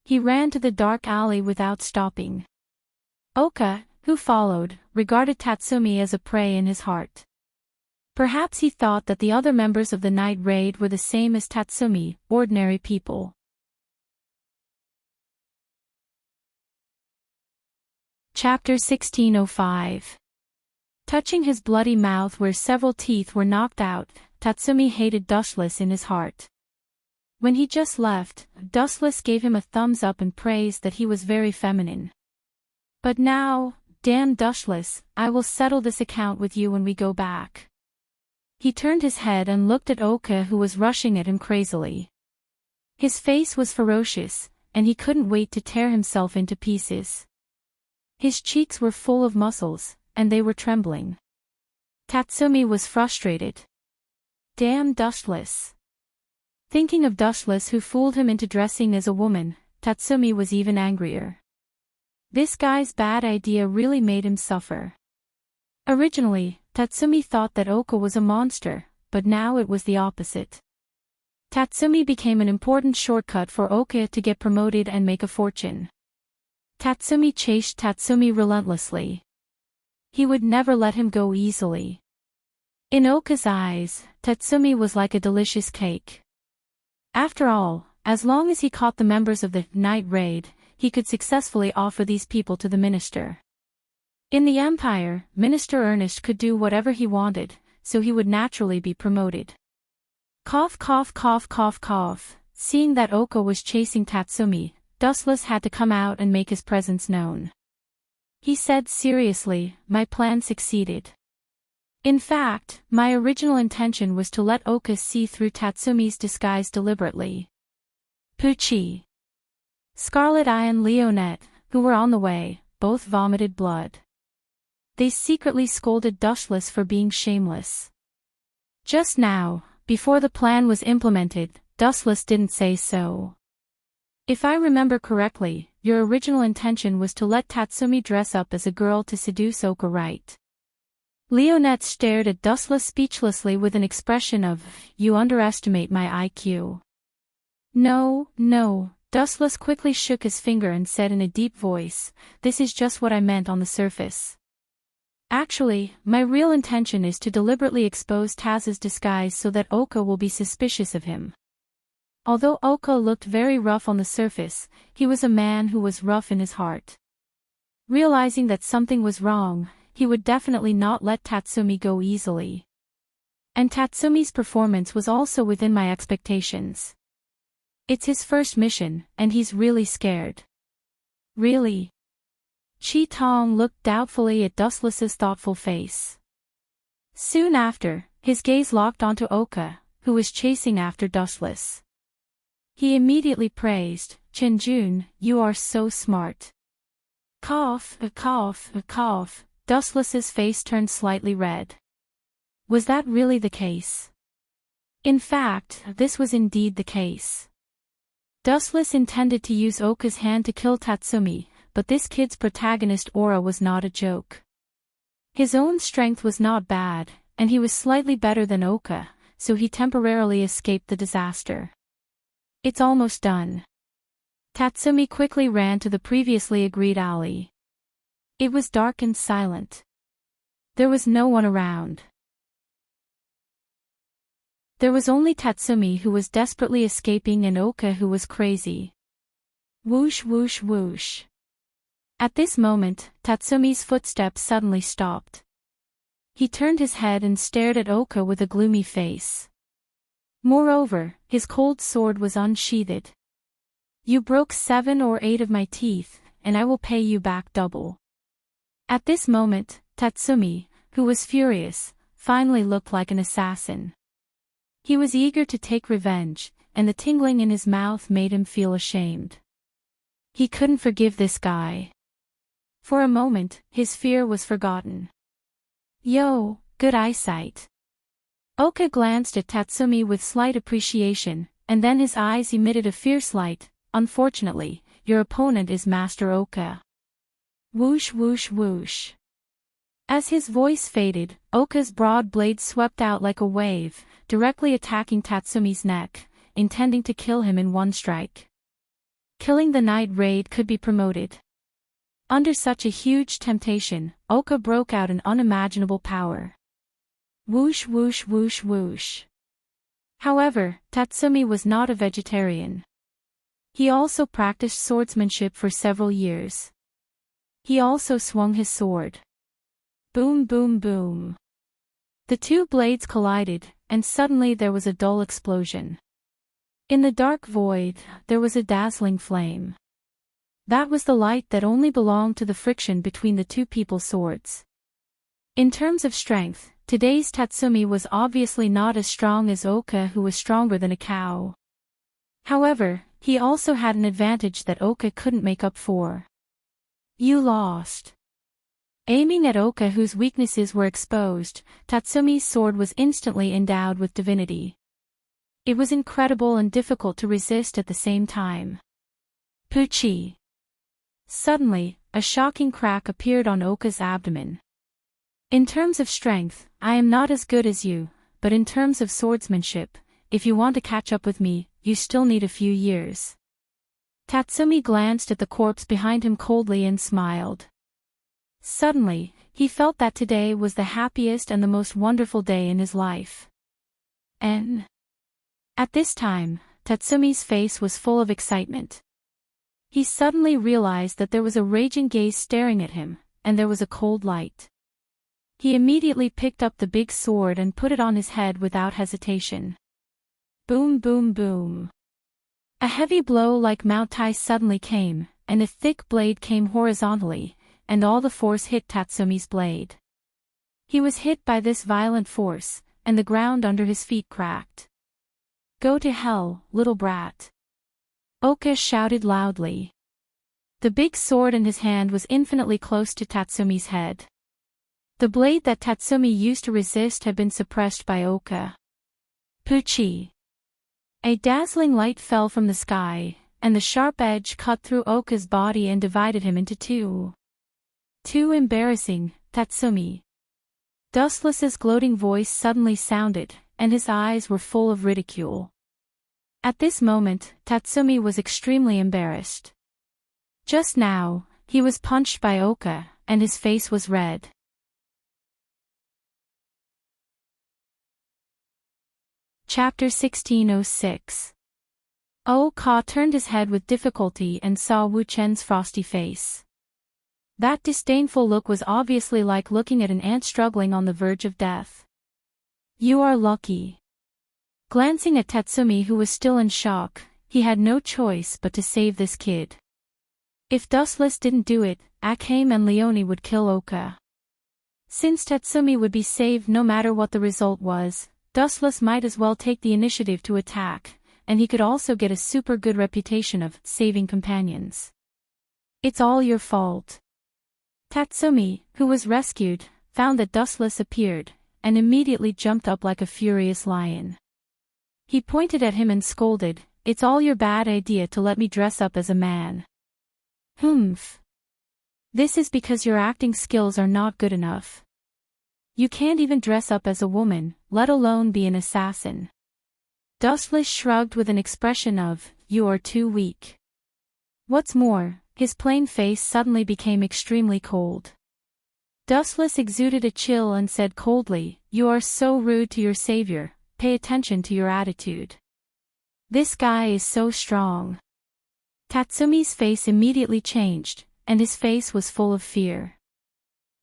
He ran to the dark alley without stopping. Oka, who followed, regarded Tatsumi as a prey in his heart. Perhaps he thought that the other members of the night raid were the same as Tatsumi, ordinary people. Chapter 1605. Touching his bloody mouth where several teeth were knocked out, Tatsumi hated Dustless in his heart. When he just left, Dustless gave him a thumbs up and praised that he was very feminine. But now, damn Dustless, I will settle this account with you when we go back. He turned his head and looked at Oka who was rushing at him crazily. His face was ferocious, and he couldn't wait to tear himself into pieces. His cheeks were full of muscles, and they were trembling. Tatsumi was frustrated. Damn Dustless. Thinking of Dustless who fooled him into dressing as a woman, Tatsumi was even angrier. This guy's bad idea really made him suffer. Originally, Tatsumi thought that Oka was a monster, but now it was the opposite. Tatsumi became an important shortcut for Oka to get promoted and make a fortune. Tatsumi chased Tatsumi relentlessly. He would never let him go easily. In Oka's eyes, Tatsumi was like a delicious cake. After all, as long as he caught the members of the night raid, he could successfully offer these people to the minister. In the Empire, Minister Ernest could do whatever he wanted, so he would naturally be promoted. Cough cough cough cough cough. Seeing that Oka was chasing Tatsumi, Dustless had to come out and make his presence known. He said seriously, my plan succeeded. In fact, my original intention was to let Oka see through Tatsumi's disguise deliberately. Pucci. Scarlet Eye and Leonette, who were on the way, both vomited blood. They secretly scolded Dustless for being shameless. Just now, before the plan was implemented, Dustless didn't say so. If I remember correctly, your original intention was to let Tatsumi dress up as a girl to seduce Oka, right? Leonette stared at Dustless speechlessly with an expression of, you underestimate my IQ. No, no, Dustless quickly shook his finger and said in a deep voice, this is just what I meant on the surface. Actually, my real intention is to deliberately expose Taz's disguise so that Oka will be suspicious of him. Although Oka looked very rough on the surface, he was a man who was rough in his heart. Realizing that something was wrong, he would definitely not let Tatsumi go easily. And Tatsumi's performance was also within my expectations. It's his first mission, and he's really scared. Really? Chi Tong looked doubtfully at Dustless's thoughtful face. Soon after, his gaze locked onto Oka, who was chasing after Dustless. He immediately praised, Chenjun, you are so smart. Cough, cough, cough. Dustless's face turned slightly red. Was that really the case? In fact, this was indeed the case. Dustless intended to use Oka's hand to kill Tatsumi, but this kid's protagonist aura was not a joke. His own strength was not bad, and he was slightly better than Oka, so he temporarily escaped the disaster. It's almost done. Tatsumi quickly ran to the previously agreed alley. It was dark and silent. There was no one around. There was only Tatsumi, who was desperately escaping, and Oka, who was crazy. Whoosh whoosh whoosh. At this moment, Tatsumi's footsteps suddenly stopped. He turned his head and stared at Oka with a gloomy face. Moreover, his cold sword was unsheathed. You broke 7 or 8 of my teeth, and I will pay you back double. At this moment, Tatsumi, who was furious, finally looked like an assassin. He was eager to take revenge, and the tingling in his mouth made him feel ashamed. He couldn't forgive this guy. For a moment, his fear was forgotten. Yo, good eyesight. Oka glanced at Tatsumi with slight appreciation, and then his eyes emitted a fierce light. Unfortunately, your opponent is Master Oka. Whoosh whoosh whoosh. As his voice faded, Oka's broad blade swept out like a wave, directly attacking Tatsumi's neck, intending to kill him in one strike. Killing the night raid could be promoted. Under such a huge temptation, Oka broke out in unimaginable power. Whoosh whoosh whoosh whoosh. However, Tatsumi was not a vegetarian. He also practiced swordsmanship for several years. He also swung his sword. Boom boom boom. The two blades collided, and suddenly there was a dull explosion. In the dark void, there was a dazzling flame. That was the light that only belonged to the friction between the two people's swords. In terms of strength, today's Tatsumi was obviously not as strong as Oka, who was stronger than a cow. However, he also had an advantage that Oka couldn't make up for. You lost. Aiming at Oka, whose weaknesses were exposed, Tatsumi's sword was instantly endowed with divinity. It was incredible and difficult to resist at the same time. Poochie. Suddenly, a shocking crack appeared on Oka's abdomen. In terms of strength, I am not as good as you, but in terms of swordsmanship, if you want to catch up with me, you still need a few years. Tatsumi glanced at the corpse behind him coldly and smiled. Suddenly, he felt that today was the happiest and the most wonderful day in his life. At this time, Tatsumi's face was full of excitement. He suddenly realized that there was a raging gaze staring at him, and there was a cold light. He immediately picked up the big sword and put it on his head without hesitation. Boom boom boom. A heavy blow like Mount Tai suddenly came, and a thick blade came horizontally, and all the force hit Tatsumi's blade. He was hit by this violent force, and the ground under his feet cracked. Go to hell, little brat. Oka shouted loudly. The big sword in his hand was infinitely close to Tatsumi's head. The blade that Tatsumi used to resist had been suppressed by Oka. Poochie. A dazzling light fell from the sky, and the sharp edge cut through Oka's body and divided him into two. Too embarrassing, Tatsumi. Dustless's gloating voice suddenly sounded, and his eyes were full of ridicule. At this moment, Tatsumi was extremely embarrassed. Just now, he was punched by Oka, and his face was red. Chapter 1606. Oka turned his head with difficulty and saw Wu Chen's frosty face. That disdainful look was obviously like looking at an ant struggling on the verge of death. You are lucky. Glancing at Tatsumi, who was still in shock, he had no choice but to save this kid. If Dustless didn't do it, Akame and Leone would kill Oka. Since Tatsumi would be saved no matter what the result was, Dustless might as well take the initiative to attack, and he could also get a super good reputation of saving companions. It's all your fault. Tatsumi, who was rescued, found that Dustless appeared, and immediately jumped up like a furious lion. He pointed at him and scolded, "It's all your bad idea to let me dress up as a man." Humph. This is because your acting skills are not good enough. You can't even dress up as a woman, let alone be an assassin. Dustless shrugged with an expression of, "You are too weak." What's more, his plain face suddenly became extremely cold. Dustless exuded a chill and said coldly, "You are so rude to your savior, pay attention to your attitude. This guy is so strong." Tatsumi's face immediately changed, and his face was full of fear.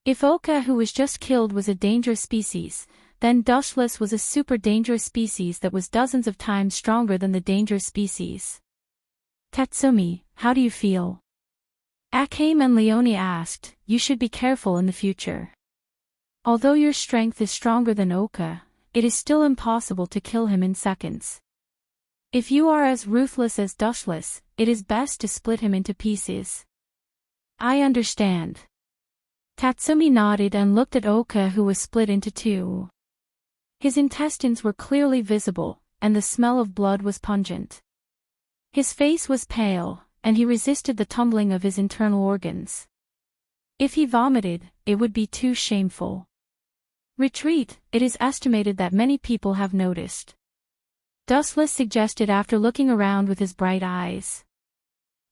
If Oka, who was just killed, was a dangerous species, then Dustless was a super dangerous species that was dozens of times stronger than the dangerous species. "Tatsumi, how do you feel?" Akame and Leonie asked. "You should be careful in the future. Although your strength is stronger than Oka, it is still impossible to kill him in seconds. If you are as ruthless as Dustless, it is best to split him into pieces." "I understand." Tatsumi nodded and looked at Oka, who was split into two. His intestines were clearly visible, and the smell of blood was pungent. His face was pale, and he resisted the tumbling of his internal organs. If he vomited, it would be too shameful. "Retreat," it is estimated that many people have noticed. Dustless suggested after looking around with his bright eyes.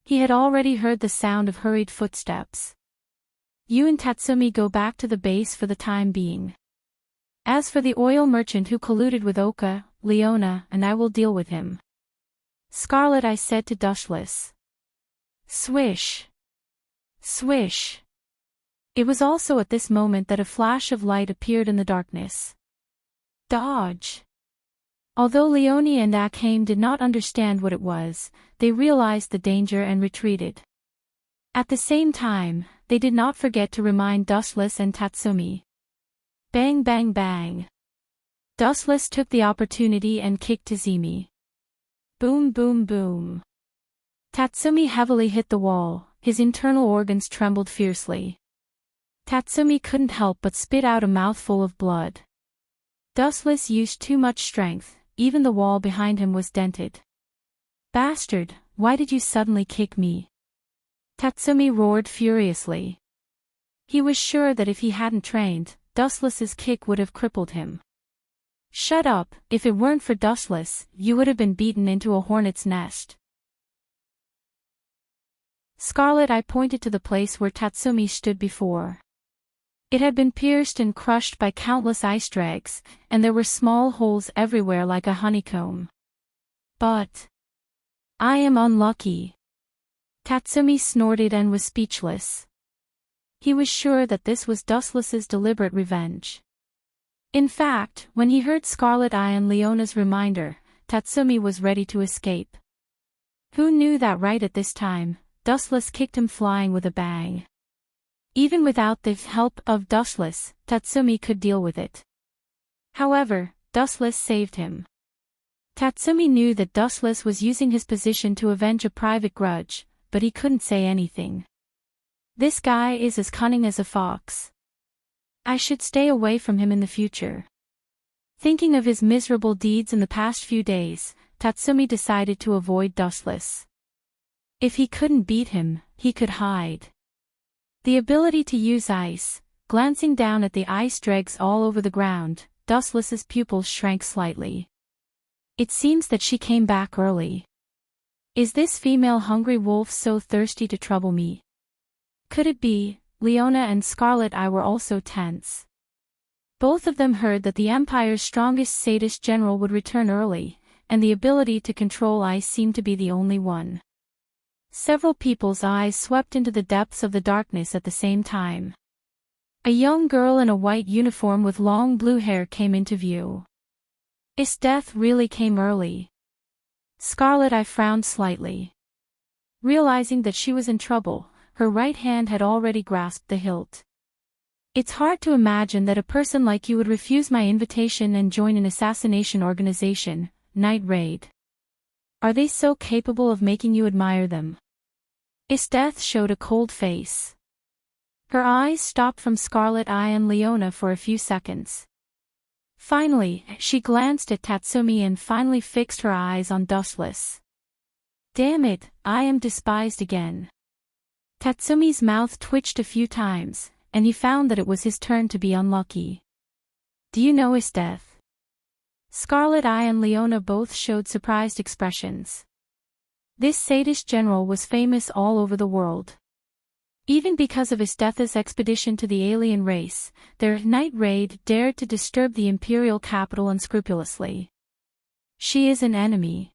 He had already heard the sound of hurried footsteps. "You and Tatsumi go back to the base for the time being. As for the oil merchant who colluded with Oka, Leona and I will deal with him." "Scarlet," I said to Dustless. Swish! Swish! It was also at this moment that a flash of light appeared in the darkness. Dodge! Although Leonie and Akame did not understand what it was, they realized the danger and retreated. At the same time, they did not forget to remind Dustless and Tatsumi. Bang bang bang! Dustless took the opportunity and kicked Tazimi. Boom boom boom! Tatsumi heavily hit the wall, his internal organs trembled fiercely. Tatsumi couldn't help but spit out a mouthful of blood. Dustless used too much strength, even the wall behind him was dented. "Bastard, why did you suddenly kick me?" Tatsumi roared furiously. He was sure that if he hadn't trained, Dustless's kick would have crippled him. "Shut up, if it weren't for Dustless, you would have been beaten into a hornet's nest." Scarlet, I pointed to the place where Tatsumi stood before. It had been pierced and crushed by countless ice dregs, and there were small holes everywhere like a honeycomb. "But I am unlucky." Tatsumi snorted and was speechless. He was sure that this was Dustless's deliberate revenge. In fact, when he heard Scarlet Eye and Leona's reminder, Tatsumi was ready to escape. Who knew that right at this time, Dustless kicked him flying with a bang. Even without the help of Dustless, Tatsumi could deal with it. However, Dustless saved him. Tatsumi knew that Dustless was using his position to avenge a private grudge, but he couldn't say anything. "This guy is as cunning as a fox. I should stay away from him in the future." Thinking of his miserable deeds in the past few days, Tatsumi decided to avoid Dustless. If he couldn't beat him, he could hide. The ability to use ice. Glancing down at the ice dregs all over the ground, Dustless's pupils shrank slightly. It seems that she came back early. Is this female hungry wolf so thirsty to trouble me? Could it be? Leona and Scarlet Eye were also tense. Both of them heard that the Empire's strongest sadist general would return early, and the ability to control ice seemed to be the only one. Several people's eyes swept into the depths of the darkness at the same time. A young girl in a white uniform with long blue hair came into view. Is death really came early? Scarlet Eye frowned slightly. Realizing that she was in trouble, her right hand had already grasped the hilt. "It's hard to imagine that a person like you would refuse my invitation and join an assassination organization, Night Raid. Are they so capable of making you admire them?" Isdeth showed a cold face. Her eyes stopped from Scarlet Eye and Leona for a few seconds. Finally, she glanced at Tatsumi and finally fixed her eyes on Dustless. "Damn it, I am despised again." Tatsumi's mouth twitched a few times, and he found that it was his turn to be unlucky. "Do you know Isdeth?" Scarlet Eye and Leona both showed surprised expressions. This sadist general was famous all over the world. Even because of Estetha's expedition to the alien race, their night raid dared to disturb the imperial capital unscrupulously. She is an enemy.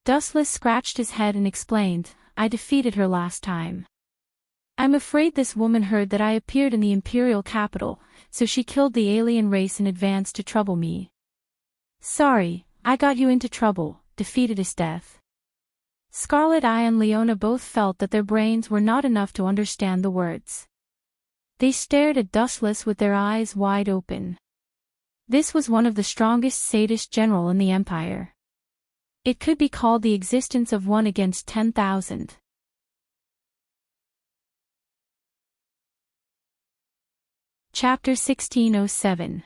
Dustless scratched his head and explained, I defeated her last time. I'm afraid this woman heard that I appeared in the imperial capital, so she killed the alien race in advance to trouble me. Sorry, I got you into trouble, defeated Esteth. Scarlet Eye and Leona both felt that their brains were not enough to understand the words. They stared at Dustless with their eyes wide open. This was one of the strongest sadist general in the Empire. It could be called the existence of one against 10,000. Chapter 1607.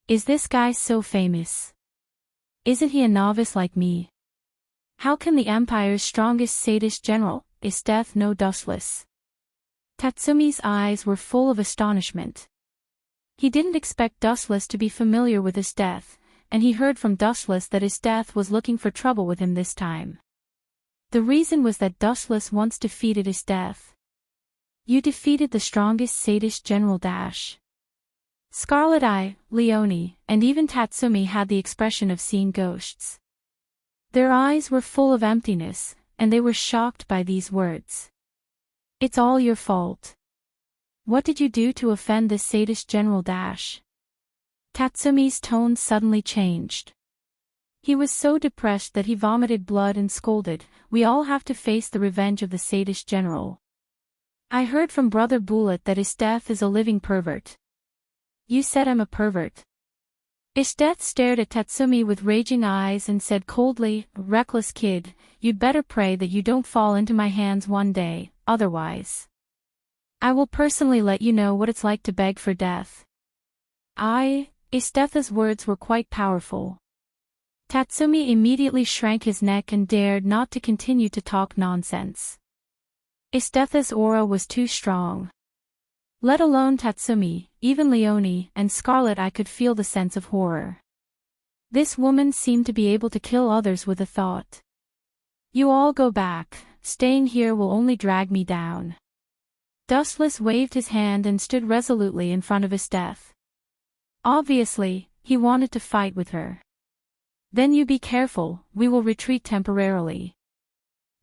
Is this guy so famous? Isn't he a novice like me? How can the Empire's strongest sadist general, Esteth, know Dustless? Tatsumi's eyes were full of astonishment. He didn't expect Dustless to be familiar with Esteth, and he heard from Dustless that Esteth was looking for trouble with him this time. The reason was that Dustless once defeated Esteth. You defeated the strongest sadist general dash. Scarlet Eye, Leone, and even Tatsumi had the expression of seeing ghosts. Their eyes were full of emptiness, and they were shocked by these words. It's all your fault. What did you do to offend this sadist general dash? Tatsumi's tone suddenly changed. He was so depressed that he vomited blood and scolded, we all have to face the revenge of the sadist general. I heard from Brother Bullet that Esteth is a living pervert. You said I'm a pervert. Esteth stared at Tatsumi with raging eyes and said coldly, reckless kid, you'd better pray that you don't fall into my hands one day, otherwise. I will personally let you know what it's like to beg for death. Estetha's words were quite powerful. Tatsumi immediately shrank his neck and dared not to continue to talk nonsense. Estetha's aura was too strong. Let alone Tatsumi, even Leone and Scarlet Eye could feel the sense of horror. This woman seemed to be able to kill others with a thought. You all go back, staying here will only drag me down. Dustless waved his hand and stood resolutely in front of Esteth. Obviously, he wanted to fight with her. Then you be careful, we will retreat temporarily.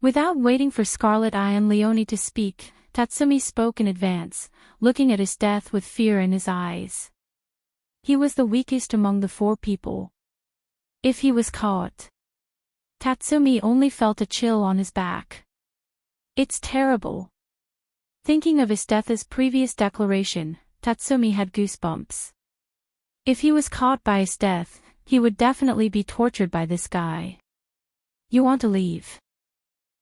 Without waiting for Scarlet Eye and Leone to speak, Tatsumi spoke in advance, looking at Esteth with fear in his eyes. He was the weakest among the four people. If he was caught, Tatsumi only felt a chill on his back. It's terrible. Thinking of Estetha's previous declaration, Tatsumi had goosebumps. If he was caught by Esteth, he would definitely be tortured by this guy. You want to leave?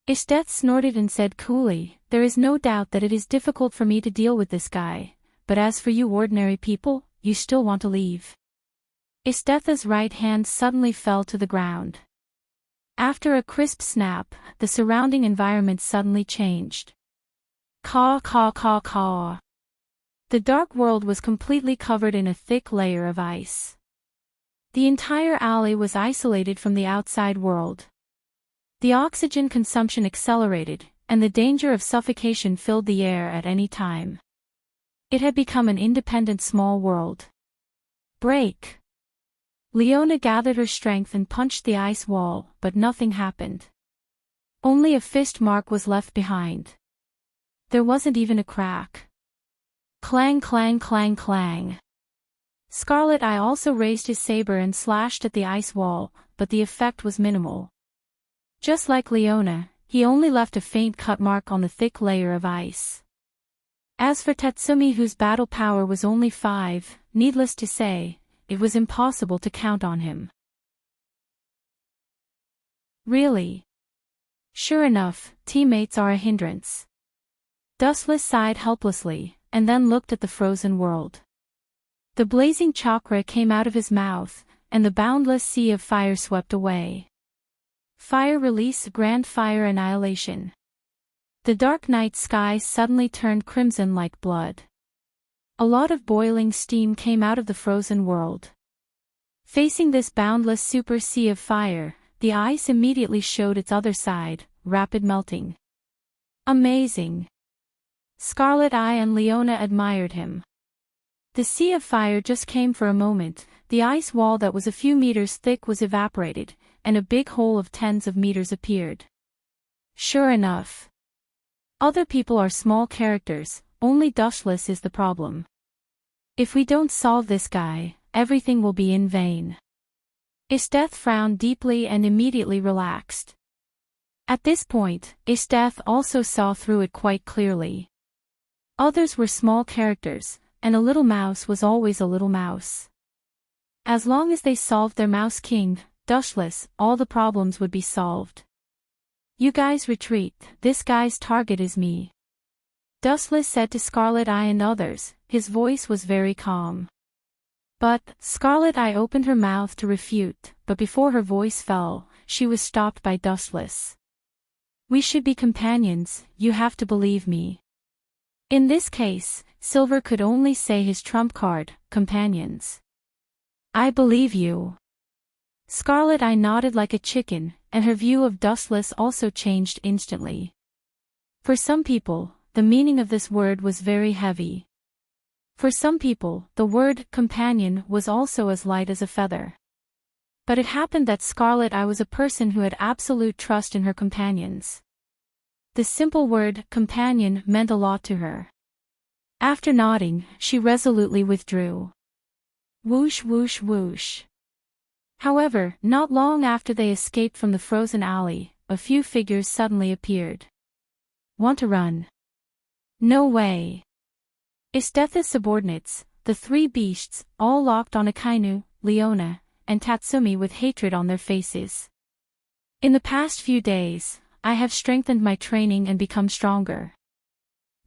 Esteth snorted and said coolly, there is no doubt that it is difficult for me to deal with this guy, but as for you ordinary people, you still want to leave. Estetha's right hand suddenly fell to the ground. After a crisp snap, the surrounding environment suddenly changed. Caw caw caw caw. The dark world was completely covered in a thick layer of ice. The entire alley was isolated from the outside world. The oxygen consumption accelerated, and the danger of suffocation filled the air at any time. It had become an independent small world. Break! Leona gathered her strength and punched the ice wall, but nothing happened. Only a fist mark was left behind. There wasn't even a crack. Clang clang clang clang. Scarlet Eye also raised his saber and slashed at the ice wall, but the effect was minimal. Just like Leona, he only left a faint cut mark on the thick layer of ice. As for Tatsumi, whose battle power was only 5, needless to say, it was impossible to count on him. Really? Sure enough, teammates are a hindrance. Dustless sighed helplessly, and then looked at the frozen world. The blazing chakra came out of his mouth, and the boundless sea of fire swept away. Fire release, grand fire annihilation. The dark night sky suddenly turned crimson like blood. A lot of boiling steam came out of the frozen world. Facing this boundless super sea of fire, the ice immediately showed its other side, rapid melting. Amazing! Scarlet Eye and Leona admired him. The sea of fire just came for a moment, the ice wall that was a few meters thick was evaporated, and a big hole of tens of meters appeared. Sure enough. Other people are small characters, only Dushless is the problem. If we don't solve this guy, everything will be in vain. Isteth frowned deeply and immediately relaxed. At this point, Isteth also saw through it quite clearly. Others were small characters, and a little mouse was always a little mouse. As long as they solved their Mouse King, Dushless, all the problems would be solved. You guys retreat, this guy's target is me. Dushless said to Scarlet Eye and others, his voice was very calm. But, Scarlet Eye opened her mouth to refute, but before her voice fell, she was stopped by Dushless. We should be companions, you have to believe me. In this case, Silver could only say his trump card, companions. I believe you. Scarlet Eye nodded like a chicken, and her view of Dustless also changed instantly. For some people, the meaning of this word was very heavy. For some people, the word companion was also as light as a feather. But it happened that Scarlet Eye was a person who had absolute trust in her companions. The simple word companion meant a lot to her. After nodding, she resolutely withdrew. Whoosh whoosh whoosh. However, not long after they escaped from the frozen alley, a few figures suddenly appeared. Want to run? No way. Isteth's subordinates, the three beasts, all locked on Akainu, Leona, and Tatsumi with hatred on their faces. In the past few days, I have strengthened my training and become stronger.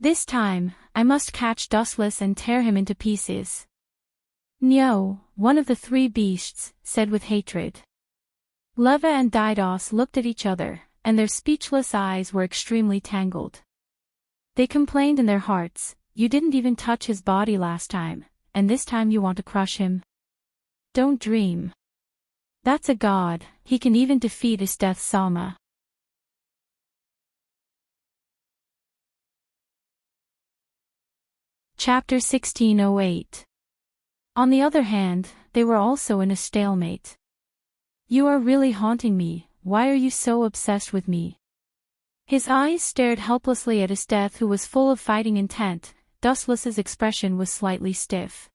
This time, I must catch Dustless and tear him into pieces. Nyo, one of the three beasts, said with hatred. Leva and Didos looked at each other, and their speechless eyes were extremely tangled. They complained in their hearts, you didn't even touch his body last time, and this time you want to crush him? Don't dream. That's a god, he can even defeat Isteth Sama. Chapter 1608. On the other hand, they were also in a stalemate. You are really haunting me, why are you so obsessed with me? His eyes stared helplessly at Isteth, who was full of fighting intent. Dustless's expression was slightly stiff.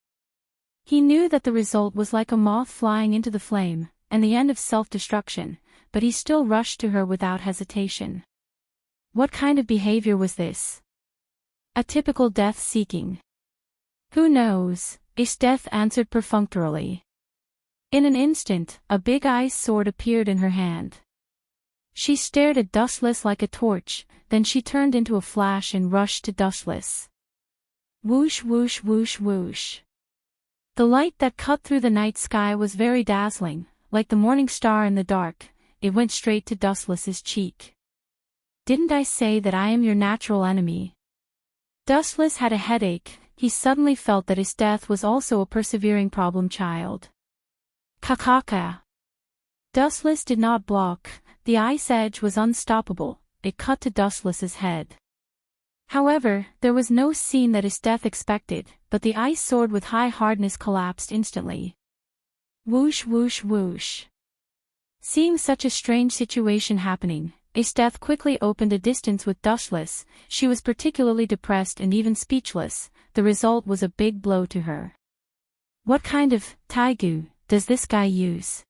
He knew that the result was like a moth flying into the flame, and the end of self-destruction, but he still rushed to her without hesitation. What kind of behavior was this? A typical death-seeking. Who knows, Isteth answered perfunctorily. In an instant, a big ice sword appeared in her hand. She stared at Dustless like a torch, then she turned into a flash and rushed to Dustless. Whoosh whoosh whoosh whoosh. The light that cut through the night sky was very dazzling, like the morning star in the dark. It went straight to Dustless's cheek. Didn't I say that I am your natural enemy? Dustless had a headache, he suddenly felt that his death was also a persevering problem child. Kakaka. Dustless did not block, the ice edge was unstoppable, it cut to Dustless's head. However, there was no scene that Isteth expected, but the ice sword with high hardness collapsed instantly. Whoosh whoosh whoosh. Seeing such a strange situation happening, Isteth quickly opened a distance with Dustless. She was particularly depressed and even speechless. The result was a big blow to her. What kind of taigu does this guy use?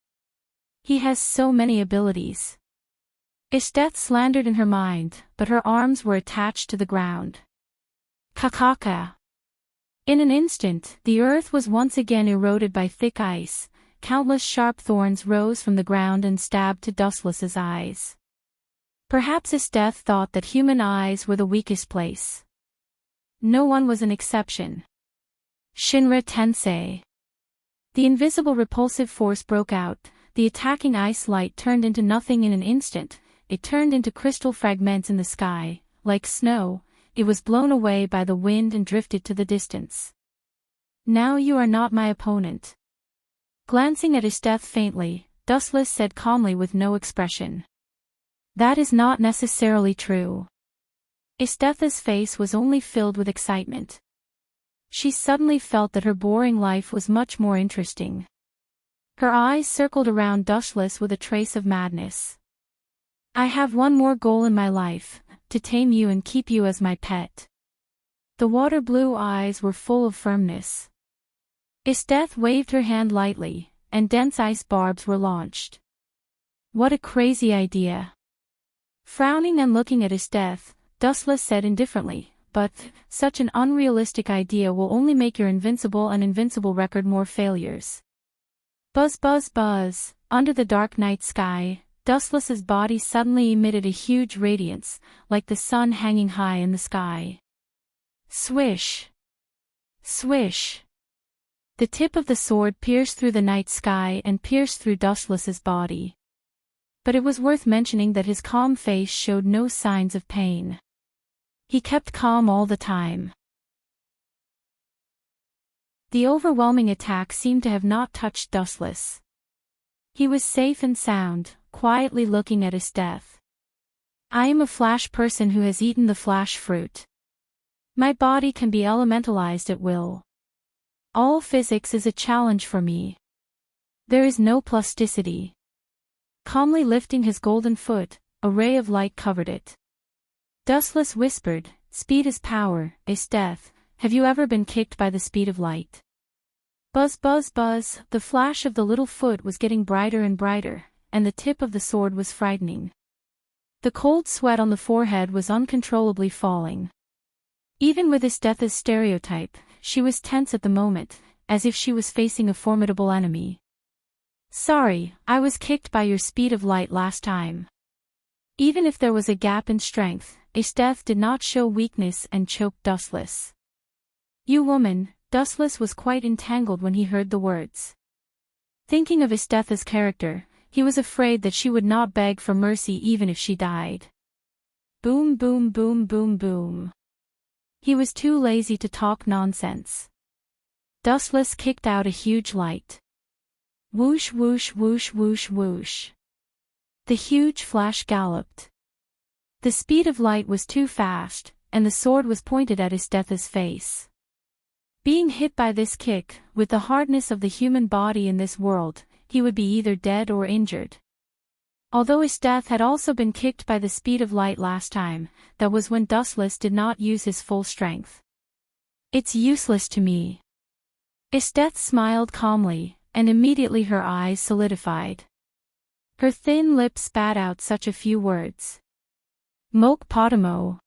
He has so many abilities. Isteth slandered in her mind, but her arms were attached to the ground. Kakaka. In an instant, the earth was once again eroded by thick ice. Countless sharp thorns rose from the ground and stabbed to Dustless's eyes. Perhaps Isteth thought that human eyes were the weakest place. No one was an exception. Shinra Tensei. The invisible repulsive force broke out, the attacking ice light turned into nothing in an instant. It turned into crystal fragments in the sky, like snow. It was blown away by the wind and drifted to the distance. Now you are not my opponent. Glancing at Isteth faintly, Dustless said calmly with no expression. That is not necessarily true. Estetha's face was only filled with excitement. She suddenly felt that her boring life was much more interesting. Her eyes circled around Dustless with a trace of madness. I have one more goal in my life, to tame you and keep you as my pet. The water blue eyes were full of firmness. Esteth waved her hand lightly, and dense ice barbs were launched. What a crazy idea. Frowning and looking at Esteth, Dustless said indifferently, but such an unrealistic idea will only make your invincible record more failures. Buzz buzz buzz, under the dark night sky, Dustless's body suddenly emitted a huge radiance, like the sun hanging high in the sky. Swish! Swish! The tip of the sword pierced through the night sky and pierced through Dustless's body. But it was worth mentioning that his calm face showed no signs of pain. He kept calm all the time. The overwhelming attack seemed to have not touched Dustless. He was safe and sound, quietly looking at Esteth. I am a flash person who has eaten the flash fruit. My body can be elementalized at will. All physics is a challenge for me. There is no plasticity. Calmly lifting his golden foot, a ray of light covered it. Dustless whispered, Speed is power, Esteth, have you ever been kicked by the speed of light? Buzz buzz buzz, the flash of the little foot was getting brighter and brighter, and the tip of the sword was frightening. The cold sweat on the forehead was uncontrollably falling. Even with Estetha's stereotype, she was tense at the moment, as if she was facing a formidable enemy. Sorry, I was kicked by your speed of light last time. Even if there was a gap in strength, Esteth did not show weakness and choked Dustless. You woman, Dustless was quite entangled when he heard the words. Thinking of Estetha's character, he was afraid that she would not beg for mercy even if she died. Boom boom boom boom boom. He was too lazy to talk nonsense. Dustless kicked out a huge light. Whoosh whoosh whoosh whoosh whoosh. The huge flash galloped. The speed of light was too fast, and the sword was pointed at Estetha's face. Being hit by this kick, with the hardness of the human body in this world, he would be either dead or injured. Although Esteth had also been kicked by the speed of light last time, that was when Dustless did not use his full strength. It's useless to me. Esteth smiled calmly, and immediately her eyes solidified. Her thin lips spat out such a few words. Moke Potamo.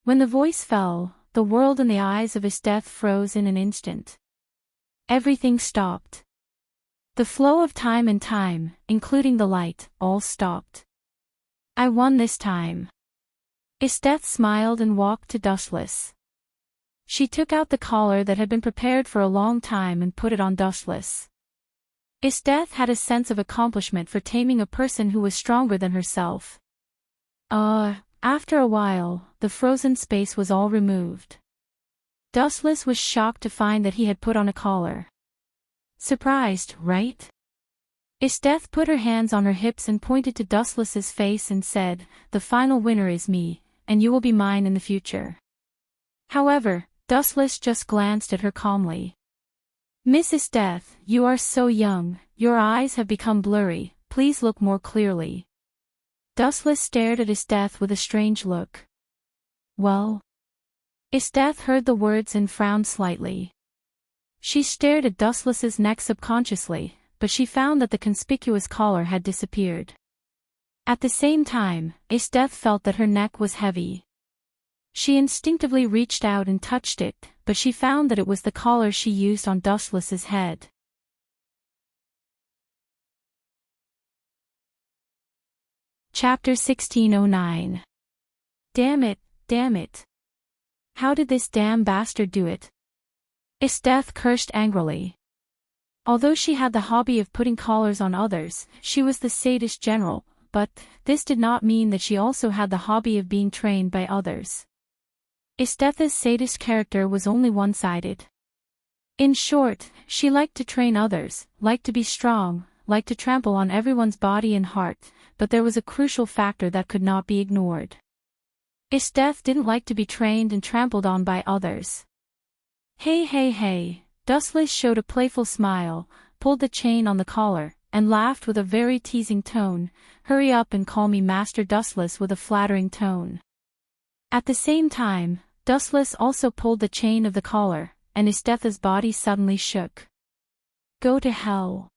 When the voice fell, the world in the eyes of Esteth froze in an instant. Everything stopped. The flow of time and time, including the light, all stopped. I won this time. Esteth smiled and walked to Dustless. She took out the collar that had been prepared for a long time and put it on Dustless. Esteth had a sense of accomplishment for taming a person who was stronger than herself. After a while, the frozen space was all removed. Dustless was shocked to find that he had put on a collar. Surprised, right? Esteth put her hands on her hips and pointed to Dustless's face and said, The final winner is me, and you will be mine in the future. However, Dustless just glanced at her calmly. Miss Esteth, you are so young, your eyes have become blurry, please look more clearly. Dustless stared at Esteth with a strange look. Well? Esteth heard the words and frowned slightly. She stared at Dustless's neck subconsciously, but she found that the conspicuous collar had disappeared. At the same time, Esteth felt that her neck was heavy. She instinctively reached out and touched it, but she found that it was the collar she used on Dustless's head. Chapter 1609. Damn it. How did this damn bastard do it? Esteth cursed angrily. Although she had the hobby of putting collars on others, she was the sadist general, but this did not mean that she also had the hobby of being trained by others. Estetha's sadist character was only one-sided. In short, she liked to train others, liked to be strong, liked to trample on everyone's body and heart, but there was a crucial factor that could not be ignored. Esdeath didn't like to be trained and trampled on by others. Hey hey hey, Dustless showed a playful smile, pulled the chain on the collar, and laughed with a very teasing tone. Hurry up and call me Master Dustless with a flattering tone. At the same time, Dustless also pulled the chain of the collar, and Esdeath's body suddenly shook. Go to hell.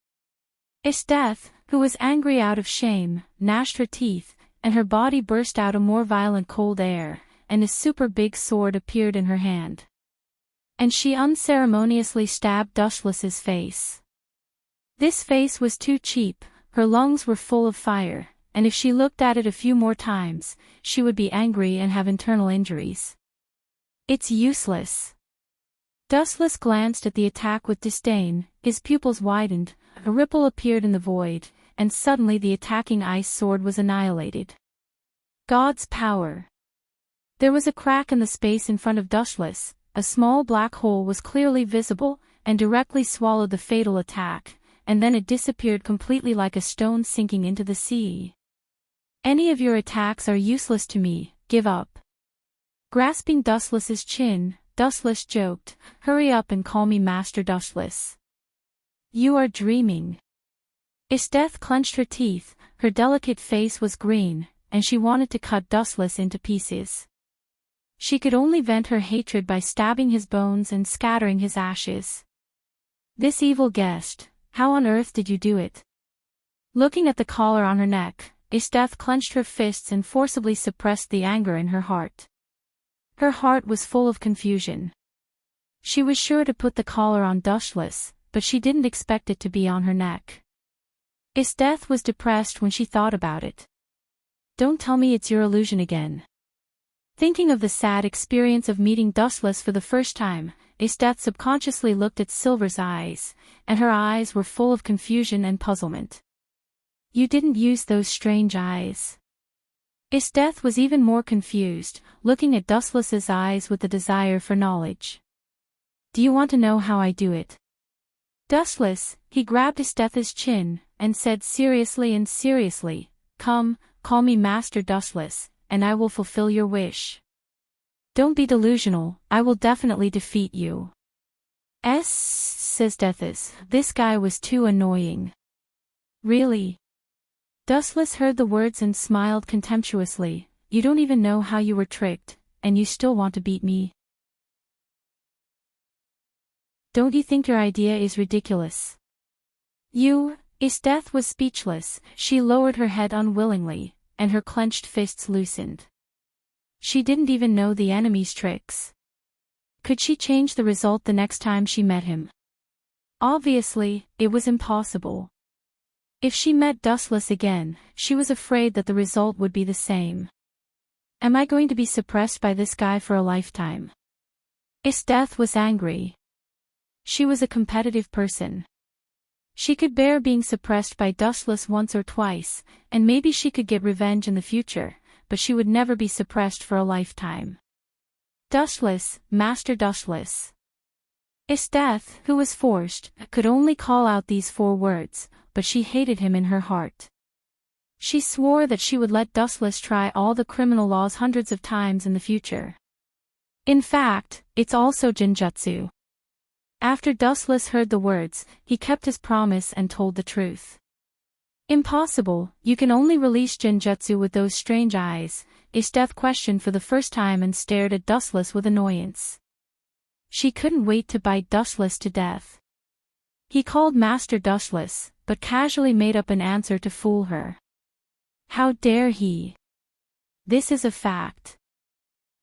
Esdeath, who was angry out of shame, gnashed her teeth, and her body burst out a more violent cold air, and a super big sword appeared in her hand. And she unceremoniously stabbed Dustless's face. This face was too cheap, her lungs were full of fire, and if she looked at it a few more times, she would be angry and have internal injuries. It's useless. Dustless glanced at the attack with disdain, his pupils widened, a ripple appeared in the void, and suddenly the attacking ice sword was annihilated. God's power. There was a crack in the space in front of Dustless, a small black hole was clearly visible, and directly swallowed the fatal attack, and then it disappeared completely like a stone sinking into the sea. Any of your attacks are useless to me, give up. Grasping Dustless's chin, Dustless joked, hurry up and call me Master Dustless. You are dreaming. Esdeath clenched her teeth, her delicate face was green, and she wanted to cut Dustless into pieces. She could only vent her hatred by stabbing his bones and scattering his ashes. This evil guest, how on earth did you do it? Looking at the collar on her neck, Esdeath clenched her fists and forcibly suppressed the anger in her heart. Her heart was full of confusion. She was sure to put the collar on Dustless, but she didn't expect it to be on her neck. Esdeath was depressed when she thought about it. Don't tell me it's your illusion again. Thinking of the sad experience of meeting Dustless for the first time, Esdeath subconsciously looked at Silver's eyes, and her eyes were full of confusion and puzzlement. You didn't use those strange eyes. Esdeath was even more confused, looking at Dustless's eyes with the desire for knowledge. Do you want to know how I do it? Dustless, he grabbed Esdeath's chin, and said seriously, come, call me Master Dustless, and I will fulfill your wish. Don't be delusional, I will definitely defeat you. Says Esdeath, this guy was too annoying. Really? Dustless heard the words and smiled contemptuously, you don't even know how you were tricked, and you still want to beat me? Don't you think your idea is ridiculous? Esdeath was speechless, she lowered her head unwillingly, and her clenched fists loosened. She didn't even know the enemy's tricks. Could she change the result the next time she met him? Obviously, it was impossible. If she met Dustless again, she was afraid that the result would be the same. Am I going to be suppressed by this guy for a lifetime? Esdeath was angry. She was a competitive person. She could bear being suppressed by Dustless once or twice, and maybe she could get revenge in the future, but she would never be suppressed for a lifetime. Dustless, Master Dustless. Esdeath, who was forced, could only call out these 4 words, but she hated him in her heart. She swore that she would let Dustless try all the criminal laws hundreds of times in the future. In fact, it's also Genjutsu. After Dustless heard the words, he kept his promise and told the truth. Impossible, you can only release Genjutsu with those strange eyes, Esdeath questioned for the first time and stared at Dustless with annoyance. She couldn't wait to bite Dustless to death. He called Master Dustless, but casually made up an answer to fool her. How dare he? This is a fact.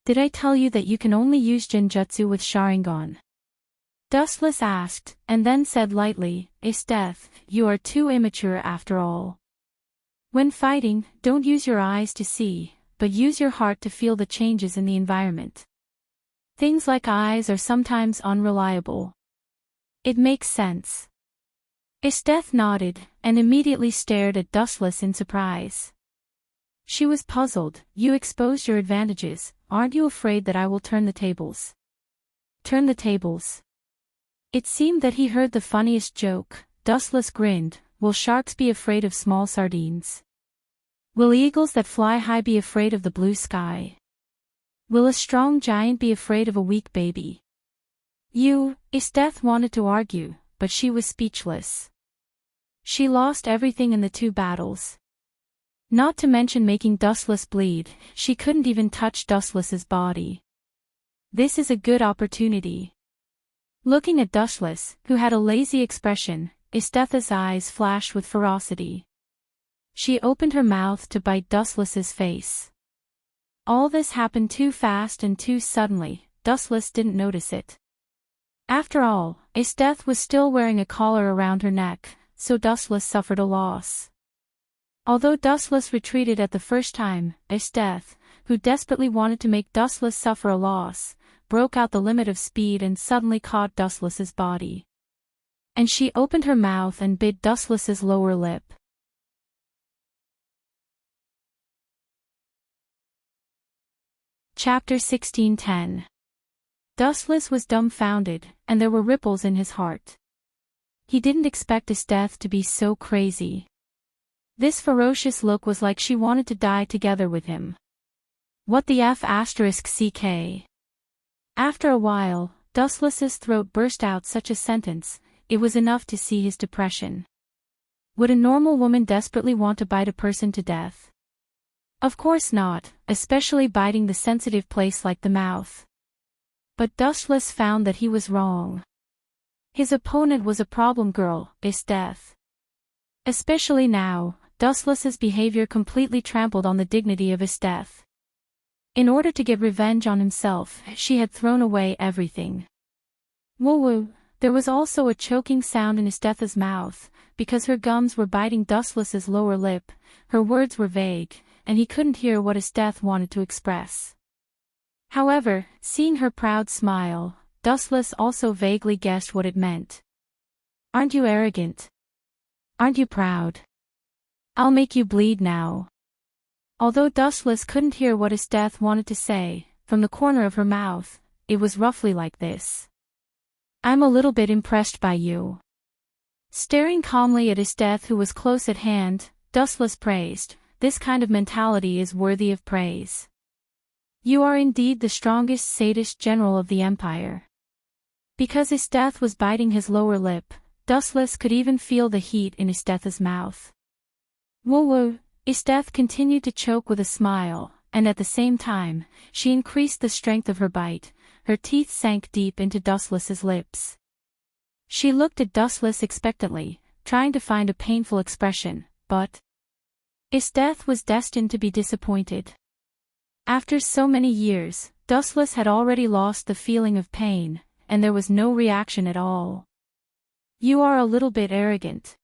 Did I tell you that you can only use Genjutsu with Sharingan? Dustless asked, and then said lightly, Esdeath, you are too immature after all. When fighting, don't use your eyes to see, but use your heart to feel the changes in the environment. Things like eyes are sometimes unreliable. It makes sense. Esdeath nodded, and immediately stared at Dustless in surprise. She was puzzled. You exposed your advantages, aren't you afraid that I will turn the tables? Turn the tables. It seemed that he heard the funniest joke. Dustless grinned, will sharks be afraid of small sardines? Will eagles that fly high be afraid of the blue sky? Will a strong giant be afraid of a weak baby? Esteth wanted to argue, but she was speechless. She lost everything in the two battles. Not to mention making Dustless bleed, she couldn't even touch Dustless's body. This is a good opportunity. Looking at Dustless, who had a lazy expression, Esteth's eyes flashed with ferocity. She opened her mouth to bite Dustless's face. All this happened too fast and too suddenly, Dustless didn't notice it. After all, Esteth was still wearing a collar around her neck, so Dustless suffered a loss. Although Dustless retreated at the first time, Esteth, who desperately wanted to make Dustless suffer a loss, broke out the limit of speed and suddenly caught Dustless's body. And she opened her mouth and bit Dustless's lower lip. Chapter 16:10. Dustless was dumbfounded, and there were ripples in his heart. He didn't expect Esteth to be so crazy. This ferocious look was like she wanted to die together with him. What the F***ck? After a while, Dustless's throat burst out such a sentence, it was enough to see his depression. Would a normal woman desperately want to bite a person to death? Of course not, especially biting the sensitive place like the mouth. But Dustless found that he was wrong. His opponent was a problem girl, Esteth. Especially now, Dustless's behavior completely trampled on the dignity of Esteth. In order to get revenge on himself, she had thrown away everything. Woo-woo, there was also a choking sound in Esteth's mouth, because her gums were biting Dustless's lower lip, her words were vague, and he couldn't hear what Esteth wanted to express. However, seeing her proud smile, Dustless also vaguely guessed what it meant. Aren't you arrogant? Aren't you proud? I'll make you bleed now. Although Dustless couldn't hear what Esteth wanted to say, from the corner of her mouth, it was roughly like this. I'm a little bit impressed by you. Staring calmly at Esteth, who was close at hand, Dustless praised, this kind of mentality is worthy of praise. You are indeed the strongest sadist general of the Empire. Because Esteth was biting his lower lip, Dustless could even feel the heat in Esteth's mouth. Woo-woo, Esteth continued to choke with a smile, and at the same time, she increased the strength of her bite, her teeth sank deep into Dustless's lips. She looked at Dustless expectantly, trying to find a painful expression, but Esteth was destined to be disappointed. After so many years, Dustless had already lost the feeling of pain, and there was no reaction at all. You are a little bit arrogant.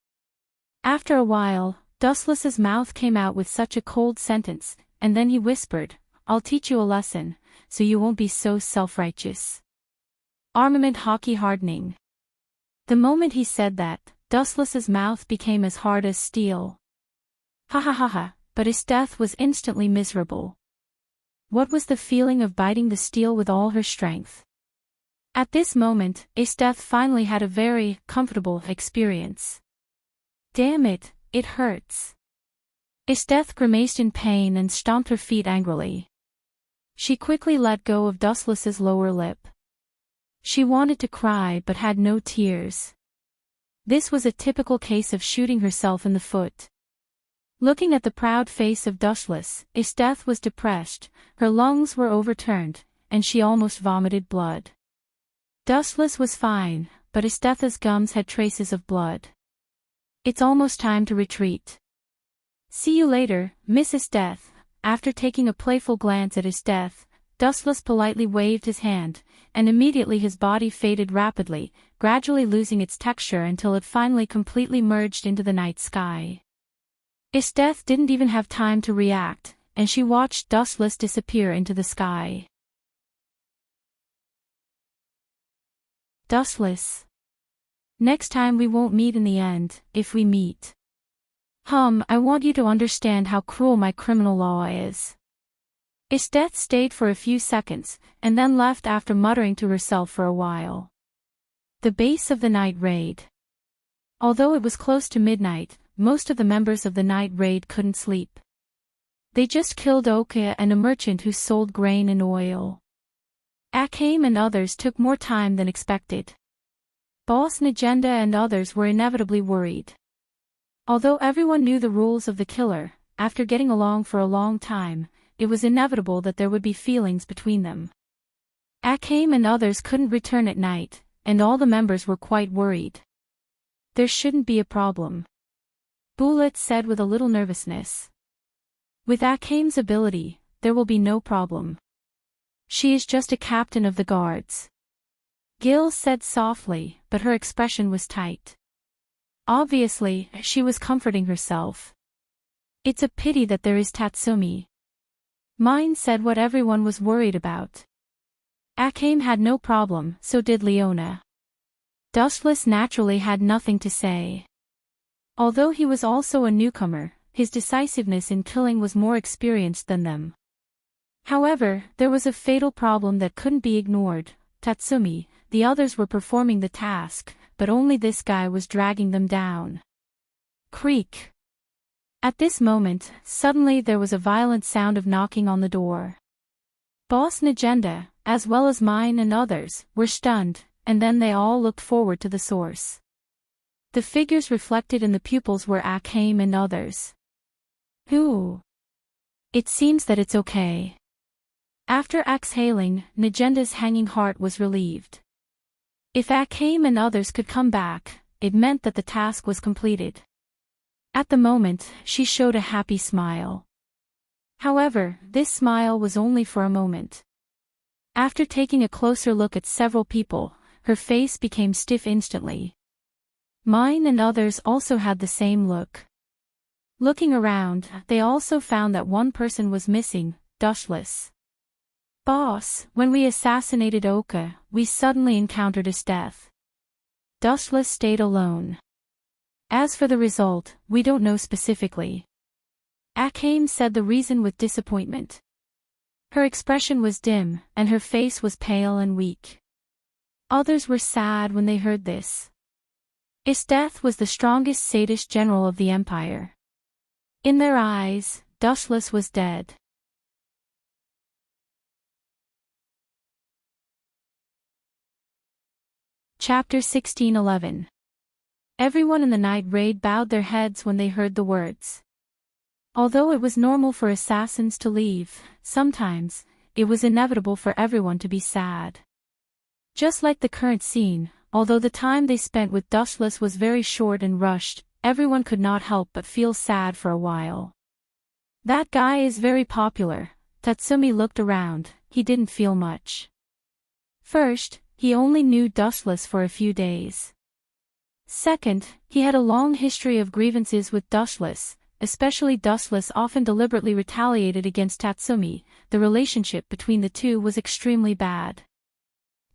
After a while, Dustless's mouth came out with such a cold sentence, and then he whispered, I'll teach you a lesson, so you won't be so self-righteous. Armament hockey hardening. The moment he said that, Dustless's mouth became as hard as steel. Ha ha ha ha, but Esteth was instantly miserable. What was the feeling of biting the steel with all her strength? At this moment, Esteth finally had a very comfortable experience. Damn it, it hurts. Esteth grimaced in pain and stomped her feet angrily. She quickly let go of Dustless's lower lip. She wanted to cry but had no tears. This was a typical case of shooting herself in the foot. Looking at the proud face of Dustless, Esteth was depressed, her lungs were overturned, and she almost vomited blood. Dustless was fine, but Esteth's gums had traces of blood. It's almost time to retreat. See you later, Miss Esteth. After taking a playful glance at Esteth, Dustless politely waved his hand, and immediately his body faded rapidly, gradually losing its texture until it finally completely merged into the night sky. Esteth didn't even have time to react, and she watched Dustless disappear into the sky. Dustless. Next time we won't meet in the end, if we meet. I want you to understand how cruel my criminal law is. Esteth stayed for a few seconds, and then left after muttering to herself for a while. The base of the night raid. Although it was close to midnight, most of the members of the night raid couldn't sleep. They just killed Oka and a merchant who sold grain and oil. Akame and others took more time than expected. Boss Najenda and others were inevitably worried. Although everyone knew the rules of the killer, after getting along for a long time, it was inevitable that there would be feelings between them. Akame and others couldn't return at night, and all the members were quite worried. There shouldn't be a problem, Bullet said with a little nervousness. With Akame's ability, there will be no problem. She is just a captain of the guards. Gil said softly, but her expression was tight. Obviously, she was comforting herself. It's a pity that there is Tatsumi. Mine said what everyone was worried about. Akame had no problem, so did Leona. Dustless naturally had nothing to say. Although he was also a newcomer, his decisiveness in killing was more experienced than them. However, there was a fatal problem that couldn't be ignored. Tatsumi, the others were performing the task, but only this guy was dragging them down. Creak. At this moment, suddenly there was a violent sound of knocking on the door. Boss Najenda, as well as Mine and others, were stunned, and then they all looked forward to the source. The figures reflected in the pupils were Akame and others. Who? It seems that it's okay. After exhaling, Najenda's hanging heart was relieved. If Akame and others could come back, it meant that the task was completed. At the moment, she showed a happy smile. However, this smile was only for a moment. After taking a closer look at several people, her face became stiff instantly. Mine and others also had the same look. Looking around, they also found that one person was missing, Dustless. Boss, when we assassinated Oka, we suddenly encountered his death. Dustless stayed alone. As for the result, we don't know specifically. Akame said the reason with disappointment. Her expression was dim, and her face was pale and weak. Others were sad when they heard this. His death was the strongest sadist general of the empire. In their eyes, Dustless was dead. Chapter 1611. Everyone in the night raid bowed their heads when they heard the words. Although it was normal for assassins to leave, sometimes, it was inevitable for everyone to be sad. Just like the current scene, although the time they spent with Dustless was very short and rushed, everyone could not help but feel sad for a while. That guy is very popular. Tatsumi looked around, he didn't feel much. First, he only knew Dustless for a few days. Second, he had a long history of grievances with Dustless, especially Dustless often deliberately retaliated against Tatsumi. The relationship between the two was extremely bad.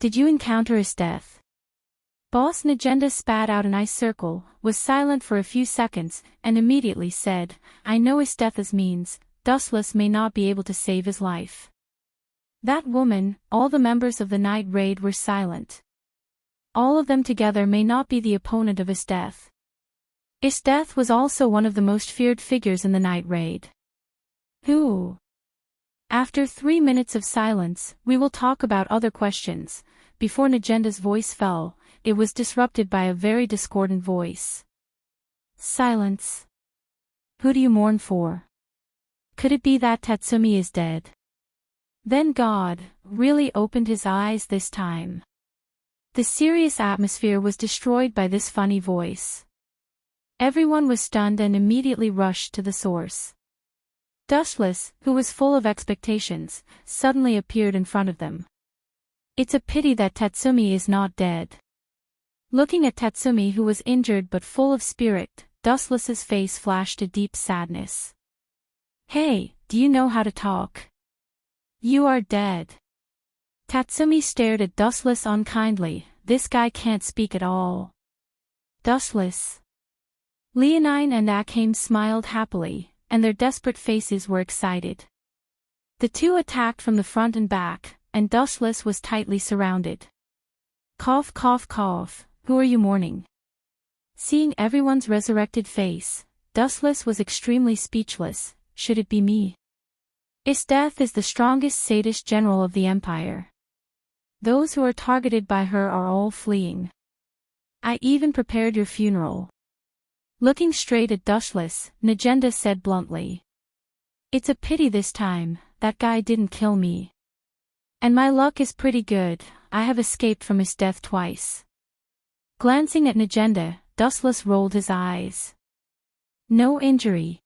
Did you encounter his death? Boss Najenda spat out an ice circle, was silent for a few seconds, and immediately said, I know his death is means, Dustless may not be able to save his life. That woman, all the members of the night raid were silent. All of them together may not be the opponent of his death. His death was also one of the most feared figures in the night raid. Who? After 3 minutes of silence, we will talk about other questions. Before Najenda's voice fell, it was disrupted by a very discordant voice. Silence. Who do you mourn for? Could it be that Tatsumi is dead? Then God really opened his eyes this time. The serious atmosphere was destroyed by this funny voice. Everyone was stunned and immediately rushed to the source. Dustless, who was full of expectations, suddenly appeared in front of them. It's a pity that Tatsumi is not dead. Looking at Tatsumi, who was injured but full of spirit, Dustless's face flashed a deep sadness. Hey, do you know how to talk? You are dead. Tatsumi stared at Dustless unkindly. This guy can't speak at all. Dustless. Leonine and Akame smiled happily, and their desperate faces were excited. The two attacked from the front and back, and Dustless was tightly surrounded. Cough cough cough, who are you mourning? Seeing everyone's resurrected face, Dustless was extremely speechless. Should it be me? Death is the strongest sadist general of the Empire. Those who are targeted by her are all fleeing. I even prepared your funeral. Looking straight at Dustless, Najenda said bluntly. It's a pity this time, that guy didn't kill me. And my luck is pretty good, I have escaped from his death twice. Glancing at Najenda, Dustless rolled his eyes. No injury?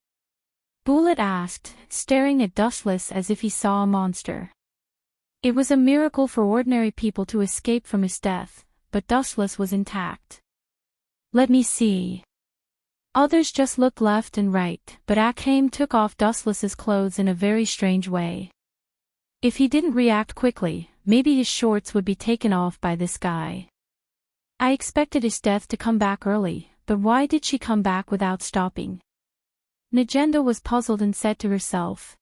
Bullet asked, staring at Dustless as if he saw a monster. It was a miracle for ordinary people to escape from his death, but Dustless was intact. Let me see. Others just looked left and right, but Akheim took off Dustless's clothes in a very strange way. If he didn't react quickly, maybe his shorts would be taken off by this guy. I expected his death to come back early, but why did she come back without stopping? Najenda was puzzled and said to herself.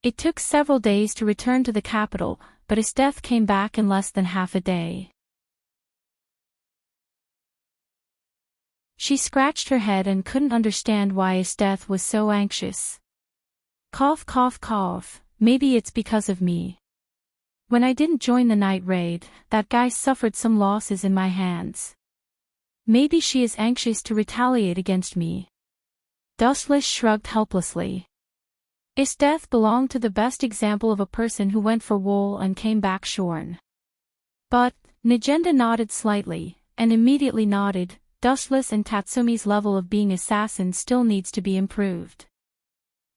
It took several days to return to the capital, but his death came back in less than half a day. She scratched her head and couldn't understand why his death was so anxious. Cough cough cough, maybe it's because of me. When I didn't join the night raid, that guy suffered some losses in my hands. Maybe she is anxious to retaliate against me. Dustless shrugged helplessly. His death belonged to the best example of a person who went for wool and came back shorn. But, Najenda nodded slightly, and immediately nodded, Dustless and Tatsumi's level of being assassin still needs to be improved.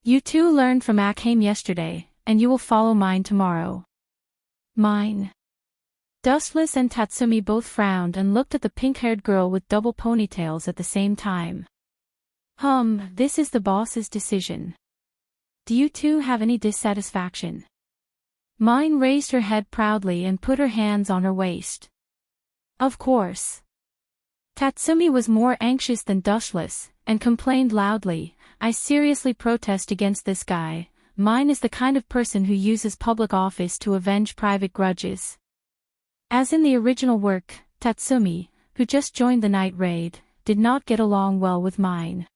You two learned from Akheim yesterday, and you will follow mine tomorrow. Mine? Dustless and Tatsumi both frowned and looked at the pink-haired girl with double ponytails at the same time. This is the boss's decision. Do you two have any dissatisfaction? Mine raised her head proudly and put her hands on her waist. Of course. Tatsumi was more anxious than Dustless, and complained loudly, I seriously protest against this guy. Mine is the kind of person who uses public office to avenge private grudges. As in the original work, Tatsumi, who just joined the night raid, did not get along well with Mine.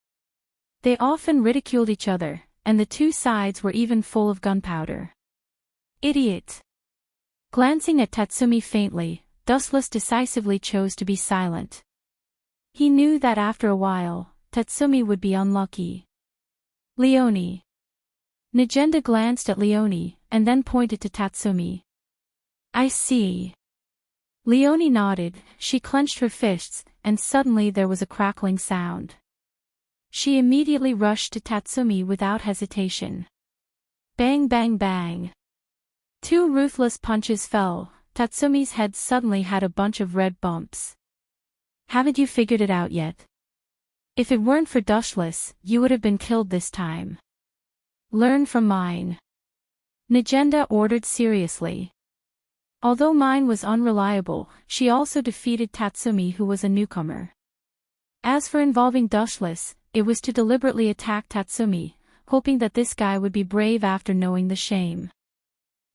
They often ridiculed each other, and the two sides were even full of gunpowder. Idiot! Glancing at Tatsumi faintly, Dustless decisively chose to be silent. He knew that after a while, Tatsumi would be unlucky. Leonie. Najenda glanced at Leonie, and then pointed to Tatsumi. I see. Leonie nodded, she clenched her fists, and suddenly there was a crackling sound. She immediately rushed to Tatsumi without hesitation. Bang bang bang. Two ruthless punches fell, Tatsumi's head suddenly had a bunch of red bumps. Haven't you figured it out yet? If it weren't for Dustless, you would have been killed this time. Learn from Mine. Najenda ordered seriously. Although Mine was unreliable, she also defeated Tatsumi, who was a newcomer. As for involving Dustless, it was to deliberately attack Tatsumi, hoping that this guy would be brave after knowing the shame.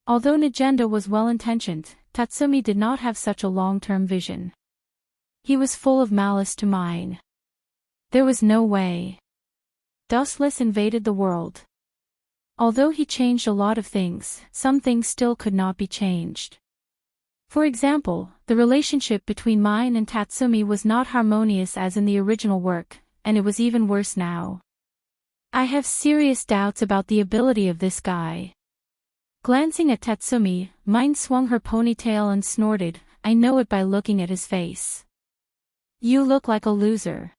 Although Najenda was well-intentioned, Tatsumi did not have such a long-term vision. He was full of malice to Mine. There was no way. Dustless invaded the world. Although he changed a lot of things, some things still could not be changed. For example, the relationship between Mine and Tatsumi was not harmonious as in the original work, and it was even worse now. I have serious doubts about the ability of this guy. Glancing at Tatsumi, Mine swung her ponytail and snorted, I know it by looking at his face. You look like a loser.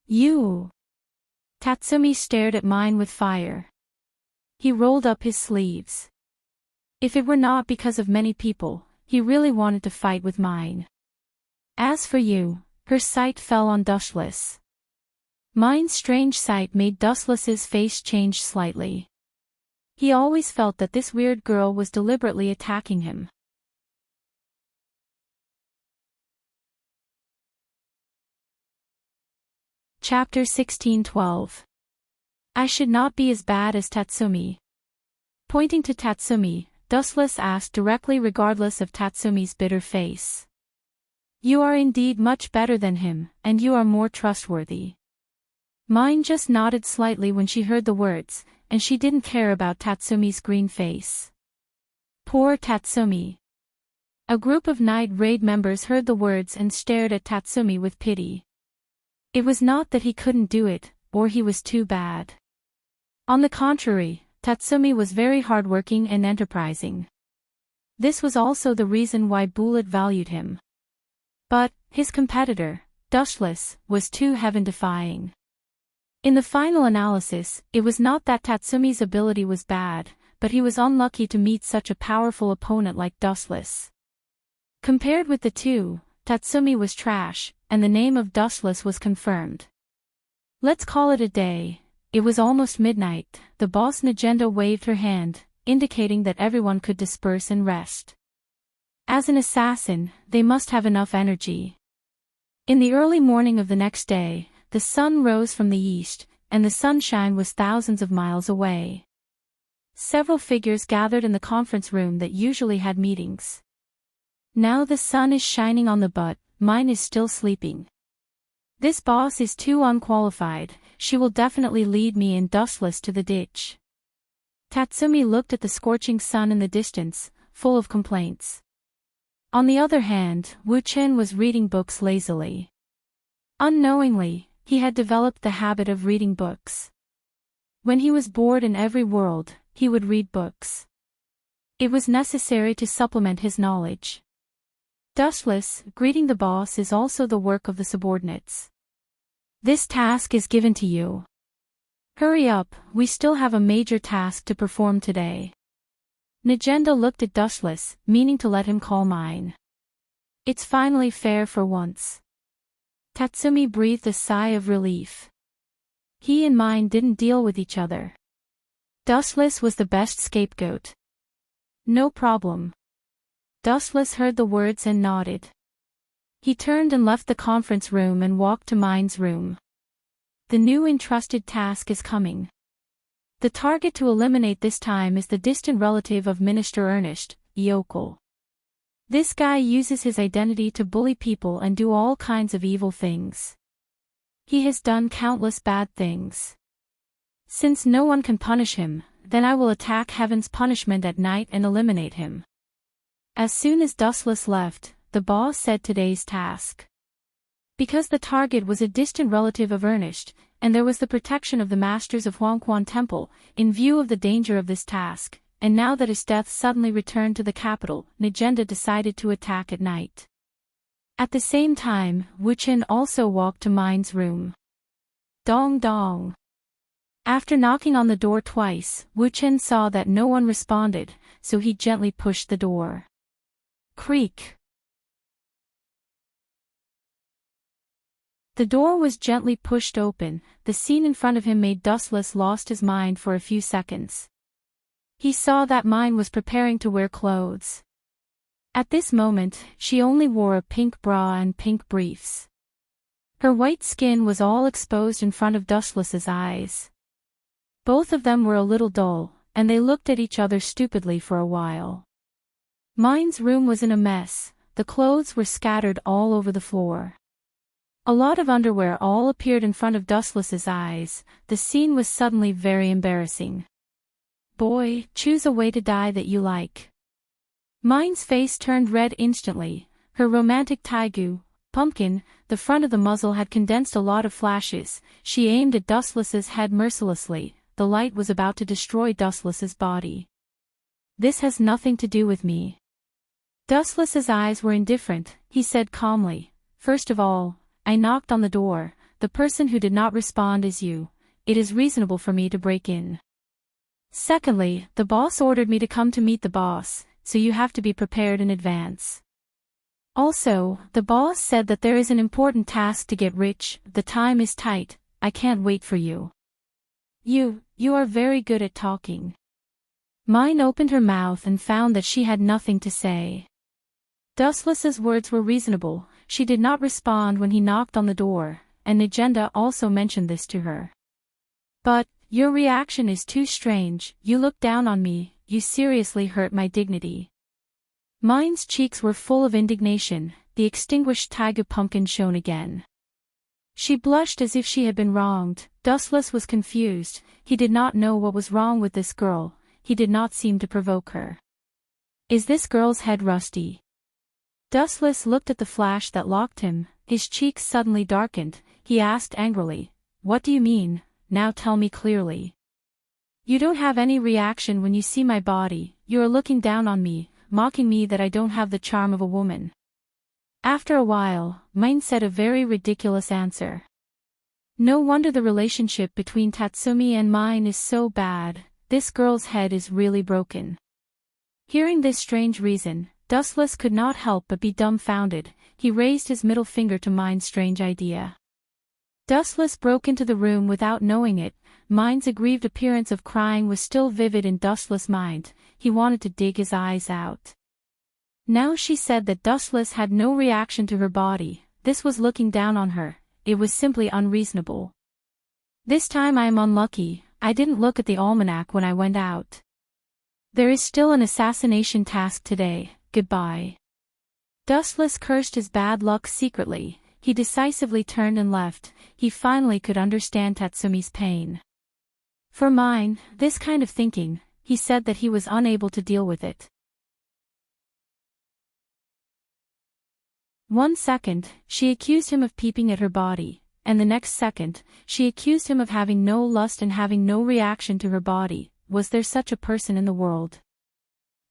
You. Tatsumi stared at Mine with fire. He rolled up his sleeves. If it were not because of many people, he really wanted to fight with Mine. As for you, her sight fell on Dustless. Mine's strange sight made Dustless's face change slightly. He always felt that this weird girl was deliberately attacking him. Chapter 1612. I should not be as bad as Tatsumi. Pointing to Tatsumi, Dustless asked directly regardless of Tatsumi's bitter face. You are indeed much better than him, and you are more trustworthy. Mine just nodded slightly when she heard the words, and she didn't care about Tatsumi's green face. Poor Tatsumi. A group of Night Raid members heard the words and stared at Tatsumi with pity. It was not that he couldn't do it, or he was too bad. On the contrary, Tatsumi was very hardworking and enterprising. This was also the reason why Bullet valued him. But, his competitor, Dushless, was too heaven-defying. In the final analysis, it was not that Tatsumi's ability was bad, but he was unlucky to meet such a powerful opponent like Dustless. Compared with the two, Tatsumi was trash, and the name of Dustless was confirmed. Let's call it a day. It was almost midnight. The boss Najenda waved her hand, indicating that everyone could disperse and rest. As an assassin, they must have enough energy. In the early morning of the next day, the sun rose from the east, and the sunshine was thousands of miles away. Several figures gathered in the conference room that usually had meetings. Now the sun is shining on the butt, mine is still sleeping. This boss is too unqualified, she will definitely lead me in Dustless to the ditch. Tatsumi looked at the scorching sun in the distance, full of complaints. On the other hand, Wu Chen was reading books lazily. Unknowingly, he had developed the habit of reading books. When he was bored in every world, he would read books. It was necessary to supplement his knowledge. Dustless, greeting the boss is also the work of the subordinates. This task is given to you. Hurry up, we still have a major task to perform today. Najenda looked at Dustless, meaning to let him call mine. It's finally fair for once. Tatsumi breathed a sigh of relief. He and mine didn't deal with each other. Dustless was the best scapegoat. No problem. Dustless heard the words and nodded. He turned and left the conference room and walked to mine's room. The new entrusted task is coming. The target to eliminate this time is the distant relative of Minister Ernest, Yokel. This guy uses his identity to bully people and do all kinds of evil things. He has done countless bad things. Since no one can punish him, then I will attack Heaven's punishment at night and eliminate him. As soon as Dustless left, the boss said today's task. Because the target was a distant relative of Ernest, and there was the protection of the masters of Huangquan Temple, in view of the danger of this task, and now that his death suddenly returned to the capital, Najenda decided to attack at night. At the same time, Wu Chen also walked to mine's room. Dong dong. After knocking on the door twice, Wu Chen saw that no one responded, so he gently pushed the door. Creak. The door was gently pushed open. The scene in front of him made Dustless lost his mind for a few seconds. He saw that mine was preparing to wear clothes. At this moment, she only wore a pink bra and pink briefs. Her white skin was all exposed in front of Dustless's eyes. Both of them were a little dull, and they looked at each other stupidly for a while. Mine's room was in a mess. The clothes were scattered all over the floor. A lot of underwear all appeared in front of Dustless's eyes. The scene was suddenly very embarrassing. Boy, choose a way to die that you like. Mine's face turned red instantly. Her romantic taigu, pumpkin, the front of the muzzle had condensed a lot of flashes. She aimed at Dustless's head mercilessly. The light was about to destroy Dustless's body. This has nothing to do with me. Dustless's eyes were indifferent. He said calmly, first of all, I knocked on the door. The person who did not respond is you. It is reasonable for me to break in. Secondly, the boss ordered me to come to meet the boss, so you have to be prepared in advance. Also, the boss said that there is an important task to get rich. The time is tight. I can't wait for you. You are very good at talking. Mine opened her mouth and found that she had nothing to say. Dustless's words were reasonable. She did not respond when he knocked on the door, and Najenda also mentioned this to her. But, your reaction is too strange. You look down on me. You seriously hurt my dignity. Mine's cheeks were full of indignation. the extinguished tiger pumpkin shone again. She blushed as if she had been wronged. Dustless was confused. He did not know what was wrong with this girl. He did not seem to provoke her. Is this girl's head rusty? Dustless looked at the flash that locked him. His cheeks suddenly darkened. He asked angrily, "What do you mean? Now tell me clearly." "You don't have any reaction when you see my body. You are looking down on me, mocking me that I don't have the charm of a woman." After a while, Mine said a very ridiculous answer. "No wonder the relationship between Tatsumi and mine is so bad. This girl's head is really broken." Hearing this strange reason, Dustless could not help but be dumbfounded. He raised his middle finger to Mine's strange idea. Dustless broke into the room without knowing it. Mine's aggrieved appearance of crying was still vivid in Dustless' mind. He wanted to dig his eyes out. Now she said that Dustless had no reaction to her body. This was looking down on her. It was simply unreasonable. "This time I am unlucky. I didn't look at the almanac when I went out. There is still an assassination task today. Goodbye." Dustless cursed his bad luck secretly. He decisively turned and left. He finally could understand Tatsumi's pain. For Mine, this kind of thinking, he said that he was unable to deal with it. 1 second, she accused him of peeping at her body, and the next second, she accused him of having no lust and having no reaction to her body. Was there such a person in the world?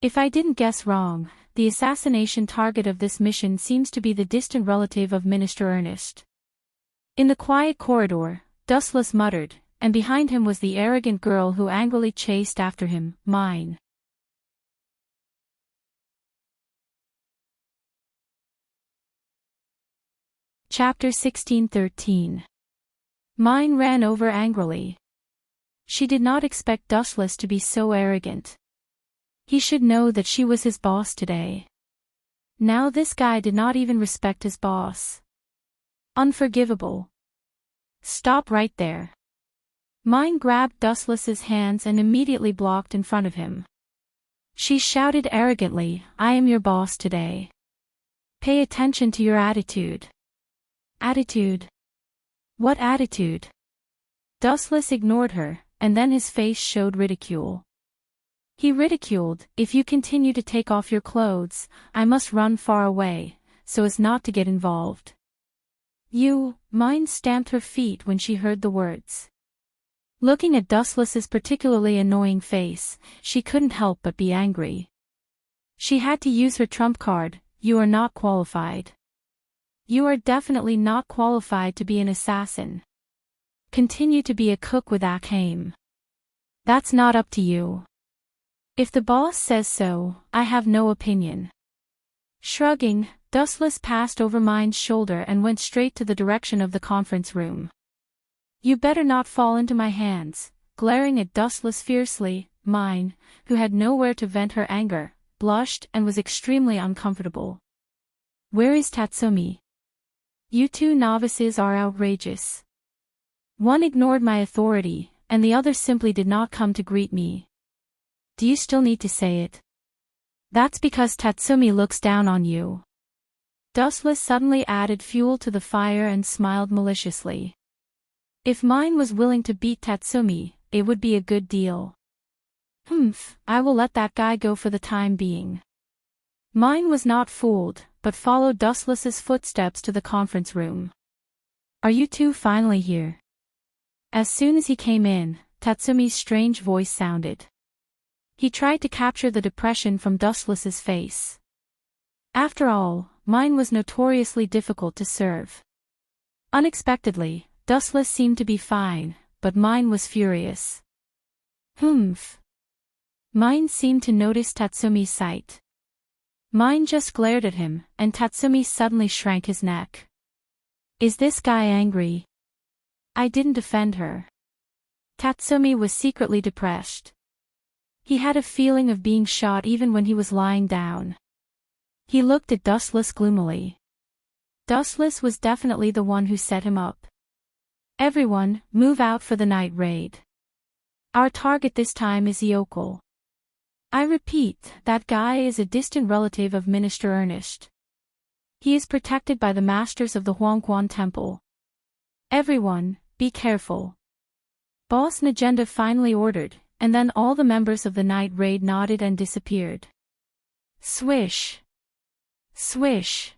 If I didn't guess wrong, the assassination target of this mission seems to be the distant relative of Minister Ernest. In the quiet corridor, Dustless muttered, and behind him was the arrogant girl who angrily chased after him, Mine. Chapter 16:13. Mine ran over angrily. She did not expect Dustless to be so arrogant. He should know that she was his boss today. Now this guy did not even respect his boss. Unforgivable. Stop right there. Mine grabbed Dustless's hands and immediately blocked in front of him. She shouted arrogantly, "I am your boss today. Pay attention to your attitude." Attitude? What attitude? Dustless ignored her, and then his face showed ridicule. He ridiculed, "If you continue to take off your clothes, I must run far away, so as not to get involved." "You," Mine stamped her feet when she heard the words. Looking at Dustless's particularly annoying face, she couldn't help but be angry. She had to use her trump card, "You are not qualified. You are definitely not qualified to be an assassin. Continue to be a cook with Akame. That's not up to you. If the boss says so, I have no opinion." Shrugging, Dustless passed over Mine's shoulder and went straight to the direction of the conference room. "You better not fall into my hands." Glaring at Dustless fiercely, Mine, who had nowhere to vent her anger, blushed and was extremely uncomfortable. "Where is Tatsumi? You two novices are outrageous. One ignored my authority, and the other simply did not come to greet me. Do you still need to say it? That's because Tatsumi looks down on you." Dustless suddenly added fuel to the fire and smiled maliciously. If Mine was willing to beat Tatsumi, it would be a good deal. "Humph, I will let that guy go for the time being." Mine was not fooled, but followed Dustless's footsteps to the conference room. "Are you two finally here?" As soon as he came in, Tatsumi's strange voice sounded. He tried to capture the depression from Dustless's face. After all, Mine was notoriously difficult to serve. Unexpectedly, Dustless seemed to be fine, but Mine was furious. "Humph." Mine seemed to notice Tatsumi's sight. Mine just glared at him, and Tatsumi suddenly shrank his neck. "Is this guy angry? I didn't defend her." Tatsumi was secretly depressed. He had a feeling of being shot even when he was lying down. He looked at Dustless gloomily. Dustless was definitely the one who set him up. "Everyone, move out for the night raid. Our target this time is Yokel. I repeat, that guy is a distant relative of Minister Ernest. He is protected by the masters of the Huangquan Temple. Everyone, be careful. Boss Najenda finally ordered, and then all the members of the night raid nodded and disappeared. Swish. Swish.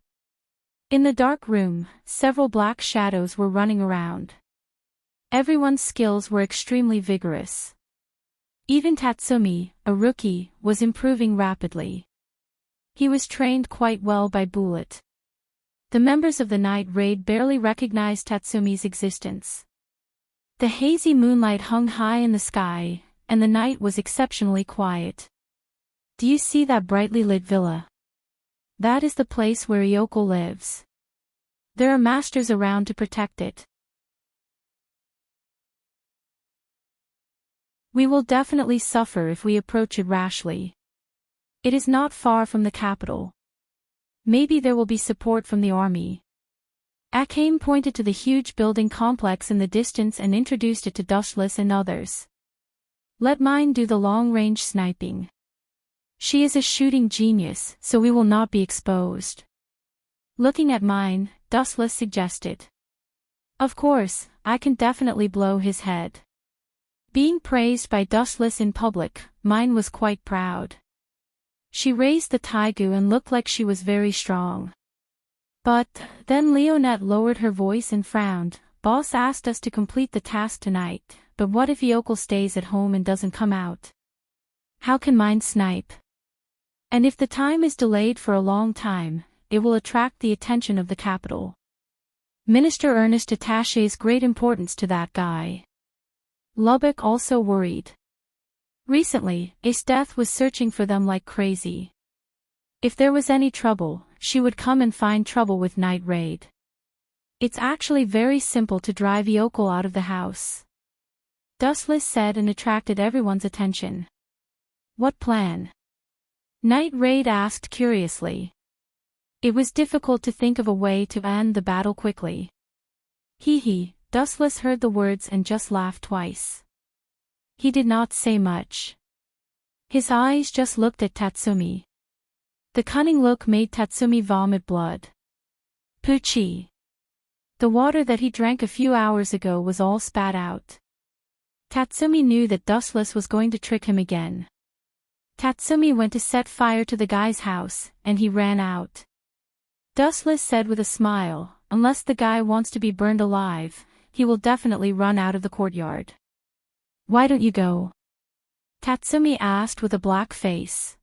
In the dark room, several black shadows were running around. Everyone's skills were extremely vigorous. Even Tatsumi, a rookie, was improving rapidly. He was trained quite well by Bullet. The members of the night raid barely recognized Tatsumi's existence. The hazy moonlight hung high in the sky, and the night was exceptionally quiet. Do you see that brightly lit villa? That is the place where Yoko lives. There are masters around to protect it. We will definitely suffer if we approach it rashly. It is not far from the capital. Maybe there will be support from the army. Akame pointed to the huge building complex in the distance and introduced it to Dustless and others. Let mine do the long-range sniping. She is a shooting genius, so we will not be exposed. Looking at mine, Dustless suggested. Of course, I can definitely blow his head. Being praised by Dustless in public, mine was quite proud. She raised the taigu and looked like she was very strong. But, then Leonette lowered her voice and frowned. Boss asked us to complete the task tonight, but what if Yoko stays at home and doesn't come out? How can mine snipe? And if the time is delayed for a long time, it will attract the attention of the capital. Minister Ernest attaches great importance to that guy. Lubbock also worried. Recently, Esteth was searching for them like crazy. If there was any trouble, she would come and find trouble with Night Raid. It's actually very simple to drive Yoko out of the house. Dustless said and attracted everyone's attention. What plan? Night Raid asked curiously. It was difficult to think of a way to end the battle quickly. Hee. Dustless heard the words and just laughed twice. He did not say much. His eyes just looked at Tatsumi. The cunning look made Tatsumi vomit blood. Poochie. The water that he drank a few hours ago was all spat out. Tatsumi knew that Dustless was going to trick him again. Tatsumi went to set fire to the guy's house, and he ran out. Dustless said with a smile, unless the guy wants to be burned alive, he will definitely run out of the courtyard. Why don't you go? Tatsumi asked with a black face.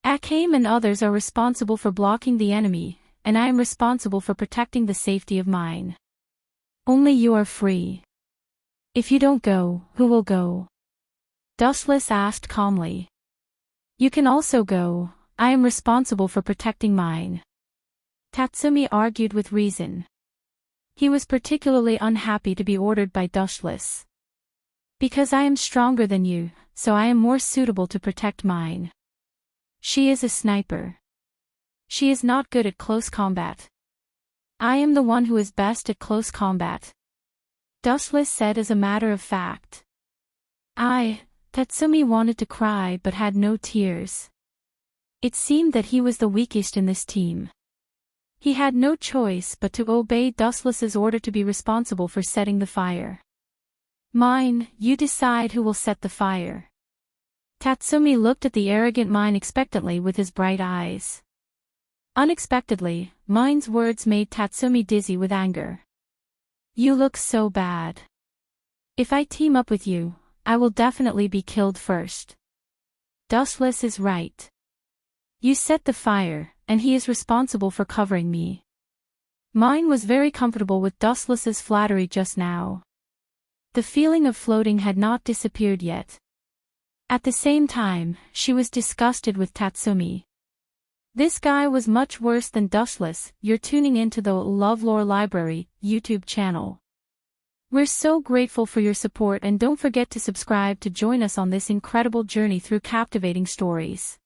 Akame and others are responsible for blocking the enemy, and I am responsible for protecting the safety of mine. Only you are free. If you don't go, who will go? Dustless asked calmly. You can also go, I am responsible for protecting mine. Tatsumi argued with reason. He was particularly unhappy to be ordered by Dustless. Because I am stronger than you, so I am more suitable to protect mine. She is a sniper. She is not good at close combat. I am the one who is best at close combat. Dustless said as a matter of fact. Tatsumi wanted to cry but had no tears. It seemed that he was the weakest in this team. He had no choice but to obey Dustless's order to be responsible for setting the fire. Mine, you decide who will set the fire. Tatsumi looked at the arrogant mine expectantly with his bright eyes. Unexpectedly, mine's words made Tatsumi dizzy with anger. You look so bad. If I team up with you, I will definitely be killed first. Dustless is right. You set the fire, and he is responsible for covering me. Mine was very comfortable with Dustless's flattery just now. The feeling of floating had not disappeared yet. At the same time, she was disgusted with Tatsumi. This guy was much worse than Dustless. You're tuning into the LoveLore Library YouTube channel. We're so grateful for your support, and don't forget to subscribe to join us on this incredible journey through captivating stories.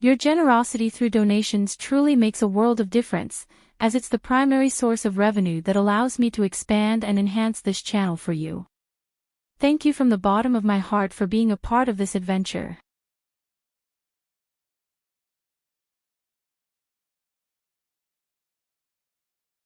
Your generosity through donations truly makes a world of difference, as it's the primary source of revenue that allows me to expand and enhance this channel for you. Thank you from the bottom of my heart for being a part of this adventure.